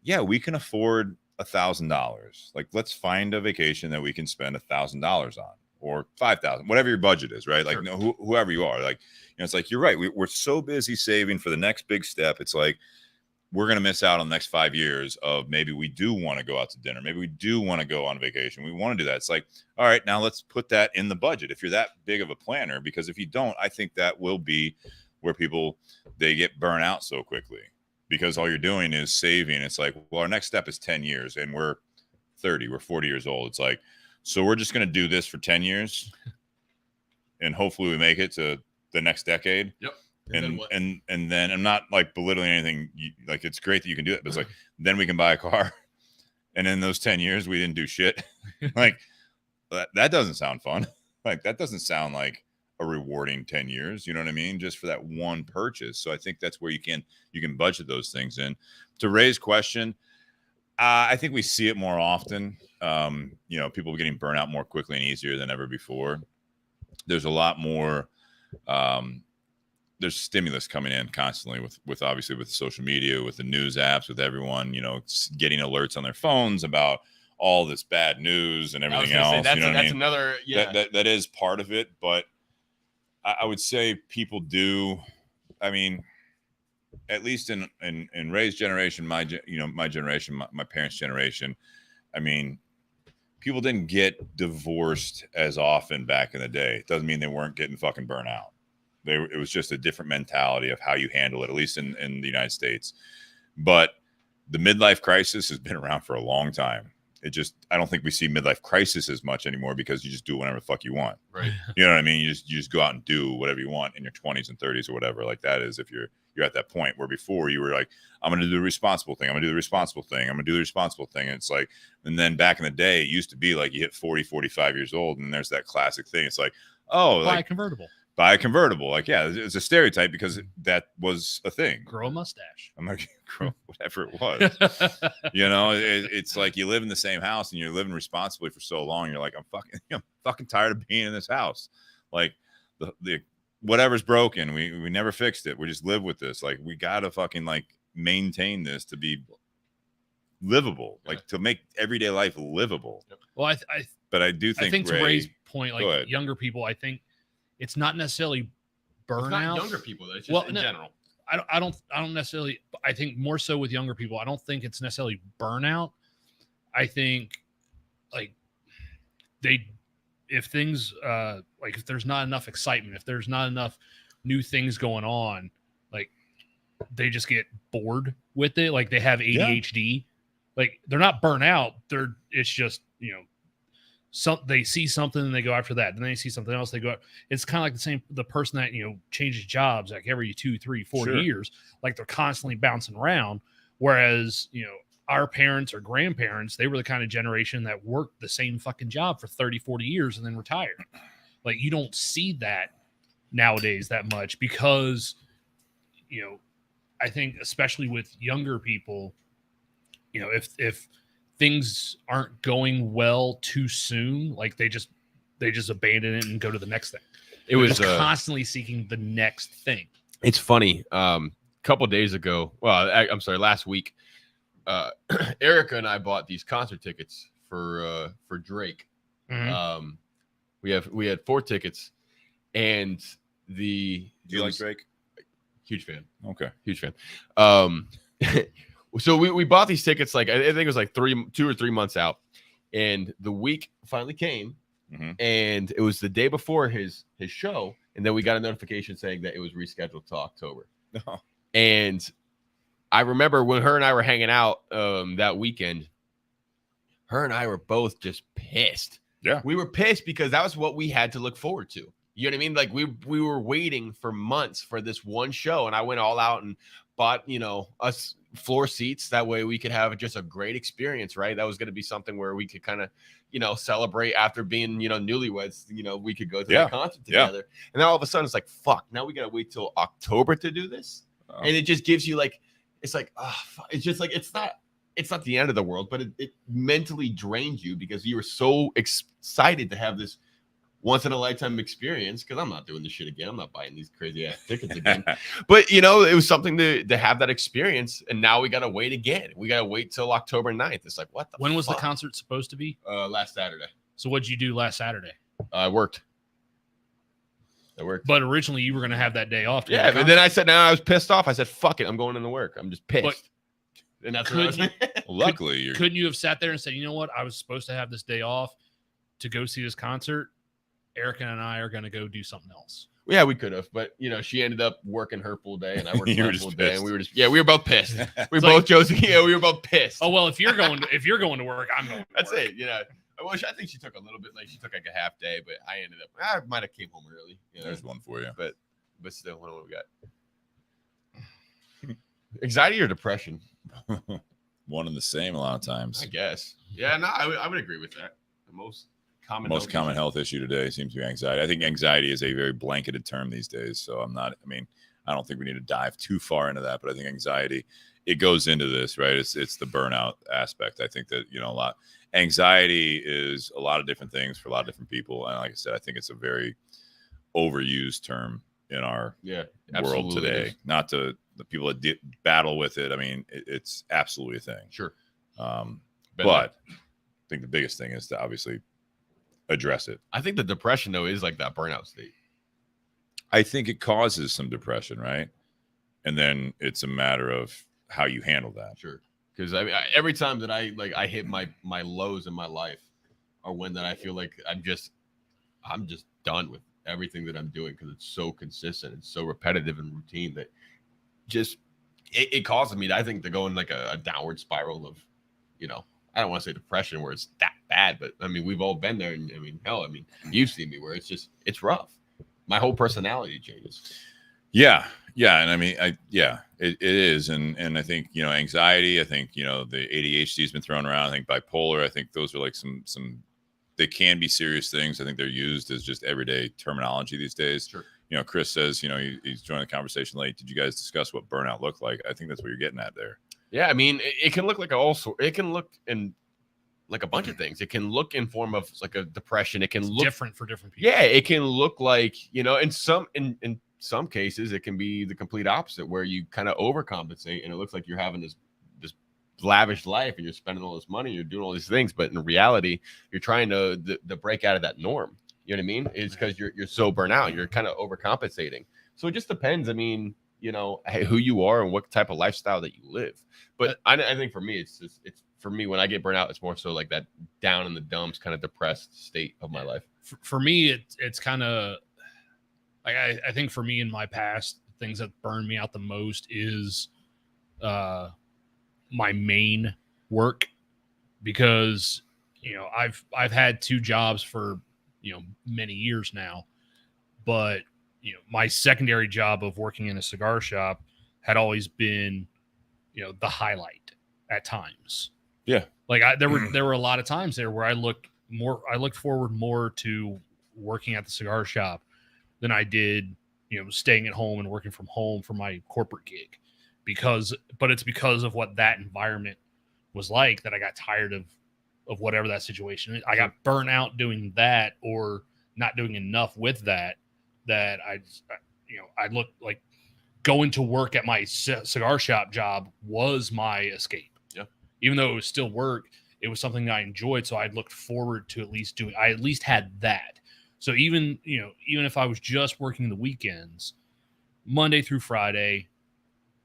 yeah, we can afford $1,000. Like, let's find a vacation that we can spend $1,000 on, or $5,000, whatever your budget is, right? Like, whoever you are, like, it's like, you're right. We're so busy saving for the next big step. It's like, we're going to miss out on the next 5 years of maybe we do want to go out to dinner. Maybe we do want to go on vacation. We want to do that. It's like, all right, now let's put that in the budget. If you're that big of a planner, because if you don't, I think that will be where they get burnt out so quickly, because all you're doing is saving. It's like, well, our next step is 10 years and we're 30, we're 40 years old. It's like, so we're just going to do this for 10 years and hopefully we make it to the next decade. Yep. And then I'm not like belittling anything. Like, it's great that you can do it, but it's like, then we can buy a car. And in those 10 years, we didn't do shit. Like, that doesn't sound fun. Like, that doesn't sound like a rewarding 10 years. You know what I mean? Just for that one purchase. So I think that's where you can budget those things in. To Ray's question, I think we see it more often. People getting burnt out more quickly and easier than ever before. There's a lot more, there's stimulus coming in constantly with obviously with social media, with the news apps, with everyone, getting alerts on their phones about all this bad news and everything else. That's another, that is part of it. But I would say people do, I mean, at least in Ray's generation, my generation, my parents' generation, I mean, people didn't get divorced as often back in the day. It doesn't mean they weren't getting fucking burnt out. It was just a different mentality of how you handle it, at least in the United States. But the midlife crisis has been around for a long time. I don't think we see midlife crisis as much anymore, because you just do whatever the fuck you want. Right. You know what I mean? You just go out and do whatever you want in your 20s and 30s or whatever. Like, that is if you're at that point, where before you were like, I'm going to do the responsible thing. I'm going to do the responsible thing. I'm going to do the responsible thing. And it's like, and then back in the day, it used to be like you hit 40, 45 years old, and there's that classic thing. It's like, oh, buy a like, convertible. buy a convertible. Like, yeah, it's a stereotype because that was a thing. Grow a mustache. I'm like, whatever it was. You know, it's like you live in the same house and you're living responsibly for so long. You're like, I'm fucking tired of being in this house. Like the whatever's broken, we never fixed it. We just live with this. Like, we gotta fucking like maintain this to be livable, like to make everyday life livable. Well, but I do think to Ray's point, like younger people, I think it's not necessarily burnout. It's not younger people, it's just in general. I don't necessarily. I think more so with younger people. I don't think it's necessarily burnout. I think like if things like if there's not enough excitement, if there's not enough new things going on, like they just get bored with it. Like they have ADHD. Yeah. Like they're not burnout. It's just, you know, they see something and they go after that. Then they see something else, they go. It's kind of like the person that, you know, changes jobs like every 2, 3, 4 years. Like they're constantly bouncing around. Whereas, you know, our parents or grandparents, they were the kind of generation that worked the same fucking job for 30, 40 years and then retired. Like you don't see that nowadays that much because, you know, I think especially with younger people, you know, if things aren't going well too soon, like they just abandon it and go to the next thing. They're was just constantly seeking the next thing. It's funny. A couple days ago, I'm sorry, last week, Erica and I bought these concert tickets for Drake. Mm-hmm. We had 4 tickets, and do you like Drake? Huge fan. Okay, huge fan. So we bought these tickets like I think it was like 2 or 3 months out, and the week finally came, and it was the day before his show, and then we got a notification saying that it was rescheduled to October. Oh. And I remember when her and I were hanging out that weekend, her and I were both just pissed. Yeah, we were pissed because that was what we had to look forward to. You know what I mean? Like we were waiting for months for this one show, and I went all out and bought, you know, us floor seats. That way we could have just a great experience, right? That was going to be something where we could kind of, you know, celebrate after being, you know, newlyweds. You know, we could go to the concert together. And then all of a sudden it's like, fuck, now we got to wait till October to do this. Oh. And it just gives you like, it's like, it's just like, it's not the end of the world, but it mentally drains you because you were so excited to have this once in a lifetime experience. Because I'm not doing this shit again. I'm not buying these crazy ass tickets again. But you know, it was something to have that experience, and now we gotta wait again. We gotta wait till October 9th. It's like, what the when was the concert supposed to be? Last Saturday. So what'd you do last Saturday? I worked. But originally you were gonna have that day off. Yeah, but then I said, I was pissed off. I said, fuck it, I'm going into work. I'm just pissed. And that's luckily couldn't you have sat there and said, you know what, I was supposed to have this day off to go see this concert. Erica and I are going to go do something else. Yeah, we could have, but you know, she ended up working her full day, and I worked my full day, and we were both pissed. We both chose. Yeah, we were both pissed. Oh well, if you're going to work, I'm going. That's it. You know, I think she took a little bit. Like she took like a half day, but I ended up. I might have came home early. You know? There's one for you, but still, what do we got? Anxiety or depression? One and the same a lot of times. I guess. Yeah, no, I would agree with that. The most common health issue today seems to be anxiety. I think anxiety is a very blanketed term these days. So I don't think we need to dive too far into that, but I think anxiety, it goes into this, right? It's the burnout aspect. I think that, you know, anxiety is a lot of different things for a lot of different people. And like I said, I think it's a very overused term in our world today. Not to the people that battle with it. I mean, it's absolutely a thing. Sure. But I think the biggest thing is to obviously address it. I think the depression though is like that burnout state. I think it causes some depression, right? And then it's a matter of how you handle that. Sure. Because every time that I hit my lows in my life are when that I feel like I'm just done with everything that I'm doing because it's so consistent and so repetitive and routine that just it causes me, I think, to go in like a downward spiral of, you know, I don't want to say depression where it's that bad, but I mean, we've all been there. And I mean, hell, you've seen me where it's rough. My whole personality changes. Yeah. And I mean, it is. And I think, you know, anxiety, I think, you know, the ADHD has been thrown around. I think bipolar, I think those are like some, they can be serious things. I think they're used as just everyday terminology these days. Sure. Chris says, he's joining the conversation late. Did you guys discuss what burnout looked like? I think that's what you're getting at there. Yeah, I mean, it can look like it can look in like a bunch of things. It can look in form of like a depression. It can look different for different people. Yeah, it can look like, in some cases it can be the complete opposite, where you kind of overcompensate and it looks like you're having this lavish life and you're spending all this money, you're doing all these things, but in reality, you're trying to break out of that norm. You know what I mean? It's because you're so burnt out, you're kind of overcompensating. So it just depends. I mean, who you are and what type of lifestyle that you live. But I think for me, it's for me, when I get burnt out, it's more so like that down in the dumps, kind of depressed state of my life. For me, it's kind of like, I think for me in my past, things that burn me out the most is my main work, because I've had 2 jobs for many years now, but my secondary job of working in a cigar shop had always been the highlight at times. Yeah, like there were a lot of times there where I looked forward more to working at the cigar shop than I did staying at home and working from home for my corporate gig. But it's because of what that environment was like that I got tired of whatever that situation is. I got burnt out doing that, or not doing enough with that I look like going to work at my cigar shop job was my escape. Yeah. Even though it was still work, it was something that I enjoyed. So I looked forward to I at least had that. So even if I was just working the weekends, Monday through Friday,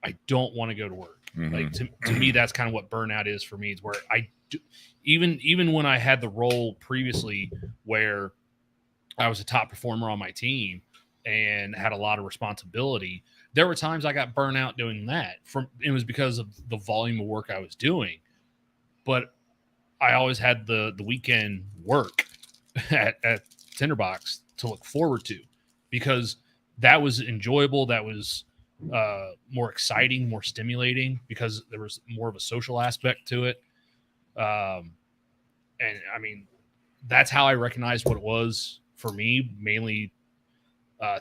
I don't want to go to work. Mm-hmm. Like to me, that's kind of what burnout is for me. It's where I do, even when I had the role previously where I was a top performer on my team and had a lot of responsibility, there were times I got burnt out doing that. It was because of the volume of work I was doing, but I always had the weekend work at Tinderbox to look forward to, because that was enjoyable. That was more exciting, more stimulating, because there was more of a social aspect to it. And I mean, that's how I recognized what it was for me, mainly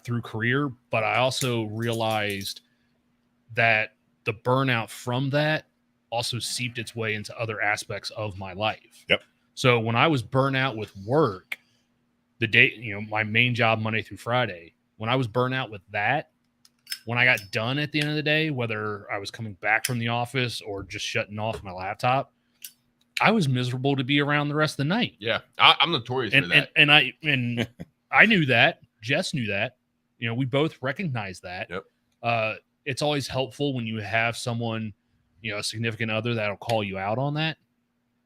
through career. But I also realized that the burnout from that also seeped its way into other aspects of my life. Yep. So when I was burnt out with work, the day, my main job Monday through Friday, when I was burnt out with that, when I got done at the end of the day, whether I was coming back from the office or just shutting off my laptop, I was miserable to be around the rest of the night. Yeah, I'm notorious for that. And I knew that. Jess knew that. We both recognized that. Yep. It's always helpful when you have someone, a significant other, that'll call you out on that,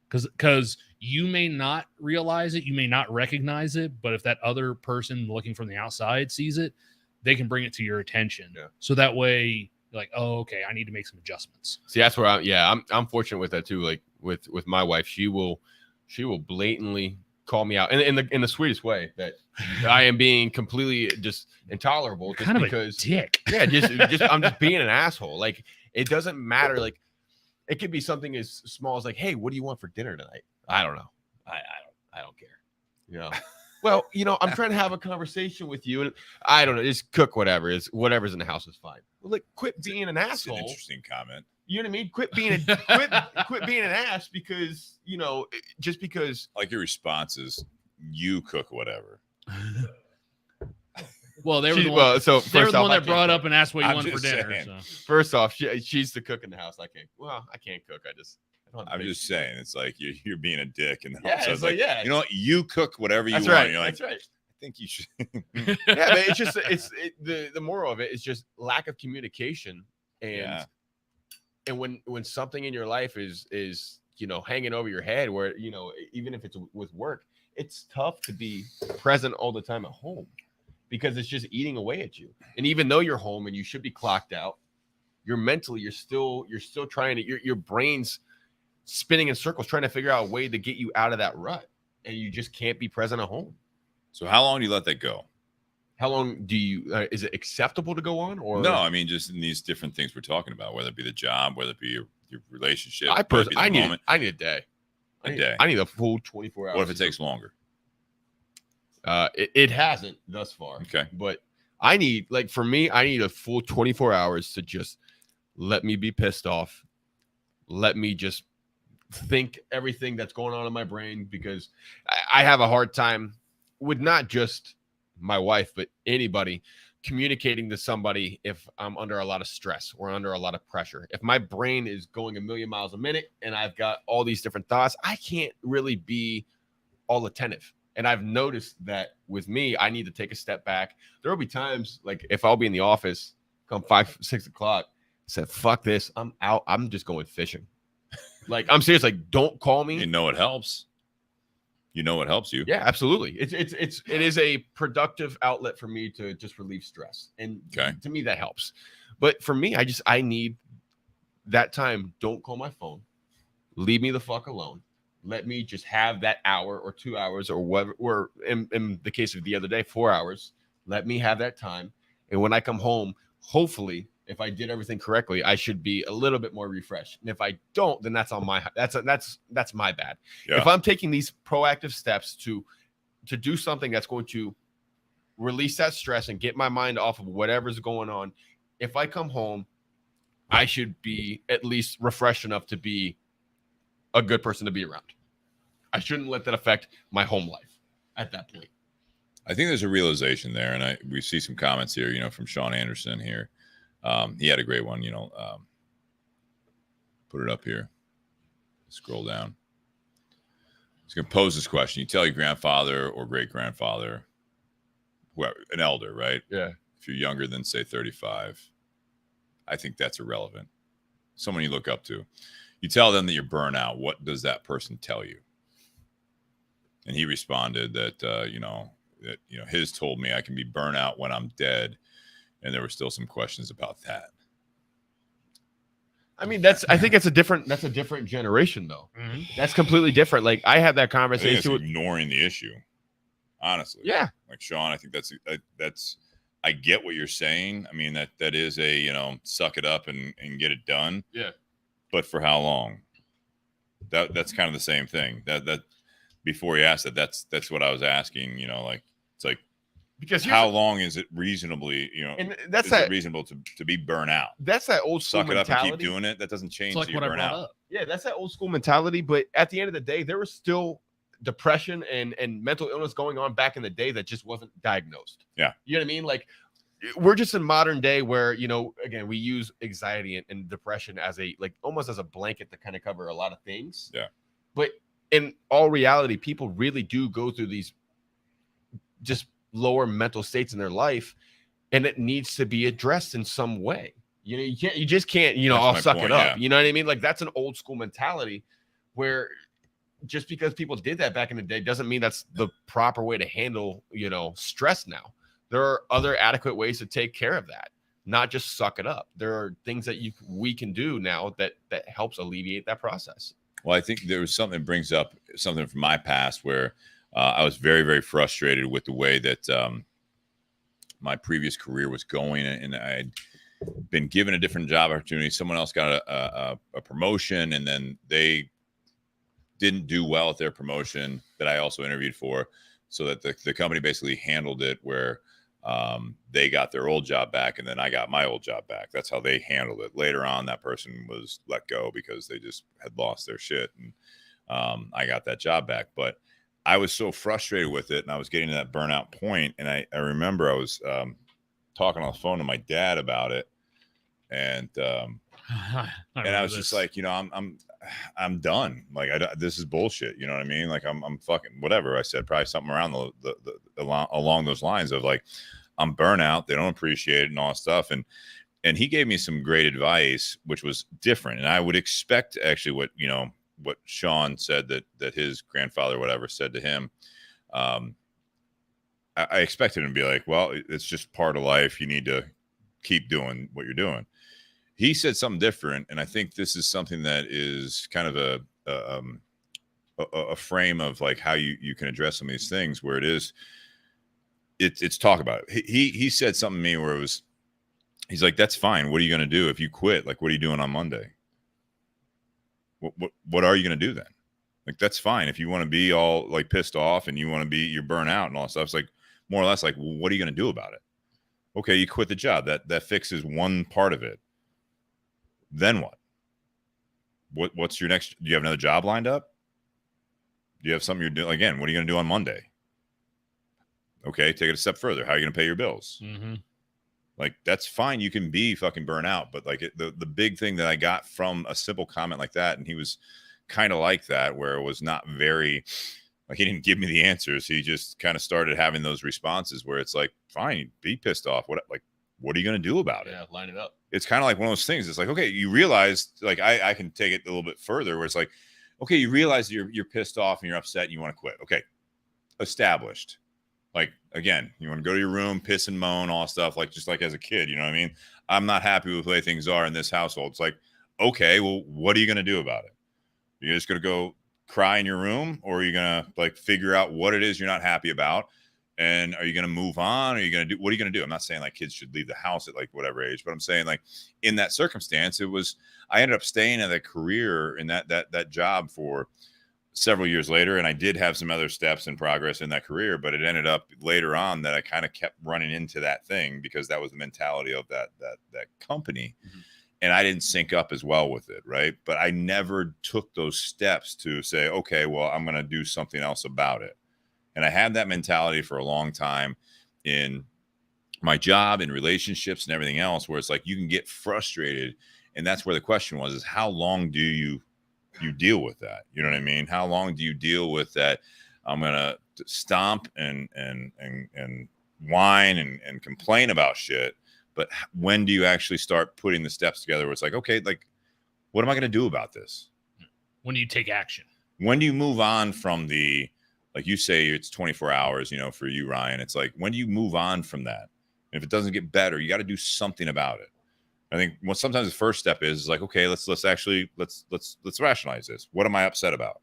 because you may not realize it, you may not recognize it, but if that other person looking from the outside sees it, they can bring it to your attention. Yeah. So that way you're like, oh, okay, I need to make some adjustments. See, that's where I'm fortunate with that too. Like with my wife, she will blatantly call me out in the sweetest way that I am being completely just intolerable. Just Kind of because, a dick. Yeah, just I'm just being an asshole. Like, it doesn't matter. Like, it could be something as small as like, hey, what do you want for dinner tonight? I don't know. I don't care. Well, I'm trying to have a conversation with you, and I don't know, just cook whatever's in the house is fine. Well, like, quit being an asshole. An interesting comment. You know what I mean? Quit being quit being an ass because just because. Like, your response is, you cook whatever. Well, they were the one that brought up and asked what you want for dinner. So. First off, she's the cook in the house. I can't cook. I'm just saying, it's like you're being a dick, and yeah, so it's like, you know what? You cook whatever you want. Right. You're like, that's right. I think you should. Yeah, but it's just the moral of it is just lack of communication, and when something in your life is hanging over your head, where even if it's with work, it's tough to be present all the time at home because it's just eating away at you. And even though you're home and you should be clocked out, you're still trying to your brain's spinning in circles trying to figure out a way to get you out of that rut, and you just can't be present at home. So how long do you let that go? How long do you is it acceptable to go on? Or no, I mean, just in these different things we're talking about, whether it be the job, whether it be your relationship. I need a day. I need a full 24 hours. What if it takes longer? It hasn't thus far. Okay. But I need, like, for me, I need a full 24 hours to just let me be pissed off. Let me just think everything that's going on in my brain, because I have a hard time with not just my wife, but anybody communicating to somebody if I'm under a lot of stress or under a lot of pressure. If my brain is going a million miles a minute and I've got all these different thoughts, I can't really be all attentive. And I've noticed that with me, I need to take a step back. There will be times, like, if I'll be in the office come 5, 6 o'clock, I said, fuck this, I'm out. I'm just going fishing. Like, I'm serious. Like, don't call me. You know, it helps. You know, it helps you. Yeah, absolutely. It is a productive outlet for me to just relieve stress. And to me, that helps. But for me, I need that time. Don't call my phone. Leave me the fuck alone. Let me just have that hour or 2 hours or whatever, or in the case of the other day, 4 hours. Let me have that time. And when I come home, hopefully, if I did everything correctly, I should be a little bit more refreshed. And if I don't, then that's on my that's my bad. Yeah. If I'm taking these proactive steps to do something that's going to release that stress and get my mind off of whatever's going on, if I come home, I should be at least refreshed enough to be a good person to be around. I shouldn't let that affect my home life at that point. I think there's a realization there, and we see some comments here, you know, from Sean Anderson here. He had a great one, you know. Put it up here. Scroll down. He's going to pose this question. You tell your grandfather or great-grandfather, whoever, an elder, right? Yeah. If you're younger than, say, 35, I think that's irrelevant. Someone you look up to. You tell them that you're burnout. What does that person tell you? And he responded that, his told me I can be burnout when I'm dead. And there were still some questions about that. I mean, I think that's a different generation, though. Mm-hmm. That's completely different. Like, I had that conversation with ignoring the issue, honestly. Yeah. Like, Sean, I think that's I get what you're saying. I mean, that is a, you know, suck it up and get it done. Yeah. But for how long? That's kind of the same thing. That before you asked that's what I was asking, you know, like, it's like, because how long is it reasonably, you know, and that's it reasonable to be burnt out? That's that old school mentality. Suck it up and keep doing it. That doesn't change like you burn out. Up. Yeah, that's that old school mentality. But at the end of the day, there was still depression and mental illness going on back in the day that just wasn't diagnosed. Yeah. You know what I mean? Like, we're just in modern day where, you know, again, we use anxiety and depression as almost as a blanket to kind of cover a lot of things. Yeah. But in all reality, people really do go through these just lower mental states in their life, and it needs to be addressed in some way. You know, you just can't, you know, I'll suck it up. Yeah. You know what I mean? Like, that's an old school mentality where just because people did that back in the day doesn't mean that's the proper way to handle, you know, stress now. There are other adequate ways to take care of that, not just suck it up. There are things that we can do now that helps alleviate that process. Well, I think there was something that brings up something from my past where I was very, very frustrated with the way that my previous career was going, and I had been given a different job opportunity. Someone else got a promotion, and then they didn't do well at their promotion that I also interviewed for, so that the company basically handled it where they got their old job back, and then I got my old job back. That's how they handled it. Later on, that person was let go because they just had lost their shit, and I got that job back. But I was so frustrated with it, and I was getting to that burnout point. And I remember I was talking on the phone to my dad about it, and I was just like, you know, I'm done. Like, this is bullshit. You know what I mean? Like, I'm fucking whatever. I said probably something around along those lines of like, I'm burnout. They don't appreciate it and all that stuff. And he gave me some great advice, which was different. And I would expect actually what Sean said that his grandfather, whatever, said to him. I expected him to be like, well, it's just part of life. You need to keep doing what you're doing. He said something different. And I think this is something that is kind of a frame of like how you can address some of these things where it's talk about it. He said something to me where he's like, that's fine. What are you going to do if you quit? Like, what are you doing on Monday? What are you going to do then? Like, that's fine. If you want to be all like pissed off and you want to be, you're burnt out and all that stuff, it's like more or less like, well, what are you going to do about it? Okay, you quit the job. That fixes one part of it. Then what? What's your next? Do you have another job lined up? Do you have something you're doing? Again, what are you going to do on Monday? Okay, take it a step further. How are you going to pay your bills? Mm-hmm. Like, that's fine. You can be fucking burnt out. But like the big thing that I got from a simple comment like that, and he was kind of like that, where it was not very, like, he didn't give me the answers. He just kind of started having those responses where it's like, fine, be pissed off. What are you going to do about it? Yeah, line it up. It's kind of like one of those things. It's like, okay, you realize, like, I can take it a little bit further where it's like, okay, you realize you're pissed off and you're upset and you want to quit. Okay, established. Like, again, you want to go to your room, piss and moan, all stuff, like, just like as a kid, you know what I mean? I'm not happy with the way things are in this household. It's like, okay, well, what are you going to do about it? You're just going to go cry in your room, or are you going to, like, figure out what it is you're not happy about? And are you going to move on? Are you going to do, what are you going to do? I'm not saying like kids should leave the house at like whatever age, but I'm saying, like, in that circumstance, I ended up staying in that career in that job for several years later. And I did have some other steps in progress in that career, but it ended up later on that I kind of kept running into that thing because that was the mentality of that company. Mm-hmm. And I didn't sync up as well with it. Right. But I never took those steps to say, okay, well, I'm going to do something else about it. And I had that mentality for a long time in my job and relationships and everything else, where it's like, you can get frustrated. And that's where the question was, is how long do you deal with that? You know what I mean? How long do you deal with that? I'm going to stomp and whine and complain about shit. But when do you actually start putting the steps together where it's like, okay, like, what am I going to do about this? When do you take action? When do you move on from the, like you say, it's 24 hours, you know, for you, Ryan, it's like, when do you move on from that? And if it doesn't get better, you got to do something about it. I think sometimes the first step is like, okay, let's rationalize this. What am I upset about?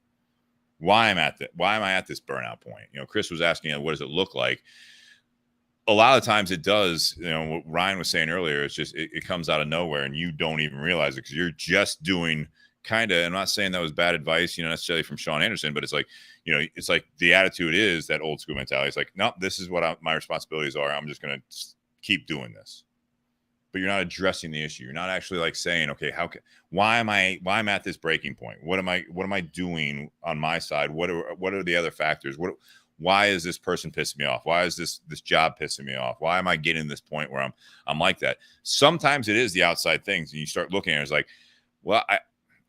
Why am I at this burnout point? You know, Chris was asking, what does it look like? A lot of times it does, you know, what Ryan was saying earlier, it's just, it comes out of nowhere and you don't even realize it because you're just doing kind of, I'm not saying that was bad advice, you know, necessarily from Sean Anderson, but it's like, you know, it's like the attitude is that old school mentality. It's like, no, this is what my responsibilities are. I'm just going to keep doing this. But you're not addressing the issue. You're not actually like saying, okay, why am I at this breaking point? What am I doing on my side? What are the other factors? Why is this person pissing me off? Why is this job pissing me off? Why am I getting to this point where I'm like that? Sometimes it is the outside things, and you start looking at it, it's like, well, I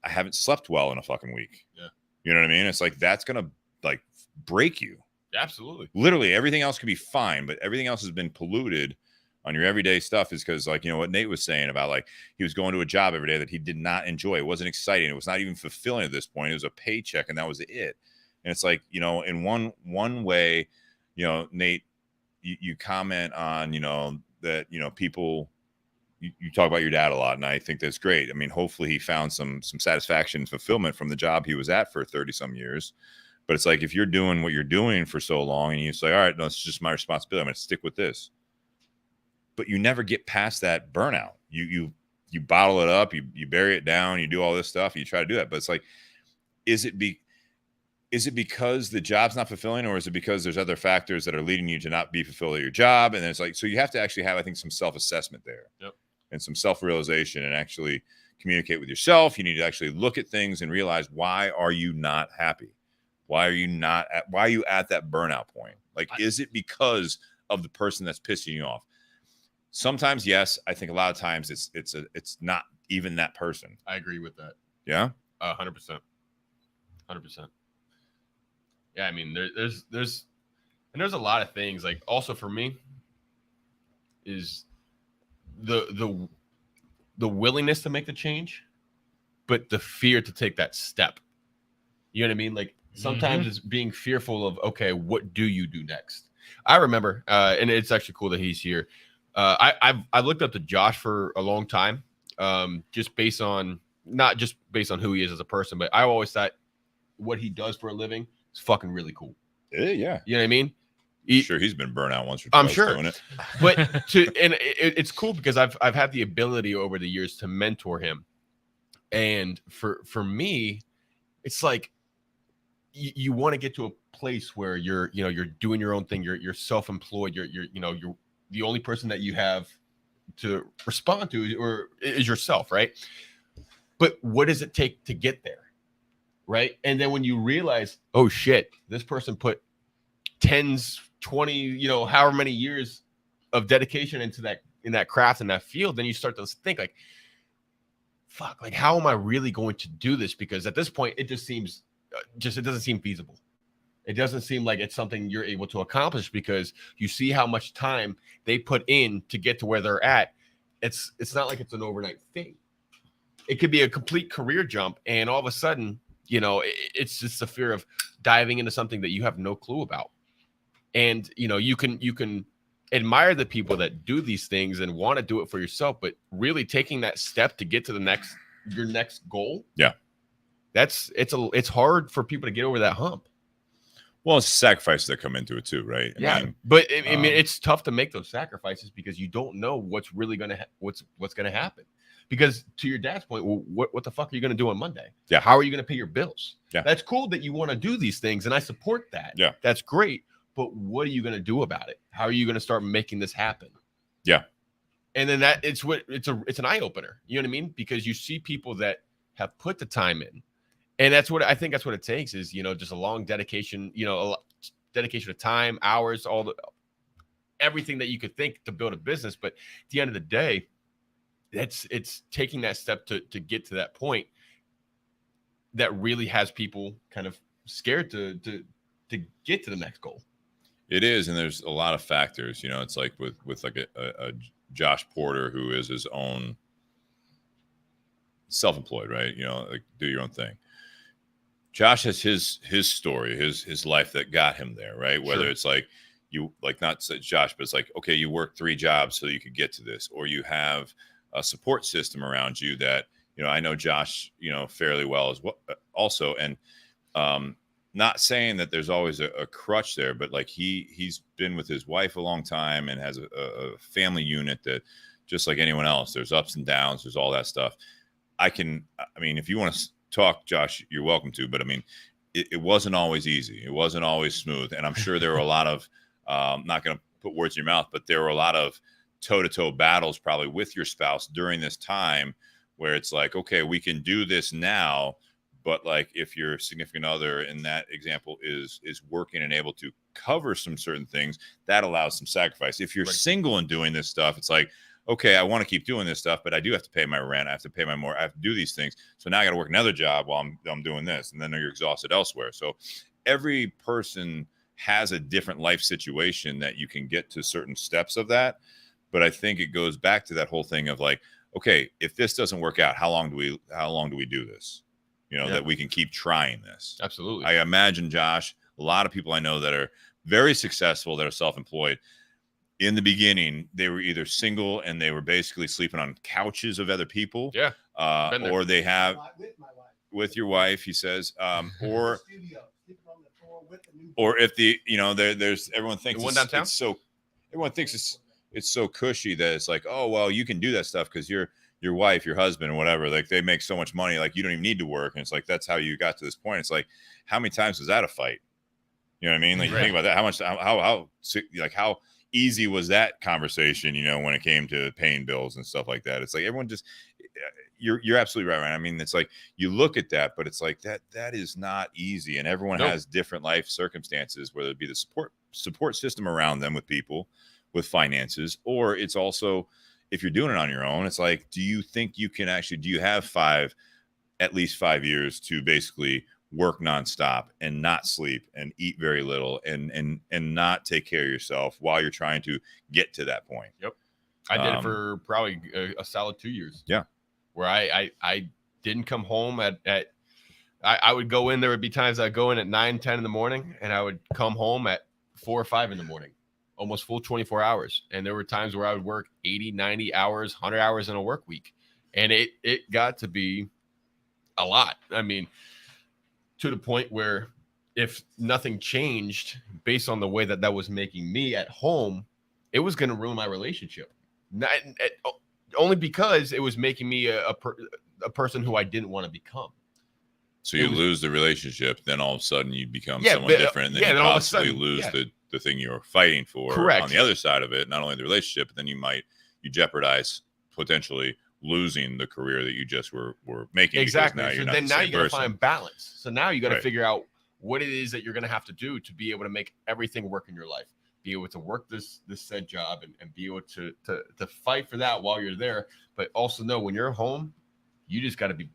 haven't slept well in a fucking week. Yeah. You know what I mean? It's like, that's gonna like break you. Absolutely. Literally everything else can be fine, but everything else has been polluted on your everyday stuff is because, like, you know, what Nate was saying about, like, he was going to a job every day that he did not enjoy. It wasn't exciting. It was not even fulfilling at this point. It was a paycheck, and that was it. And it's like, you know, in one way, you know, Nate, you comment on, you know, that, you know, people, you talk about your dad a lot, and I think that's great. I mean, hopefully he found some satisfaction and fulfillment from the job he was at for 30 some years. But it's like, if you're doing what you're doing for so long and you say, all right, no, it's just my responsibility, I'm going to stick with this. But you never get past that burnout. You bottle it up, you bury it down, you do all this stuff, you try to do that. But it's like, is it because the job's not fulfilling, or is it because there's other factors that are leading you to not be fulfilled at your job? And it's like, so you have to actually have, I think, some self-assessment there. Yep. And some self-realization, and actually communicate with yourself. You need to actually look at things and realize, why are you not happy? Why are you at that burnout point? Like, is it because of the person that's pissing you off? Sometimes, yes. I think a lot of times it's not even that person. I agree with that. Yeah. 100%. 100%. Yeah. I mean, there's a lot of things, like, also for me is the willingness to make the change, but the fear to take that step. You know what I mean? Like, sometimes it's being fearful of, okay, what do you do next? I remember, and it's actually cool that he's here. I've looked up to Josh for a long time, just based on, not just based on who he is as a person, but I always thought what he does for a living is fucking really cool. Yeah. You know what I mean? Sure, he's been burnt out once or twice. I'm sure doing it. But it's cool because I've had the ability over the years to mentor him, and for me, it's like you want to get to a place where you're doing your own thing, you're self-employed, you're the only person that you have to respond to or is yourself, right? But what does it take to get there, right? And then when you realize, oh shit, this person put 10s, 20, you know, however many years of dedication into that craft and that field, then you start to think like, fuck, like how am I really going to do this? Because at this point, it just seems it doesn't seem feasible. It doesn't seem like it's something you're able to accomplish because you see how much time they put in to get to where they're at. It's not like it's an overnight thing. It could be a complete career jump, and all of a sudden, you know, it's just the fear of diving into something that you have no clue about. And you know, you can admire the people that do these things and want to do it for yourself, but really taking that step to get to your next goal. Yeah, it's hard for people to get over that hump. Well, it's sacrifices that come into it too, right? I mean, it's tough to make those sacrifices because you don't know what's really gonna what's gonna happen. Because to your dad's point, well, what the fuck are you gonna do on Monday? Yeah, how are you gonna pay your bills? Yeah, that's cool that you want to do these things, and I support that. Yeah, that's great. But what are you gonna do about it? How are you gonna start making this happen? Yeah, and then it's an eye opener. You know what I mean? Because you see people that have put the time in. And that's what it takes is, you know, just a long dedication, you know, dedication of time, hours, everything that you could think to build a business. But at the end of the day, it's taking that step to get to that point that really has people kind of scared to get to the next goal. It is. And there's a lot of factors, you know, it's like with like a Josh Porter, who is his own self-employed, right? You know, like do your own thing. Josh has his story, his life that got him there, right? Whether Sure. it's like you, like not Josh, but it's like, okay, you work 3 jobs so you could get to this, or you have a support system around you that, you know, I know Josh, you know, fairly well as well also. And not saying that there's always a crutch there, but like he's been with his wife a long time and has a family unit that just like anyone else, there's ups and downs, there's all that stuff. I mean, if you want to talk, Josh, you're welcome to, but I mean, it wasn't always easy. It wasn't always smooth. And I'm sure there were a lot of, not going to put words in your mouth, but there were a lot of toe-to-toe battles probably with your spouse during this time where it's like, okay, we can do this now. But like, if your significant other in that example is working and able to cover some certain things, that allows some sacrifice. If you're single and doing this stuff, it's like, okay, I want to keep doing this stuff, but I do have to pay my rent. I have to pay my more. I have to do these things. So now I got to work another job while I'm doing this, and then you're exhausted elsewhere. So every person has a different life situation that you can get to certain steps of that. But I think it goes back to that whole thing of like, okay, if this doesn't work out, how long do we do this? You know, that we can keep trying this. Absolutely. I imagine, Josh, a lot of people I know that are very successful, that are self-employed, in the beginning, they were either single and they were basically sleeping on couches of other people. Yeah. Or they have With my wife. with your wife, he says, or Studio, sleeping on the floor with the new or if the, you know, there's everyone thinks The one downtown? everyone thinks it's so cushy that it's like, oh, well, you can do that stuff because your wife, your husband, or whatever, like they make so much money, like you don't even need to work. And it's like, that's how you got to this point. It's like, how many times was that a fight? You know what I mean? Like you think about that, how easy was that conversation, you know, when it came to paying bills and stuff like that? It's like everyone just, you're absolutely right, Ryan. I mean, it's like you look at that, but it's like that is not easy. And everyone has different life circumstances, whether it be the support system around them with people, with finances, or it's also, if you're doing it on your own, it's like, do you think you can actually, do you have at least 5 years to basically work nonstop and not sleep and eat very little and not take care of yourself while you're trying to get to that point? Yep. I did it for probably a solid 2 years. Yeah. Where I didn't come home I would go in, there would be times I'd go in at 9, 10 in the morning, and I would come home at 4 or 5 in the morning, almost full 24 hours. And there were times where I would work 80, 90 hours, 100 hours in a work week. And it got to be a lot. I mean, to the point where if nothing changed based on the way that was making me at home, it was going to ruin my relationship. Only because it was making me a person who I didn't want to become. So you lose the relationship, then all of a sudden you become someone different, and then you possibly lose the the thing you're fighting for. Correct. On the other side of it, not only the relationship, but then you jeopardize potentially losing the career that you just were making. Exactly. Now So you're then now you got to person. find balance. So now you got to Right. figure out what it is that you're going to have to do to be able to make everything work in your life. Be able to work this said job and be able to fight for that while you're there, but also know when you're home, you just got to be.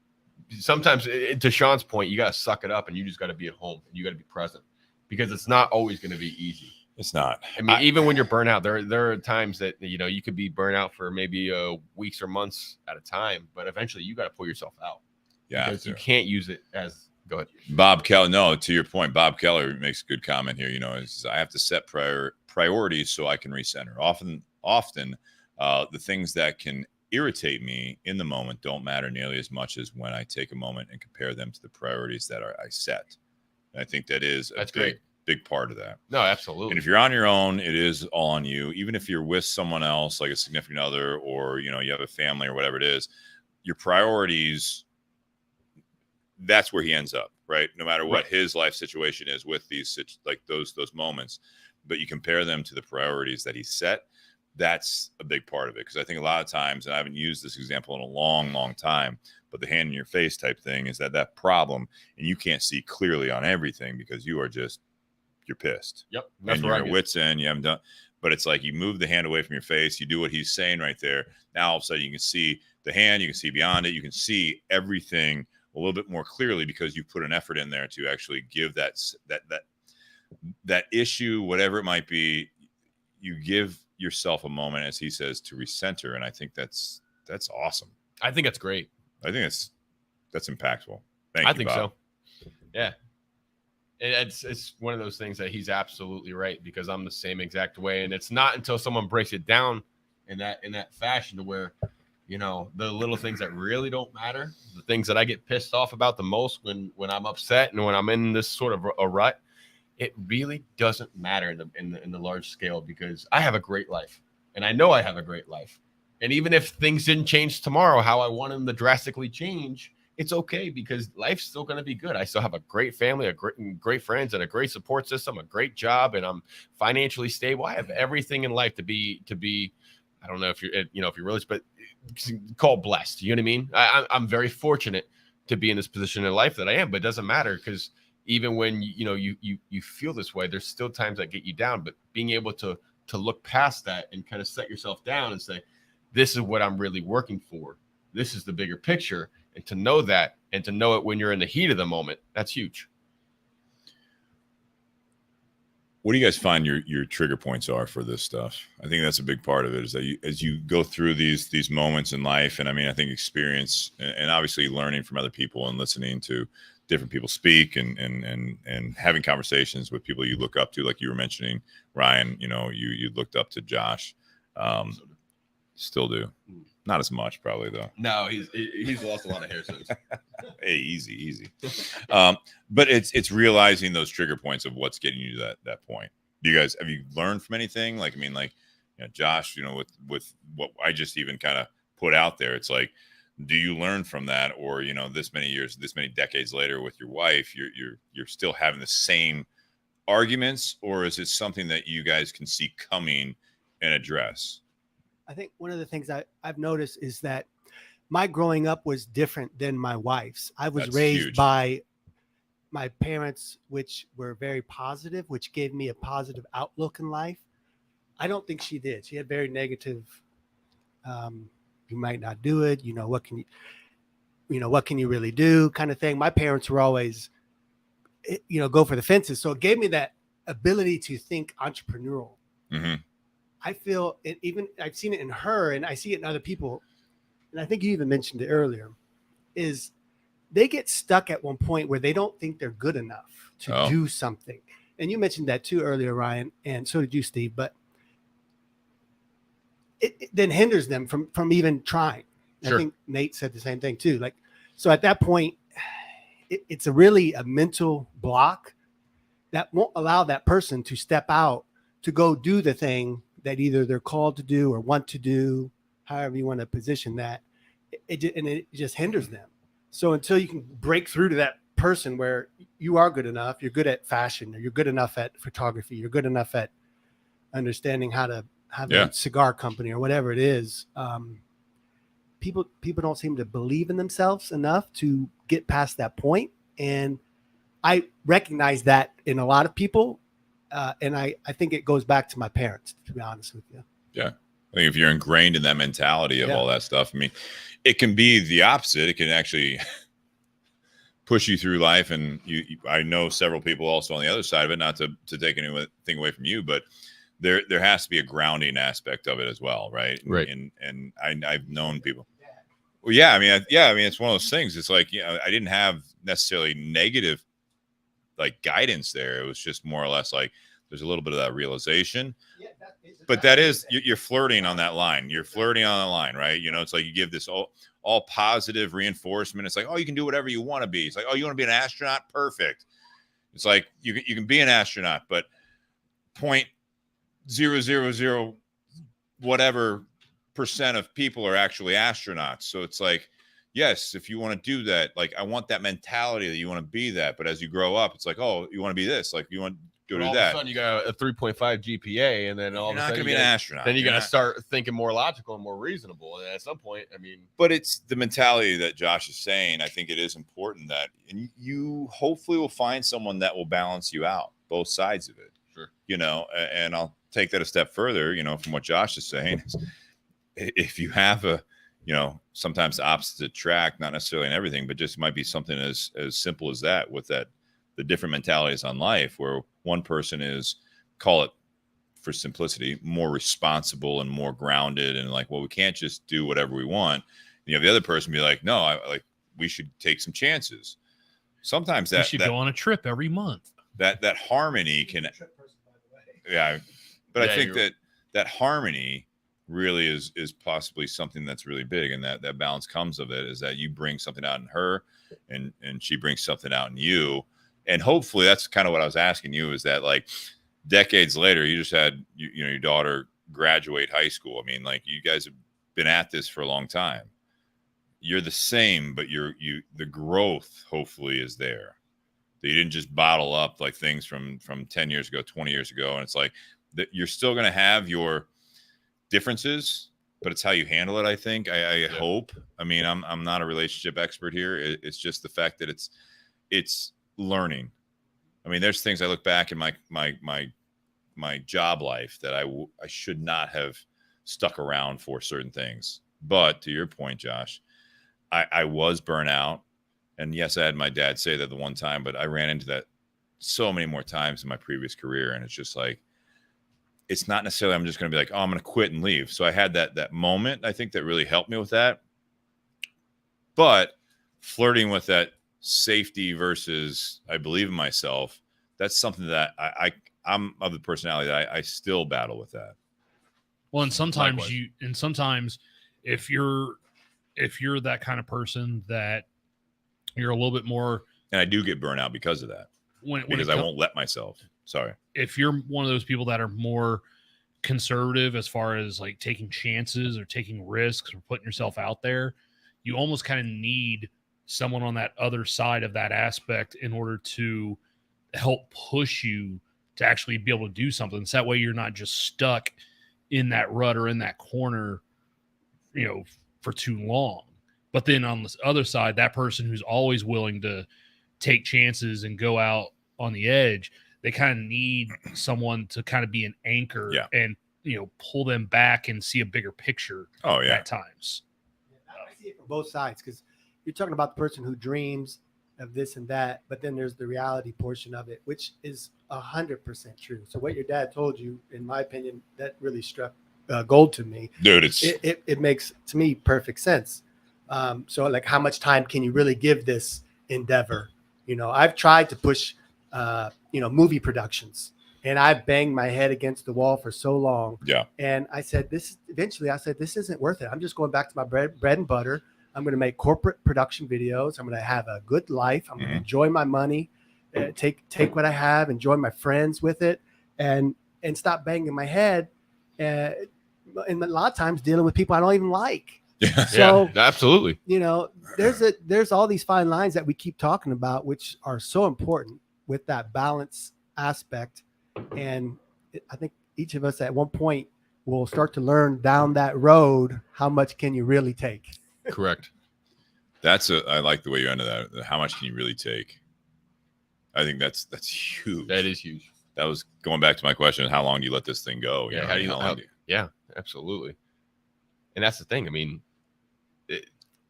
Sometimes, to Sean's point, you got to suck it up and you just got to be at home and you got to be present, because it's not always going to be easy. It's not. I mean, even when you're burnt out, there are times that you could be burnt out for maybe weeks or months at a time, but eventually you got to pull yourself out. Yeah, because you can't use it as. Go ahead. Bob Keller. No, to your point, Bob Keller makes a good comment here. Is I have to set priorities so I can recenter. Often, the things that can irritate me in the moment don't matter nearly as much as when I take a moment and compare them to the priorities that I set. And I think that is a big part of that. No, absolutely. And if you're on your own, it is all on you. Even if you're with someone else, like a significant other, or you have a family or whatever it is, your priorities. That's where he ends up, right? No matter what his life situation is with these, like those moments, but you compare them to the priorities that he set. That's a big part of it. Because I think a lot of times, and I haven't used this example in a long, long time, but the hand in your face type thing is that problem, and you can't see clearly on everything because you're pissed. Yep. And you're at wit's end. You haven't done, but it's like you move the hand away from your face. You do what he's saying right there. Now all of a sudden you can see the hand. You can see beyond it. You can see everything a little bit more clearly because you put an effort in there to actually give that issue, whatever it might be, you give yourself a moment, as he says, to recenter. And I think that's awesome. I think that's great. I think that's impactful. Thank I you, think Bob. so. Yeah. It's one of those things that he's absolutely right, because I'm the same exact way. And it's not until someone breaks it down in that fashion to where, the little things that really don't matter, the things that I get pissed off about the most when I'm upset and when I'm in this sort of a rut, it really doesn't matter in the large scale, because I have a great life and I know I have a great life. And even if things didn't change tomorrow, how I want them to drastically change, it's okay, because life's still going to be good. I still have a great family, great friends, and a great support system, a great job, and I'm financially stable. I have everything in life to be. I don't know if you're religious, but called blessed. You know what I mean? I'm very fortunate to be in this position in life that I am, but it doesn't matter, because even when you feel this way, there's still times that get you down. But being able to look past that and kind of set yourself down and say, this is what I'm really working for. This is the bigger picture. And to know that, and to know it when you're in the heat of the moment, that's huge. What do you guys find your trigger points are for this stuff? I think that's a big part of it, is that as you go through these moments in life, and I mean, I think experience and obviously learning from other people and listening to different people speak and having conversations with people you look up to, like you were mentioning, Ryan, you looked up to Josh. Still do. Not as much, probably, though. No, he's lost a lot of hair since. Hey, easy. But it's realizing those trigger points of what's getting you to that point. Have you learned from anything? Like, I mean, like, Josh, with what I just even kind of put out there, it's like, do you learn from that? Or, this many years, this many decades later with your wife, you're still having the same arguments, or is it something that you guys can see coming and address? I think one of the things I've noticed is that my growing up was different than my wife's. I was raised by my parents, which were very positive, which gave me a positive outlook in life. I don't think she did. She had very negative, you might not do it. What can you really do kind of thing. My parents were always, go for the fences. So it gave me that ability to think entrepreneurial. Mm-hmm. I feel it, even I've seen it in her, and I see it in other people. And I think you even mentioned it earlier, is they get stuck at one point where they don't think they're good enough to do something. And you mentioned that too earlier, Ryan, and so did you, Steve, but it then hinders them from even trying. Sure. I think Nate said the same thing too. Like, so at that point, it's a mental block that won't allow that person to step out to go do the thing that either they're called to do or want to do, however you want to position that, it just hinders them. So until you can break through to that person where you are good enough, you're good at fashion, or you're good enough at photography, you're good enough at understanding how to have a cigar company or whatever it is. People don't seem to believe in themselves enough to get past that point. And I recognize that in a lot of people. And I think it goes back to my parents, to be honest with you. Yeah. I think if you're ingrained in that mentality of all that stuff, I mean, it can be the opposite. It can actually push you through life. And I know several people also on the other side of it, not to take anything away from you, but there has to be a grounding aspect of it as well. Right. Right. And I've known people. Well, yeah. I mean, it's one of those things. It's like, I didn't have necessarily negative like guidance there. It was just more or less like there's a little bit of that realization. Yeah, but that is you're flirting on that line. You're flirting on the line, right? It's like you give this all positive reinforcement. It's like, oh, you can do whatever you want to be. It's like, oh, you want to be an astronaut? Perfect. It's like you can be an astronaut, but 0.000 whatever % of people are actually astronauts. So it's like, yes, if you want to do that, like I want that mentality that you want to be that. But as you grow up, it's like, oh, you want to be this, like you want to go do that. All of a sudden, you got a 3.5 GPA, and then all of a sudden, you're not going to be an astronaut. Then you got to start thinking more logical and more reasonable. And at some point, I mean, but it's the mentality that Josh is saying. I think it is important that, and you hopefully will find someone that will balance you out, both sides of it. Sure. And I'll take that a step further. From what Josh is saying, is if you have sometimes the opposite track, not necessarily in everything, but just might be something as simple as that with the different mentalities on life, where one person is, call it for simplicity, more responsible and more grounded and like, well, we can't just do whatever we want. The other person be like, no, we should take some chances. Sometimes we should go on a trip every month. That harmony can, but I think that harmony really is possibly something that's really big, and that balance comes of it, is that you bring something out in her and she brings something out in you. And hopefully that's kind of what I was asking you, is that like decades later, you just had your daughter graduate high school. I mean, like you guys have been at this for a long time. You're the same, but the growth hopefully is there. That you didn't just bottle up like things from 10 years ago, 20 years ago. And it's like that you're still going to have your differences, but it's how you handle it. I think I hope. I mean, I'm not a relationship expert here. It's just the fact that it's learning. I mean, there's things I look back in my job life that I should not have stuck around for certain things. But to your point, Josh, I was burnout, and yes, I had my dad say that the one time, but I ran into that so many more times in my previous career, and it's just like, it's not necessarily I'm just going to be like, oh, I'm going to quit and leave. So I had that moment, I think, that really helped me with that. But flirting with that safety versus I believe in myself, that's something that I'm of the personality that I still battle with that. Well, and sometimes sometimes if you're that kind of person that you're a little bit more, and I do get burnout because of that, because I won't let myself. Sorry. If you're one of those people that are more conservative as far as like taking chances or taking risks or putting yourself out there, you almost kind of need someone on that other side of that aspect in order to help push you to actually be able to do something. So that way you're not just stuck in that rut or in that corner, for too long. But then on this other side, that person who's always willing to take chances and go out on the edge, they kind of need someone to kind of be an anchor and, pull them back and see a bigger picture at times. I see it from both sides, because you're talking about the person who dreams of this and that, but then there's the reality portion of it, which is 100% true. So what your dad told you, in my opinion, that really struck gold to me. Dude, it makes, to me, perfect sense. So like, how much time can you really give this endeavor? I've tried to push movie productions, and I banged my head against the wall for so long. Yeah. And I said, this isn't worth it. I'm just going back to my bread and butter. I'm going to make corporate production videos. I'm going to have a good life. I'm going to enjoy my money, take what I have, enjoy my friends with it, and stop banging my head. And a lot of times dealing with people I don't even like. Yeah. So, absolutely. you know, there's all these fine lines that we keep talking about, which are so important with that balance aspect. And I think each of us at one point will start to learn down that road, how much can you really take? Correct. I like the way you ended that. How much can you really take? I think that's huge. That is huge. That was going back to my question: how long do you let this thing go? Yeah. Yeah, absolutely. And that's the thing. I mean,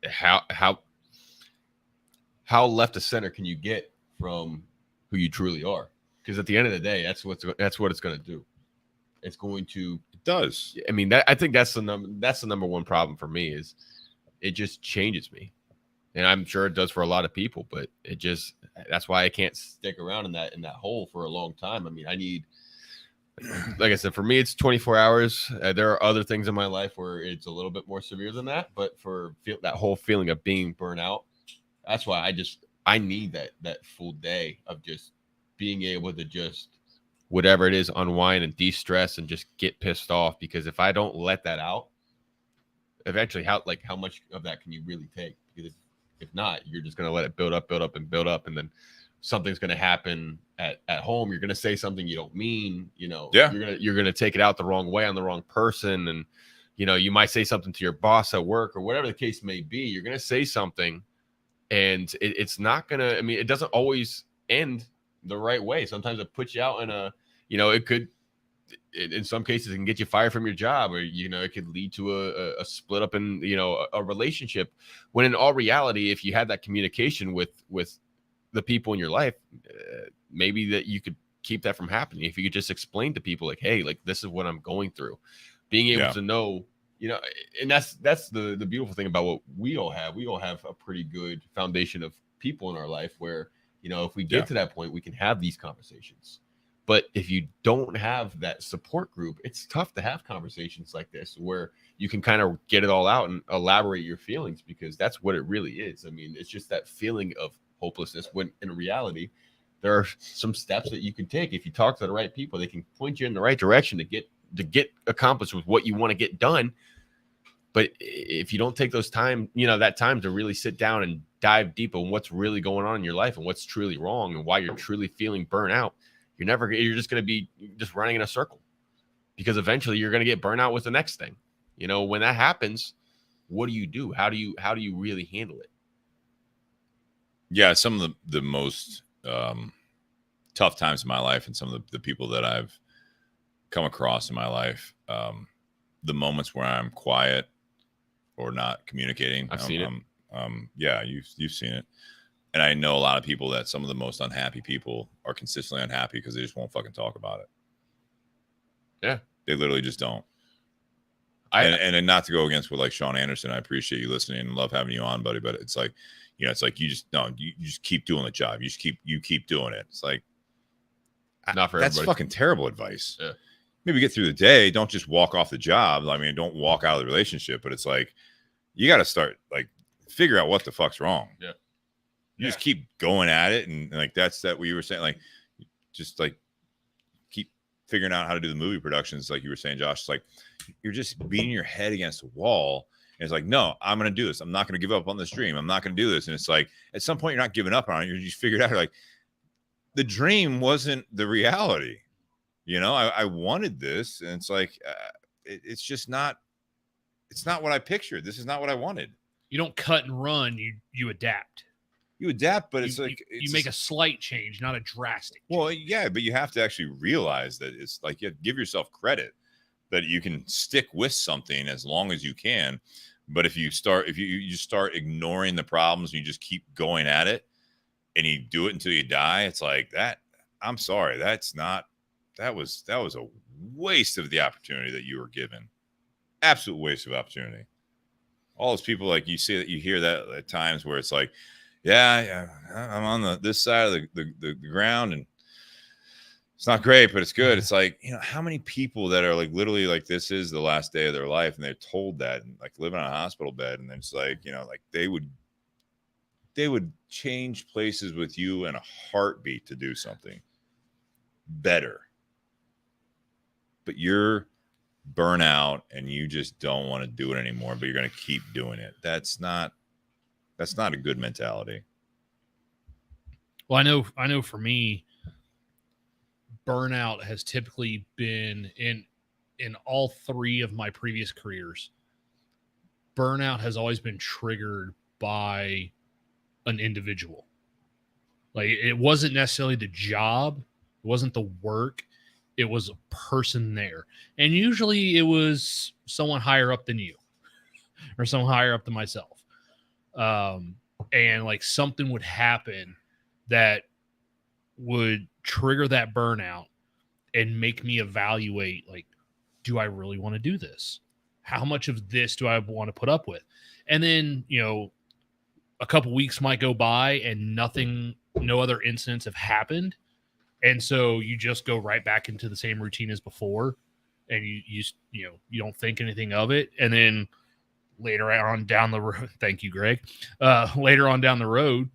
how left of center can you get from who you truly are? Because at the end of the day, that's what it's going to do. It's going to. It does. I mean, I think that's the number one problem for me is it just changes me, and I'm sure it does for a lot of people. But that's why I can't stick around in that hole for a long time. I mean, I need. Like I said, for me, it's 24 hours. There are other things in my life where it's a little bit more severe than that. But for that whole feeling of being burnt out, that's why I need that full day of just being able to just whatever it is, unwind and de-stress and just get pissed off. Because if I don't let that out, eventually, how much of that can you really take? Because if not, you're just going to let it build up, and then something's going to happen at home. You're going to say something you don't mean, Yeah. You're going to take it out the wrong way on the wrong person. And, you might say something to your boss at work or whatever the case may be. You're going to say something and it's not going to, I mean, it doesn't always end the right way. Sometimes it puts you out in it could, in some cases it can get you fired from your job, or, it could lead to a split up in, a relationship, when in all reality, if you had that communication with the people in your life, maybe that you could keep that from happening. If you could just explain to people like, hey, like this is what I'm going through, being able to know, and that's the beautiful thing about what we all have. We all have a pretty good foundation of people in our life where, if we get to that point, we can have these conversations. But if you don't have that support group, it's tough to have conversations like this where you can kind of get it all out and elaborate your feelings, because that's what it really is. I mean, it's just that feeling of hopelessness, when in reality there are some steps that you can take. If you talk to the right people, they can point you in the right direction to get accomplished with what you want to get done. But if you don't take those time, that time to really sit down and dive deep on what's really going on in your life and what's truly wrong and why you're truly feeling burnt out, you're just going to be just running in a circle, because eventually you're going to get burnt out with the next thing. When that happens, what do you do? How do you really handle it? Yeah, some of the most tough times in my life, and some of the people that I've come across in my life, the moments where I'm quiet or not communicating. I've seen it. Yeah, you've seen it. And I know a lot of people that some of the most unhappy people are consistently unhappy because they just won't fucking talk about it. Yeah. They literally just don't. And not to go against with like Sean Anderson, I appreciate you listening and love having you on, buddy. But it's like, it's like you just keep doing the job. You keep doing it. It's like, not for that's everybody. fucking terrible advice. Yeah. Maybe get through the day. Don't just walk off the job. I mean, don't walk out of the relationship. But it's like, you got to start like figure out what the fuck's wrong. Yeah. You just keep going at it, and like that's what you were saying. Like, just like keep figuring out how to do the movie productions, like you were saying, Josh. It's like you're just beating your head against a wall. And it's like, no, I'm going to do this. I'm not going to give up on this dream. I'm not going to do this. And it's like, at some point, you're not giving up on it. You just figured out, like, the dream wasn't the reality. I wanted this. And it's like, it's just not, it's not what I pictured. This is not what I wanted. You don't cut and run. You adapt. You adapt, but you make a slight change, not a drastic change. Well, yeah, but you have to actually realize that it's like, you have to give yourself credit that you can stick with something as long as you can. But if you just start ignoring the problems and you just keep going at it and you do it until you die, it's like that. I'm sorry. That was a waste of the opportunity that you were given. Absolute waste of opportunity. All those people, like you see that, you hear that at times where it's like, yeah, I'm on this side of the ground and it's not great, but it's good. It's like, how many people that are like literally like this is the last day of their life and they're told that, and like living on a hospital bed, and then it's like, like they would change places with you in a heartbeat to do something better. But you're burnout and you just don't want to do it anymore, but you're going to keep doing it. That's not a good mentality. Well, I know for me, burnout has typically been in all three of my previous careers. Burnout has always been triggered by an individual. Like, it wasn't necessarily the job, it wasn't the work, it was a person there. And usually it was someone higher up than you or someone higher up than myself. And like something would happen that would trigger that burnout and make me evaluate, like, do I really want to do this? How much of this do I want to put up with? And then, you know, a couple weeks might go by and no other incidents have happened. And so you just go right back into the same routine as before. And you don't think anything of it. And then later on down the road, thank you, Greg. Later on down the road,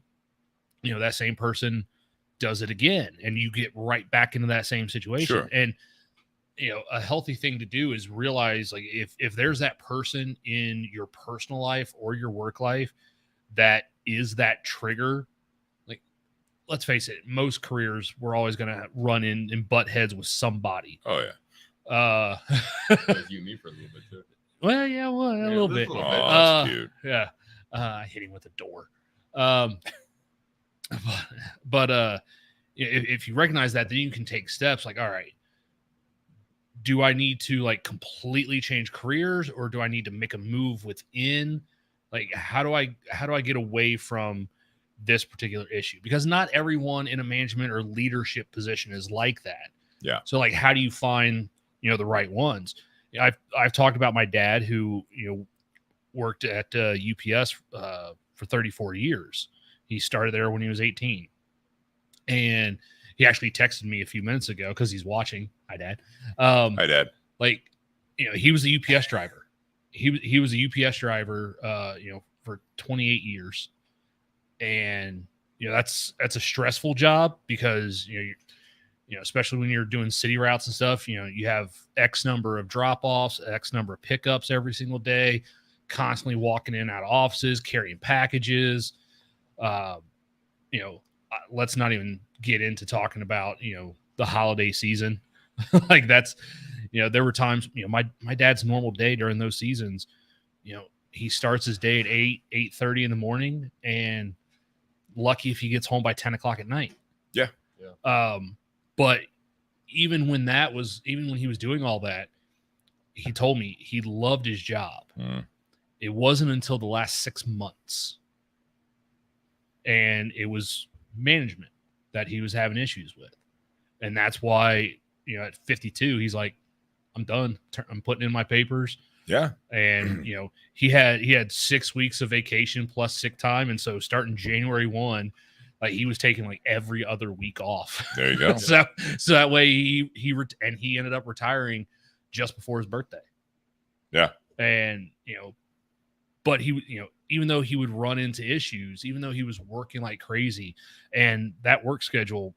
you know, that same person does it again and you get right back into that same situation. Sure. And, you know, a healthy thing to do is realize, like, if there's that person in your personal life or your work life that is that trigger, like, let's face it, most careers we're always going to run in and butt heads with somebody. Oh yeah. That's you and me for a little bit too. Well, yeah, well, a little bit. little Oh, bit. that's cute. Yeah. I hit him with a door. But if you recognize that, then you can take steps like, all right, do I need to like completely change careers, or do I need to make a move within? Like, how do I get away from this particular issue? Because not everyone in a management or leadership position is like that. Yeah. So like, how do you find, you know, the right ones? I've talked about my dad who, you know, worked at UPS for 34 years. He started there when he was 18. And he actually texted me a few minutes ago because he's watching. Hi, Dad. Hi, Dad. Like, you know, he was a UPS driver. He was a UPS driver, you know, for 28 years. And, you know, that's a stressful job because, you know, especially when you're doing city routes and stuff, you know, you have X number of drop-offs, X number of pickups every single day, constantly walking in and out of offices, carrying packages. You know, let's not even get into talking about, you know, the holiday season. Like, that's, you know, there were times, you know, my dad's normal day during those seasons, you know, he starts his day at 8:30 in the morning, and lucky if he gets home by 10 o'clock at night. Yeah. But even when he was doing all that, he told me he loved his job. It wasn't until the last 6 months, and it was management that he was having issues with. And that's why, you know, at 52, he's like, I'm done. I'm putting in my papers. Yeah. And, you know, he had 6 weeks of vacation plus sick time. And so starting January 1, like, he was taking like every other week off. There you go. so that way he ended up retiring just before his birthday. Yeah. And, you know, but he, you know, even though he would run into issues, even though he was working like crazy, and that work schedule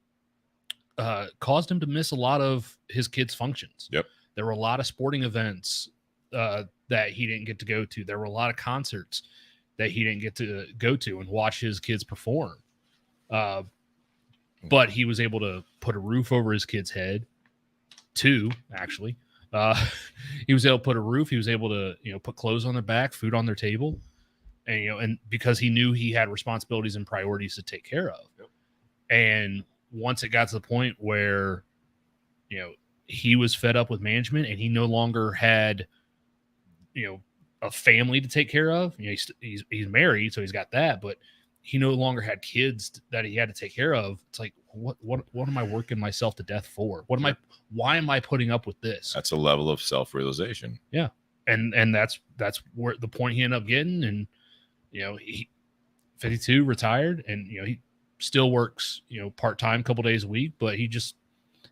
caused him to miss a lot of his kids' functions. Yep. There were a lot of sporting events that he didn't get to go to. There were a lot of concerts that he didn't get to go to and watch his kids perform. But he was able to put a roof over his kid's head. Two, actually. He was able to put a roof. He was able to, you know, put clothes on their back, food on their table. And, you know, and because he knew he had responsibilities and priorities to take care of. Yep. And once it got to the point where, you know, he was fed up with management and he no longer had, you know, a family to take care of. You know, he's married, so he's got that, but he no longer had kids that he had to take care of. It's like, what am I working myself to death for? Why am I putting up with this? That's a level of self-realization. Yeah. And that's where the point he ended up getting. And, you know, he 52 retired, and, you know, he still works, you know, part-time, couple days a week, but he just,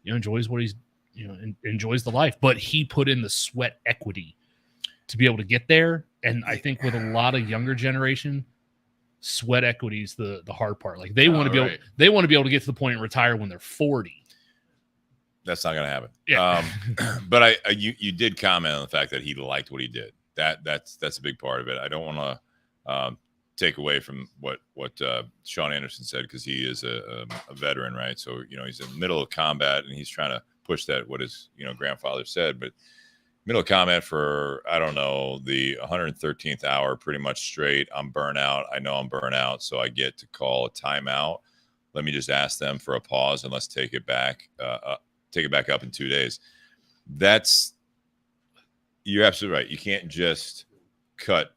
you know, enjoys what he's, you know, enjoys the life. But he put in the sweat equity to be able to get there. And I think with a lot of younger generation, sweat equity is the hard part. Like, they want to be able to get to the point and retire when they're 40. That's not going to happen. Yeah. But you did comment on the fact that he liked what he did. That's a big part of it. I don't want to take away from what Sean Anderson said, because he is a veteran, right? So, he's in the middle of combat and he's trying to push that, what his, grandfather said, but middle of combat for, I don't know, the 113th hour, pretty much straight. I'm burnout. I know I'm burnout. So I get to call a timeout. Let me just ask them for a pause and let's take it back up in 2 days. You're absolutely right. You can't just cut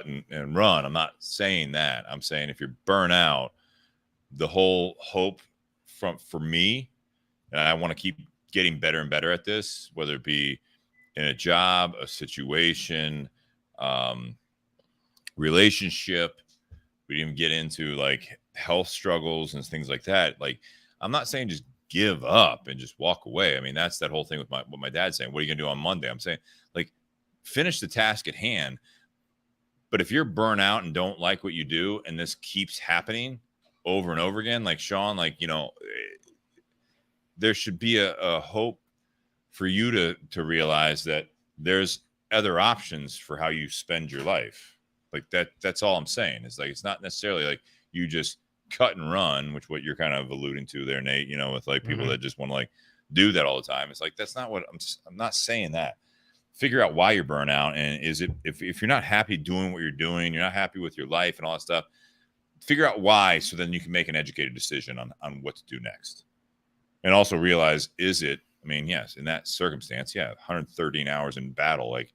and run. I'm not saying that. I'm saying if you're burnt out, the whole hope for me, and I want to keep getting better and better at this, whether it be in a job, a situation, relationship. We didn't even get into like health struggles and things like that. Like, I'm not saying just give up and just walk away. I mean, that's that whole thing with what my dad's saying. What are you gonna do on Monday? I'm saying, like, finish the task at hand. But if you're burnt out and don't like what you do, and this keeps happening over and over again, like Sean, like, there should be a hope for you to realize that there's other options for how you spend your life. Like that's all I'm saying. Is like, it's not necessarily like you just cut and run, which what you're kind of alluding to there, Nate, with like people that just want to like do that all the time. It's like, that's not what I'm not saying that. Figure out why you're burnt out. And is it, if you're not happy doing what you're doing, you're not happy with your life and all that stuff, figure out why, so then you can make an educated decision on what to do next. And also realize, is it, I mean, yes, in that circumstance, 113 hours in battle, like,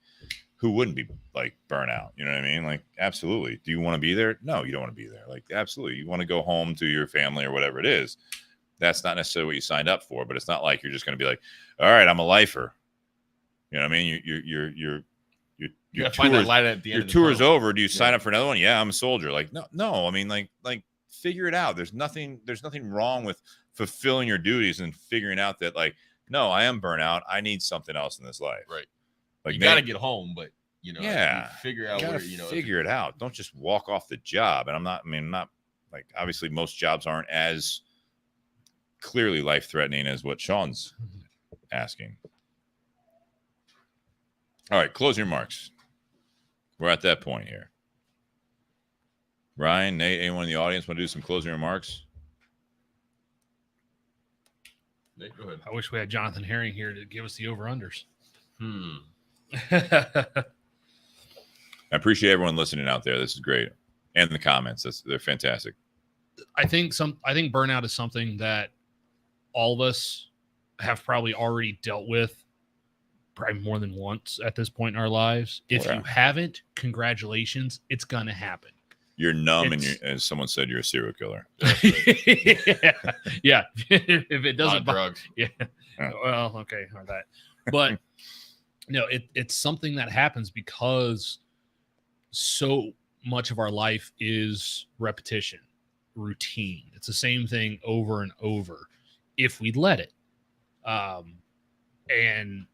who wouldn't be like burnout? You know what I mean? Like, absolutely. Do you want to be there? No, you don't want to be there. Like, absolutely. You want to go home to your family or whatever it is. That's not necessarily what you signed up for, but it's not like you're just going to be like, all right, I'm a lifer. You know what I mean? Your find that light at the end. Your tour's over. Do you sign up for another one? Yeah, I'm a soldier. Like, no. I mean, like figure it out. There's nothing wrong with fulfilling your duties and figuring out that, like, no, I am burnout. I need something else in this life. Right. Like, you got to get home, but figure out where, figure it out. Don't just walk off the job. And I'm not like, obviously most jobs aren't as clearly life-threatening as what Sean's asking. All right, closing remarks. We're at that point here. Ryan, Nate, anyone in the audience want to do some closing remarks? Nate, go ahead. I wish we had Jonathan Herring here to give us the over-unders. I appreciate everyone listening out there. This is great. And the comments. They're fantastic. I think burnout is something that all of us have probably already dealt with probably more than once at this point in our lives. If you haven't, congratulations. It's going to happen. You're numb, and as someone said, you're a serial killer. Yeah. If it doesn't, drugs. Yeah. Well, okay, or that. But it's something that happens because so much of our life is repetition, routine. It's the same thing over and over if we let it. And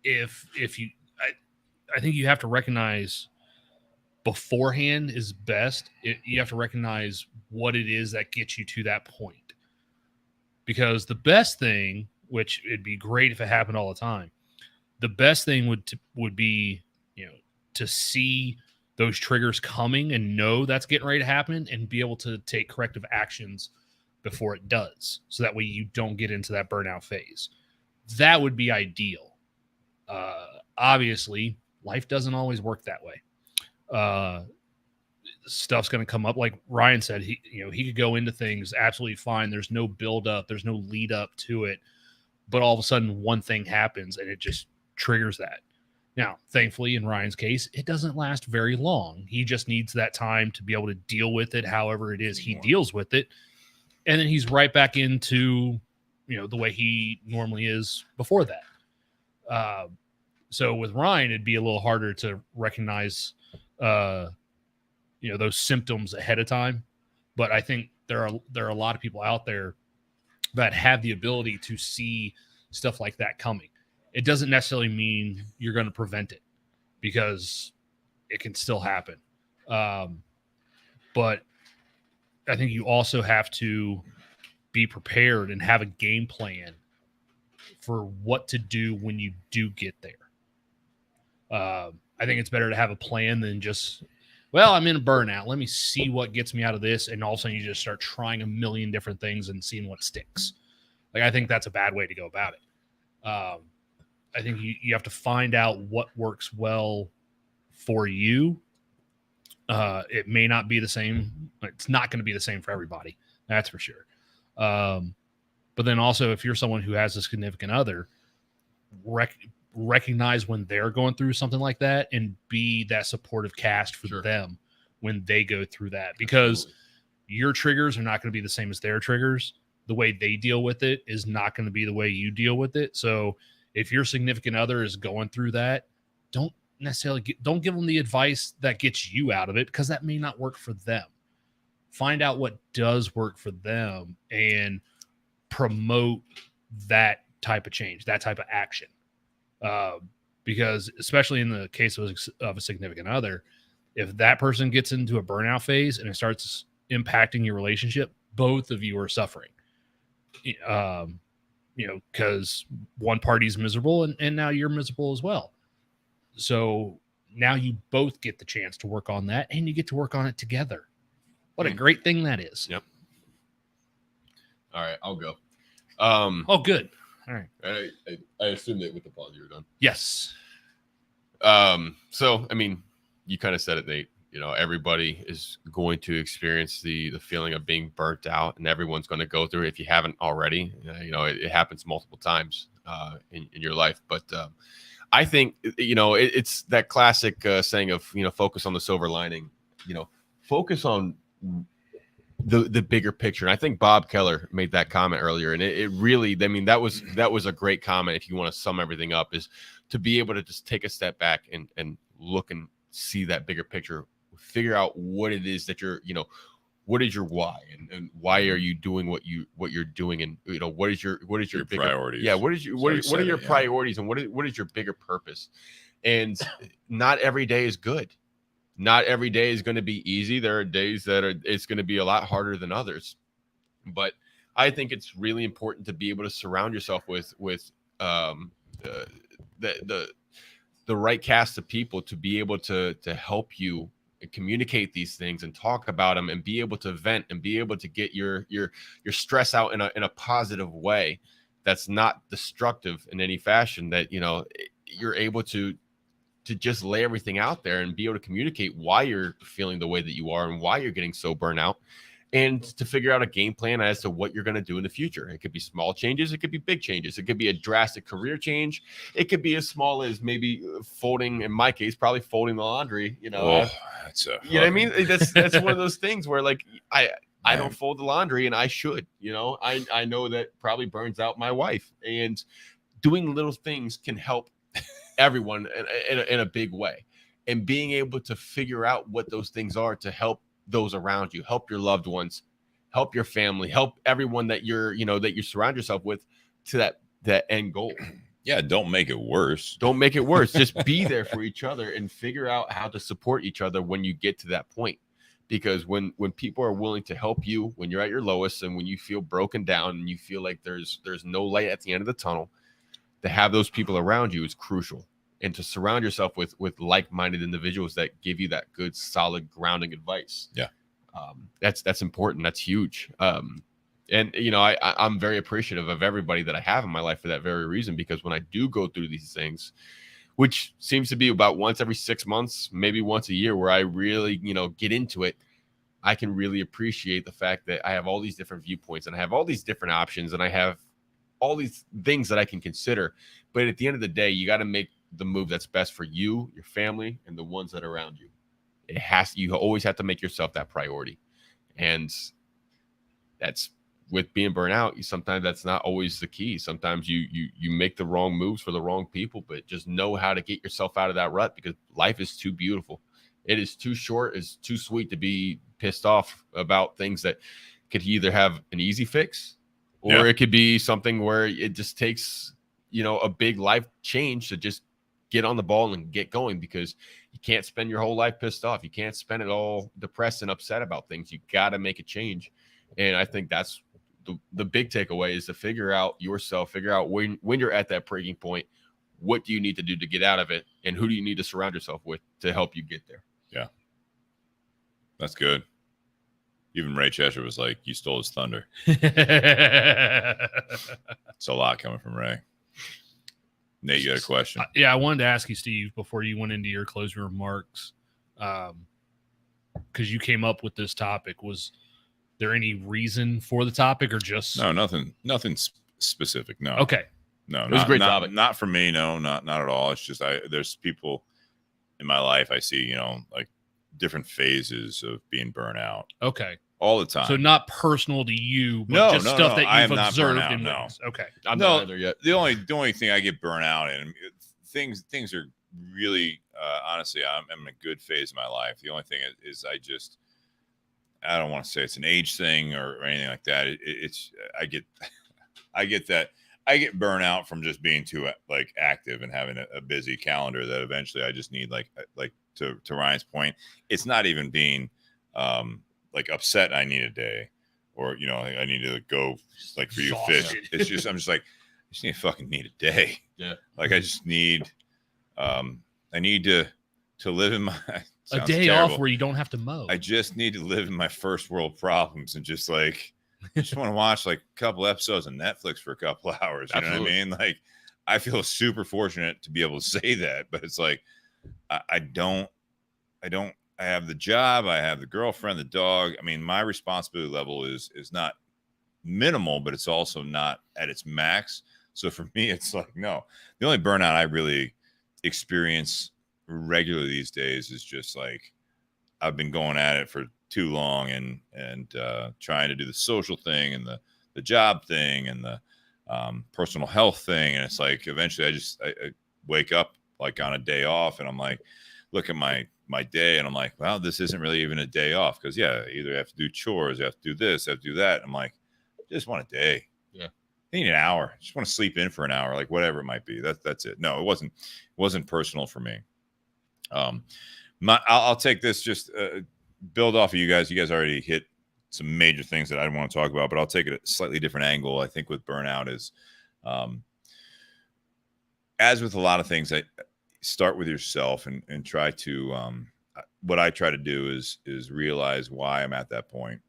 if you, I think you have to recognize beforehand is best. You have to recognize what it is that gets you to that point. Because the best thing, which it'd be great if it happened all the time, the best thing would be, to see those triggers coming and know that's getting ready to happen and be able to take corrective actions before it does. So that way you don't get into that burnout phase. That would be ideal. Obviously, life doesn't always work that way. Stuff's going to come up. Like Ryan said, he could go into things absolutely fine. There's no build up. There's no lead up to it. But all of a sudden one thing happens and it just triggers that. Now, thankfully, in Ryan's case, it doesn't last very long. He just needs that time to be able to deal with it, however it is he deals with it. And then he's right back into, the way he normally is before that. So with Ryan, it'd be a little harder to recognize, those symptoms ahead of time. But I think there are a lot of people out there that have the ability to see stuff like that coming. It doesn't necessarily mean you're going to prevent it, because it can still happen. But I think you also have to be prepared and have a game plan for what to do when you do get there. I think it's better to have a plan than just, well, I'm in a burnout. Let me see what gets me out of this. And all of a sudden you just start trying a million different things and seeing what sticks. Like, I think that's a bad way to go about it. I think you have to find out what works well for you. It may not be the same. It's not going to be the same for everybody. That's for sure. But then also, if you're someone who has a significant other, recognize when they're going through something like that and be that supportive cast for them when they go through that, because your triggers are not going to be the same as their triggers. The way they deal with it is not going to be the way you deal with it. So if your significant other is going through that, don't give them the advice that gets you out of it, because that may not work for them. Find out what does work for them and promote that type of change, that type of action. Because especially in the case of a significant other, if that person gets into a burnout phase and it starts impacting your relationship, both of you are suffering. Because one party's miserable and now you're miserable as well. So now you both get the chance to work on that, and you get to work on it together. What a great thing that is. Yep. All right, I'll go. Oh, good. All right. I assumed that with the pause you were done. Yes. So, I mean, you kind of said it, Nate. Everybody is going to experience the feeling of being burnt out, and everyone's going to go through it if you haven't already. It happens multiple times in your life. But I think, it's that classic saying of, focus on the silver lining, focus on the bigger picture. And I think Bob Keller made that comment earlier, and it really, I mean, that was a great comment. If you want to sum everything up, is to be able to just take a step back and look and see that bigger picture, figure out what it is that you're, what is your why, and why are you doing what you're doing, and what is your bigger priorities? Yeah, what are your priorities, and what is your bigger purpose? And not every day is good. Not every day is going to be easy. There are days that it's going to be a lot harder than others. But I think it's really important to be able to surround yourself with the right cast of people to be able to help you communicate these things and talk about them, and be able to vent and be able to get your stress out in a positive way that's not destructive in any fashion, that you're able to just lay everything out there and be able to communicate why you're feeling the way that you are and why you're getting so burnt out, and to figure out a game plan as to what you're going to do in the future. It could be small changes. It could be big changes. It could be a drastic career change. It could be as small as maybe folding, in my case, probably folding the laundry, That's what I mean? That's one of those things where, like, I don't fold the laundry, and I should, I know that probably burns out my wife, and doing little things can help everyone in a big way, and being able to figure out what those things are to help those around you, help your loved ones, help your family, help everyone that that you surround yourself with to that end goal. Yeah, don't make it worse. Don't make it worse. Just be there for each other and figure out how to support each other when you get to that point. Because when people are willing to help you when you're at your lowest, and when you feel broken down and you feel like there's no light at the end of the tunnel, to have those people around you is crucial. And to surround yourself with like-minded individuals that give you that good, solid grounding advice. Yeah. That's important. That's huge. And I'm very appreciative of everybody that I have in my life for that very reason, because when I do go through these things, which seems to be about once every 6 months, maybe once a year, where I really, get into it, I can really appreciate the fact that I have all these different viewpoints, and I have all these different options, and I have all these things that I can consider. But at the end of the day, you got to make the move that's best for you, your family, and the ones that are around you. You always have to make yourself that priority. And that's, with being burnt out, sometimes that's not always the key. Sometimes you make the wrong moves for the wrong people, but just know how to get yourself out of that rut, because life is too beautiful. It is too short, it's too sweet to be pissed off about things that could either have an easy fix, or it could be something where it just takes, a big life change to just get on the ball and get going, because you can't spend your whole life pissed off. You can't spend it all depressed and upset about things. You got to make a change. And I think that's the big takeaway is to figure out yourself, figure out when you're at that breaking point, what do you need to do to get out of it, and who do you need to surround yourself with to help you get there. Yeah, that's good. Even Ray Cheshire was like, "You stole his thunder." It's a lot coming from Ray. Nate, you got a question? Yeah, I wanted to ask you, Steve, before you went into your closing remarks, because you came up with this topic. Was there any reason for the topic, or just no? Nothing specific. No. Okay. No, it was a great topic. Not for me. No, not at all. It's just there's people in my life I see, like different phases of being burnt out. Okay. All the time. So not personal to you, but just stuff that you've observed in ways. Okay. I'm not either yet. The only thing I get burnt out in, things are really honestly, I'm in a good phase of my life. The only thing is I don't want to say it's an age thing or anything like that. I get that. I get burnt out from just being too like active and having a busy calendar that eventually I just need like to Ryan's point, it's not even being like upset I need a day or I need to go like for you fish. It's just I'm just like I just need to fucking need a day. Yeah. Like I just need I need to live in my a day terrible. Off where you don't have to mow. I just need to live in my first world problems and just like I just want to watch like a couple episodes of Netflix for a couple hours. You Absolutely. know what I mean? Like, I feel super fortunate to be able to say that, but it's like, I have the job. I have the girlfriend, the dog. I mean, my responsibility level is not minimal, but it's also not at its max. So for me, it's like, no, the only burnout I really experience regularly these days is just like, I've been going at it for too long and trying to do the social thing and the job thing and the personal health thing. And it's like, eventually I wake up like on a day off and I'm like, look at my day and I'm like, well, this isn't really even a day off. Cause yeah, either I have to do chores, I have to do this, I have to do that. I'm like, I just want a day. Yeah. I need an hour. I just want to sleep in for an hour, like whatever it might be. That's it. No, it wasn't personal for me. I'll take this just build off of you guys. You guys already hit some major things that I want to talk about, but I'll take it at a slightly different angle. I think with burnout is, as with a lot of things, I start with yourself and try to, what I try to do is realize why I'm at that point.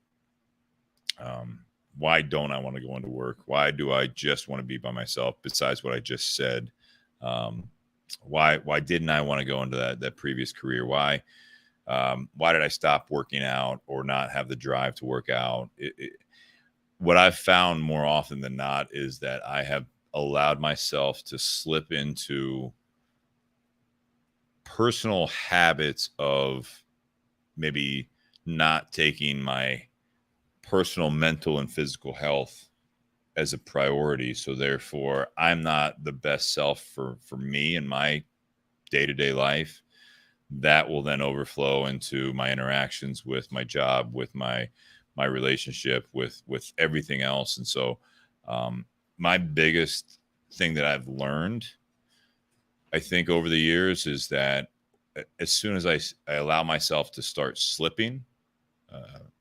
Why don't I want to go into work? Why do I just want to be by myself? Besides what I just said, why didn't I want to go into that previous career? Why did I stop working out or not have the drive to work out? What I've found more often than not is that I have allowed myself to slip into personal habits of maybe not taking my personal, mental, and physical health as a priority. So therefore, I'm not the best self for me in my day-to-day life. That will then overflow into my interactions with my job, with my relationship, with everything else. And so my biggest thing that I've learned, I think, over the years is that as soon as I allow myself to start slipping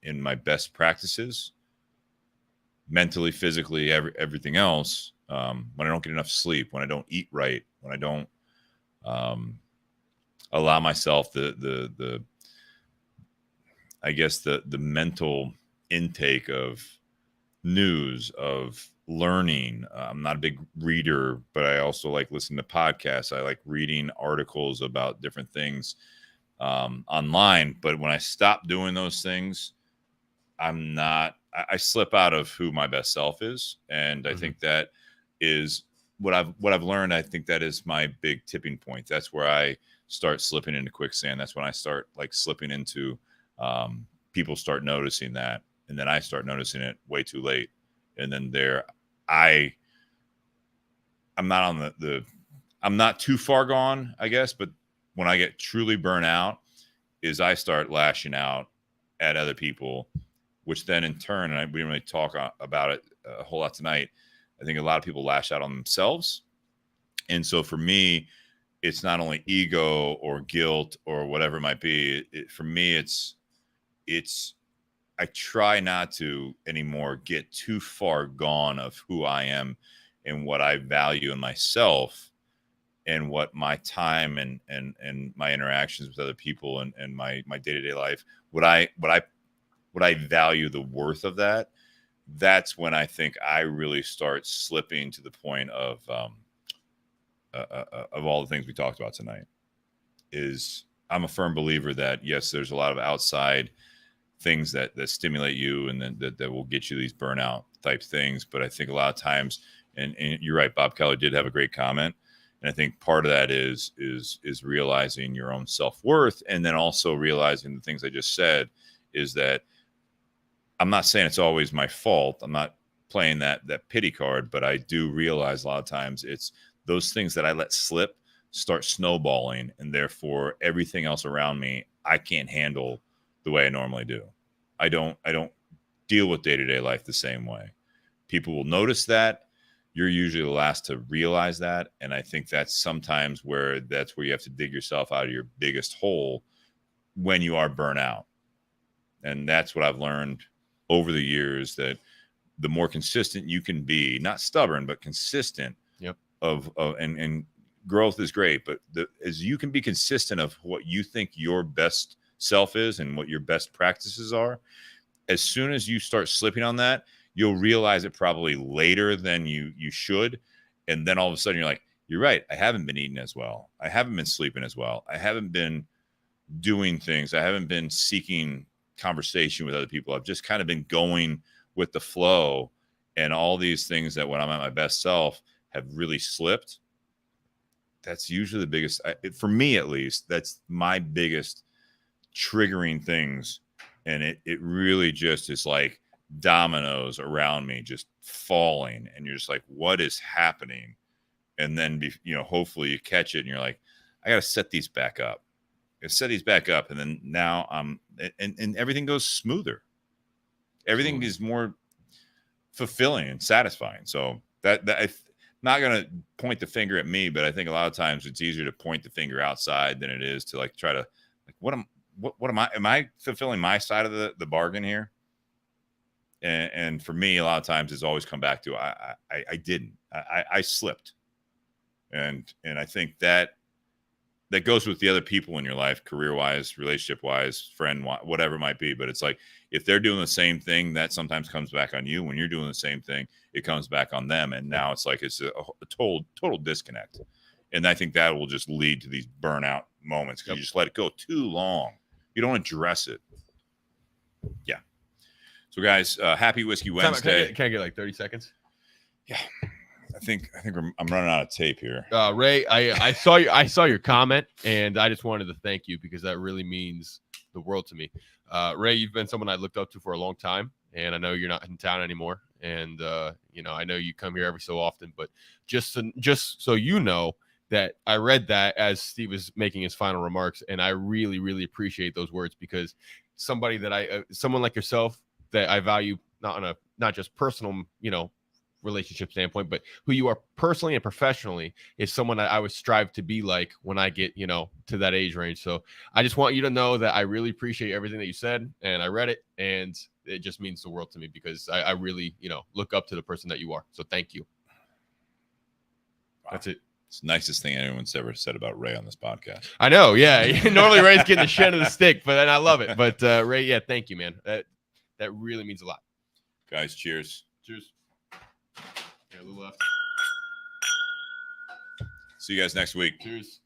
in my best practices, mentally, physically, everything else, when I don't get enough sleep, when I don't eat right, when I don't allow myself the I guess the mental intake of news, of learning. I'm not a big reader, but I also like listening to podcasts. I like reading articles about different things online. But when I stop doing those things, I slip out of who my best self is. And I think that is what I've learned. I think that is my big tipping point. That's where I start slipping into quicksand. That's when I start like slipping into people start noticing that. And then I start noticing it way too late. And then I'm not on I'm not too far gone, I guess. But when I get truly burnt out is I start lashing out at other people, which then in turn, and we didn't really talk about it a whole lot tonight, I think a lot of people lash out on themselves. And so for me, it's not only ego or guilt or whatever it might be. For me, it's I try not to anymore get too far gone of who I am and what I value in myself and what my time and my interactions with other people and my day-to-day life, what I value the worth of that. That's when I think I really start slipping to the point of all the things we talked about tonight. Is I'm a firm believer that yes, there's a lot of outside things that stimulate you and then that will get you these burnout type things. But I think a lot of times, and you're right, Bob Keller did have a great comment. And I think part of that is realizing your own self-worth, and then also realizing the things I just said is that I'm not saying it's always my fault. I'm not playing that pity card, but I do realize a lot of times it's those things that I let slip start snowballing, and therefore everything else around me I can't handle the way I normally do. I don't deal with day-to-day life the same way. People will notice that. You're usually the last to realize that, and I think that's sometimes where you have to dig yourself out of your biggest hole when you are burnt out. And that's what I've learned over the years, that the more consistent you can be, not stubborn, but consistent. Yep. And growth is great, but as you can be consistent of what you think your best self is and what your best practices are, as soon as you start slipping on that, you'll realize it probably later than you should. And then all of a sudden you're like, you're right. I haven't been eating as well. I haven't been sleeping as well. I haven't been doing things. I haven't been seeking conversation with other people. I've just kind of been going with the flow, and all these things that when I'm at my best self have really slipped. That's usually the biggest, for me at least, that's my biggest triggering things. And it really just is like dominoes around me just falling, and you're just like, what is happening? And then hopefully you catch it and you're like, I got to set these back up. And then now and everything goes smoother. Everything is more fulfilling and satisfying. So that I'm not going to point the finger at me, but I think a lot of times it's easier to point the finger outside than it is to like try to like, what am I fulfilling my side of the bargain here? And for me, a lot of times it's always come back to I didn't. I slipped, and I think that goes with the other people in your life, career wise, relationship wise, friend, whatever it might be. But it's like if they're doing the same thing, that sometimes comes back on you. When you're doing the same thing, it comes back on them. And now it's like it's a total disconnect. And I think that will just lead to these burnout moments because you just let it go too long. You don't address it. Yeah. So, guys, happy Whiskey Wednesday. Can I get like 30 seconds? Yeah, I think I'm running out of tape here. Ray, I saw your comment, and I just wanted to thank you because that really means the world to me. Ray, you've been someone I looked up to for a long time, and I know you're not in town anymore. And I know you come here every so often, but just so you know that I read that as Steve was making his final remarks, and I really, really appreciate those words because someone like yourself that I value not just personal, relationship standpoint, but who you are personally and professionally is someone that I would strive to be like when I get, to that age range. So I just want you to know that I really appreciate everything that you said, and I read it, and it just means the world to me because I really, look up to the person that you are. So thank you. Wow. That's it. It's the nicest thing anyone's ever said about Ray on this podcast. I know. Yeah. Normally Ray's getting the shit of the stick, but then I love it. But Ray, yeah, thank you, man. That really means a lot. Guys, cheers. Cheers. Yeah, a little left. See you guys next week. Cheers.